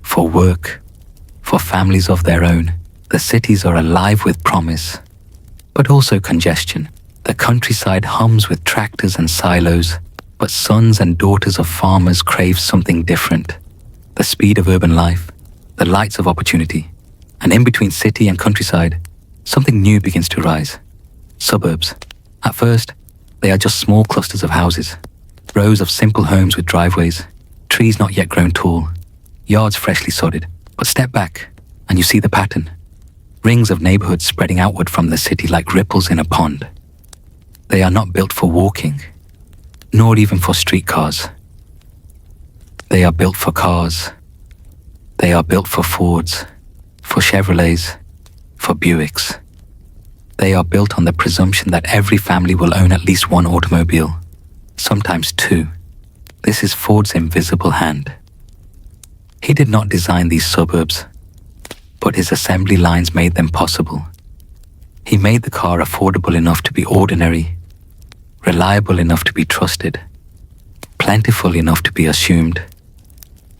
for work, for families of their own. The cities are alive with promise, but also congestion. The countryside hums with tractors and silos, but sons and daughters of farmers crave something different. The speed of urban life, the lights of opportunity, and in between city and countryside, something new begins to rise. Suburbs. At first, they are just small clusters of houses, rows of simple homes with driveways, trees not yet grown tall, yards freshly sodded. But step back, and you see the pattern. Rings of neighborhoods spreading outward from the city like ripples in a pond. They are not built for walking, nor even for streetcars. They are built for cars. They are built for Fords, for Chevrolets, for Buicks. They are built on the presumption that every family will own at least one automobile, sometimes two. This is Ford's invisible hand. He did not design these suburbs, but his assembly lines made them possible. He made the car affordable enough to be ordinary, reliable enough to be trusted, plentiful enough to be assumed.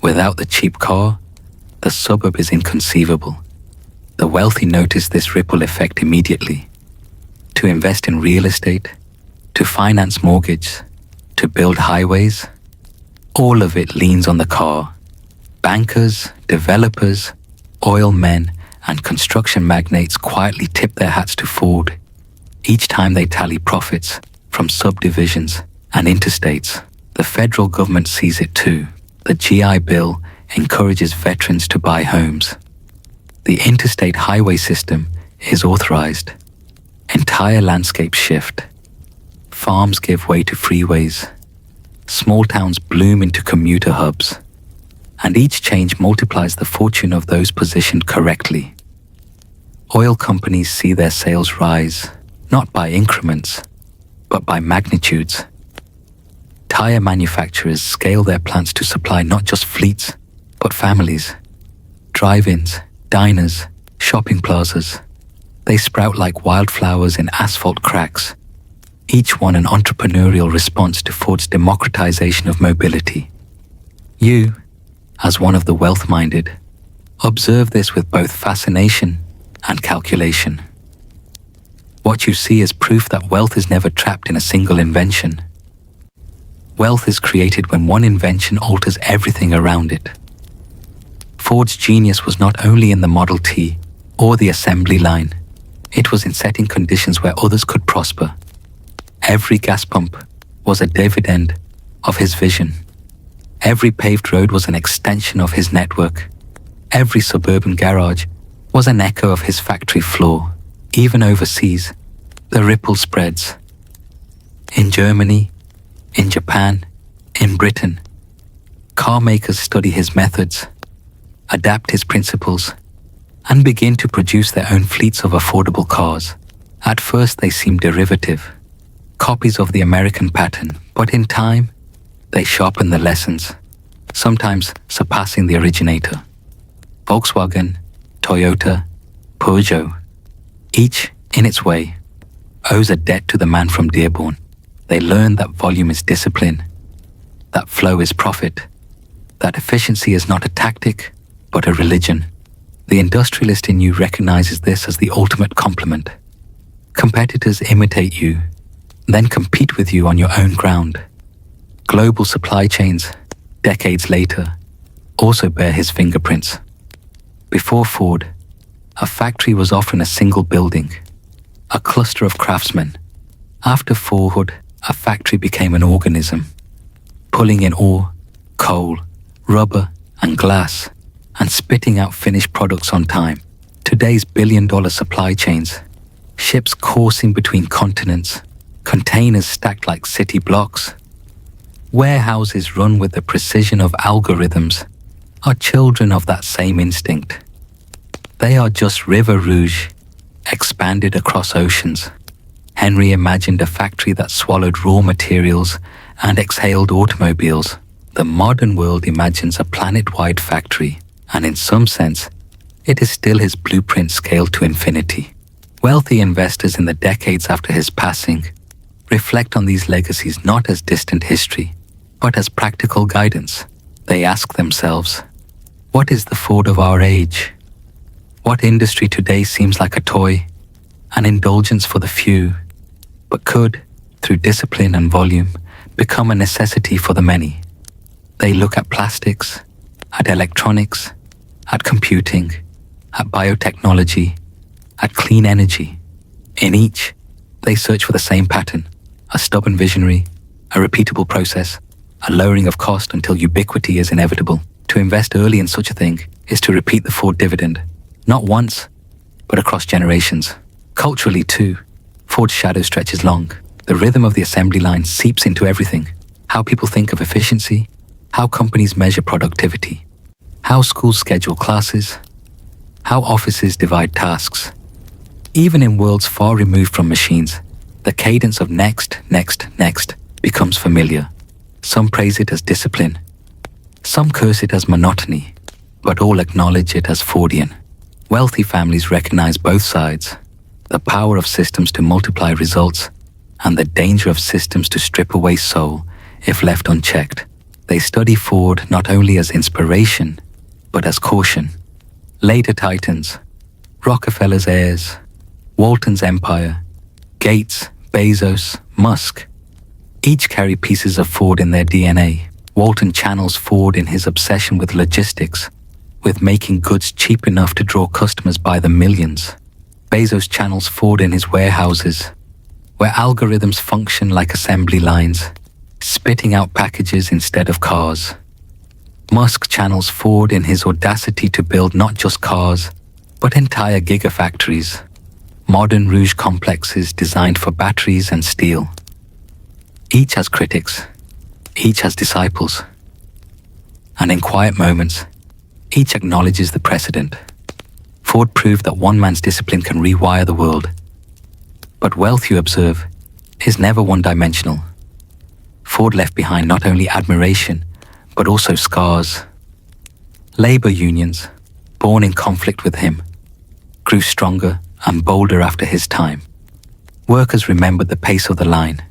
Without the cheap car, the suburb is inconceivable. The wealthy notice this ripple effect immediately. To invest in real estate, to finance mortgages, to build highways, all of it leans on the car. Bankers, developers, oil men, and construction magnates quietly tip their hats to Ford each time they tally profits from subdivisions and interstates. The federal government sees it too. The GI Bill encourages veterans to buy homes. The interstate highway system is authorized. Entire landscapes shift. Farms give way to freeways. Small towns bloom into commuter hubs. And each change multiplies the fortune of those positioned correctly. Oil companies see their sales rise, not by increments, but by magnitudes. Tire manufacturers scale their plants to supply not just fleets, but families. Drive-ins, diners, shopping plazas. They sprout like wildflowers in asphalt cracks, each one an entrepreneurial response to Ford's democratization of mobility. You, as one of the wealth-minded, observe this with both fascination and calculation. What you see is proof that wealth is never trapped in a single invention. Wealth is created when one invention alters everything around it. Ford's genius was not only in the Model T or the assembly line, it was in setting conditions where others could prosper. Every gas pump was a dividend of his vision. Every paved road was an extension of his network. Every suburban garage was an echo of his factory floor. Even overseas, the ripple spreads. In Germany, in Japan, in Britain, car makers study his methods, adapt his principles, and begin to produce their own fleets of affordable cars. At first they seem derivative, copies of the American pattern, but in time, they sharpen the lessons, sometimes surpassing the originator. Volkswagen, Toyota, Peugeot, each, in its way, owes a debt to the man from Dearborn. They learn that volume is discipline, that flow is profit, that efficiency is not a tactic, but a religion. The industrialist in you recognizes this as the ultimate compliment. Competitors imitate you, then compete with you on your own ground. Global supply chains, decades later, also bear his fingerprints. Before Ford, a factory was often a single building, a cluster of craftsmen. After Ford, a factory became an organism, pulling in ore, coal, rubber, and glass, and spitting out finished products on time. Today's billion-dollar supply chains, ships coursing between continents, containers stacked like city blocks, warehouses run with the precision of algorithms, are children of that same instinct. They are just River Rouge, expanded across oceans. Henry imagined a factory that swallowed raw materials and exhaled automobiles. The modern world imagines a planet-wide factory, and in some sense, it is still his blueprint scaled to infinity. Wealthy investors in the decades after his passing reflect on these legacies not as distant history, but as practical guidance. They ask themselves, what is the Ford of our age? What industry today seems like a toy, an indulgence for the few, but could, through discipline and volume, become a necessity for the many? They look at plastics, at electronics, at computing, at biotechnology, at clean energy. In each, they search for the same pattern, a stubborn visionary, a repeatable process, a lowering of cost until ubiquity is inevitable. To invest early in such a thing is to repeat the Ford dividend, not once, but across generations. Culturally too, Ford's shadow stretches long. The rhythm of the assembly line seeps into everything. How people think of efficiency, how companies measure productivity, how schools schedule classes, how offices divide tasks. Even in worlds far removed from machines, the cadence of next, next, next becomes familiar. Some praise it as discipline, some curse it as monotony, but all acknowledge it as Fordian. Wealthy families recognize both sides, the power of systems to multiply results and the danger of systems to strip away soul if left unchecked. They study Ford not only as inspiration, but as caution. Later titans, Rockefeller's heirs, Walton's empire, Gates, Bezos, Musk, each carry pieces of Ford in their DNA. Walton channels Ford in his obsession with logistics, with making goods cheap enough to draw customers by the millions. Bezos channels Ford in his warehouses, where algorithms function like assembly lines, spitting out packages instead of cars. Musk channels Ford in his audacity to build not just cars, but entire gigafactories, modern rouge complexes designed for batteries and steel. Each has critics, each has disciples, and in quiet moments, each acknowledges the precedent. Ford proved that one man's discipline can rewire the world. But wealth, you observe, is never one-dimensional. Ford left behind not only admiration, but also scars. Labor unions, born in conflict with him, grew stronger and bolder after his time. Workers remembered the pace of the line,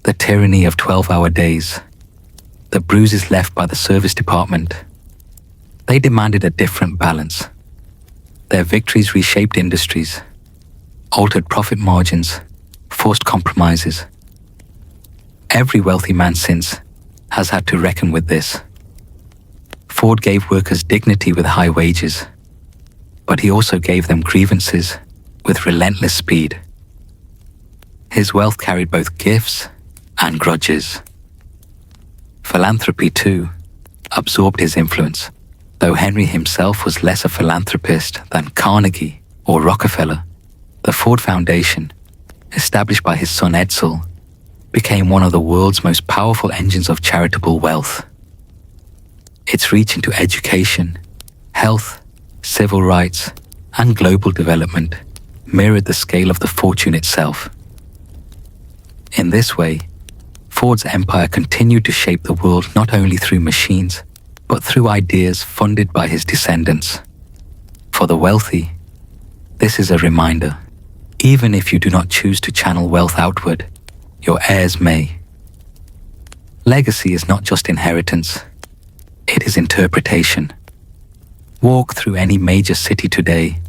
the tyranny of 12-hour days, the bruises left by the service department. They demanded a different balance. Their victories reshaped industries, altered profit margins, forced compromises. Every wealthy man since has had to reckon with this. Ford gave workers dignity with high wages, but he also gave them grievances with relentless speed. His wealth carried both gifts and grudges. Philanthropy, too, absorbed his influence, though Henry himself was less a philanthropist than Carnegie or Rockefeller. The Ford Foundation, established by his son Edsel, became one of the world's most powerful engines of charitable wealth. Its reach into education, health, civil rights, and global development mirrored the scale of the fortune itself. In this way, Ford's empire continued to shape the world not only through machines, but through ideas funded by his descendants. For the wealthy, this is a reminder. Even if you do not choose to channel wealth outward, your heirs may. Legacy is not just inheritance, it is interpretation. Walk through any major city today,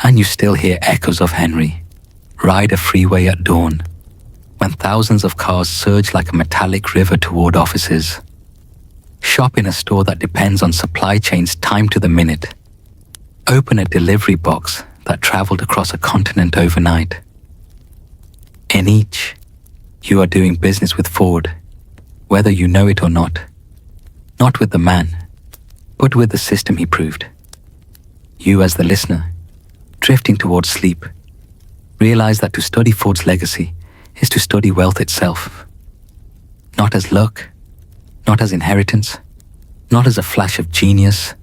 and you still hear echoes of Henry. Ride a freeway at dawn, when thousands of cars surge like a metallic river toward offices. Shop in a store that depends on supply chains timed to the minute. Open a delivery box that traveled across a continent overnight. In each, you are doing business with Ford, whether you know it or not. Not with the man, but with the system he proved. You as the listener, drifting towards sleep, realize that to study Ford's legacy is to study wealth itself. Not as luck, not as inheritance, not as a flash of genius,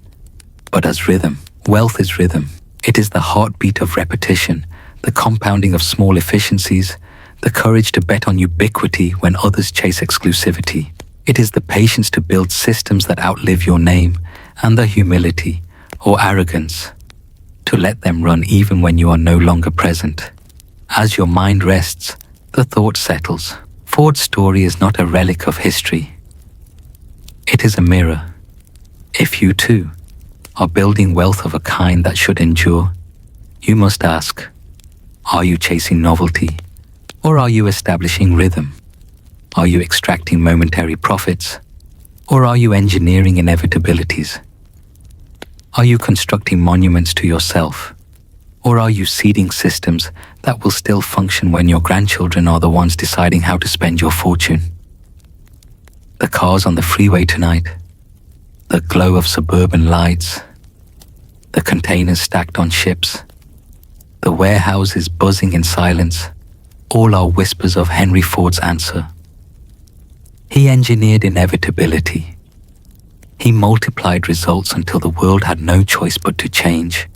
but as rhythm. Wealth is rhythm. It is the heartbeat of repetition, the compounding of small efficiencies, the courage to bet on ubiquity when others chase exclusivity. It is the patience to build systems that outlive your name, and the humility, or arrogance, to let them run even when you are no longer present. As your mind rests, the thought settles. Ford's story is not a relic of history. It is a mirror. If you too are building wealth of a kind that should endure, you must ask, are you chasing novelty, or are you establishing rhythm? Are you extracting momentary profits, or are you engineering inevitabilities? Are you constructing monuments to yourself, or are you seeding systems that will still function when your grandchildren are the ones deciding how to spend your fortune? The cars on the freeway tonight, the glow of suburban lights, the containers stacked on ships, the warehouses buzzing in silence, all are whispers of Henry Ford's answer. He engineered inevitability. He multiplied results until the world had no choice but to change.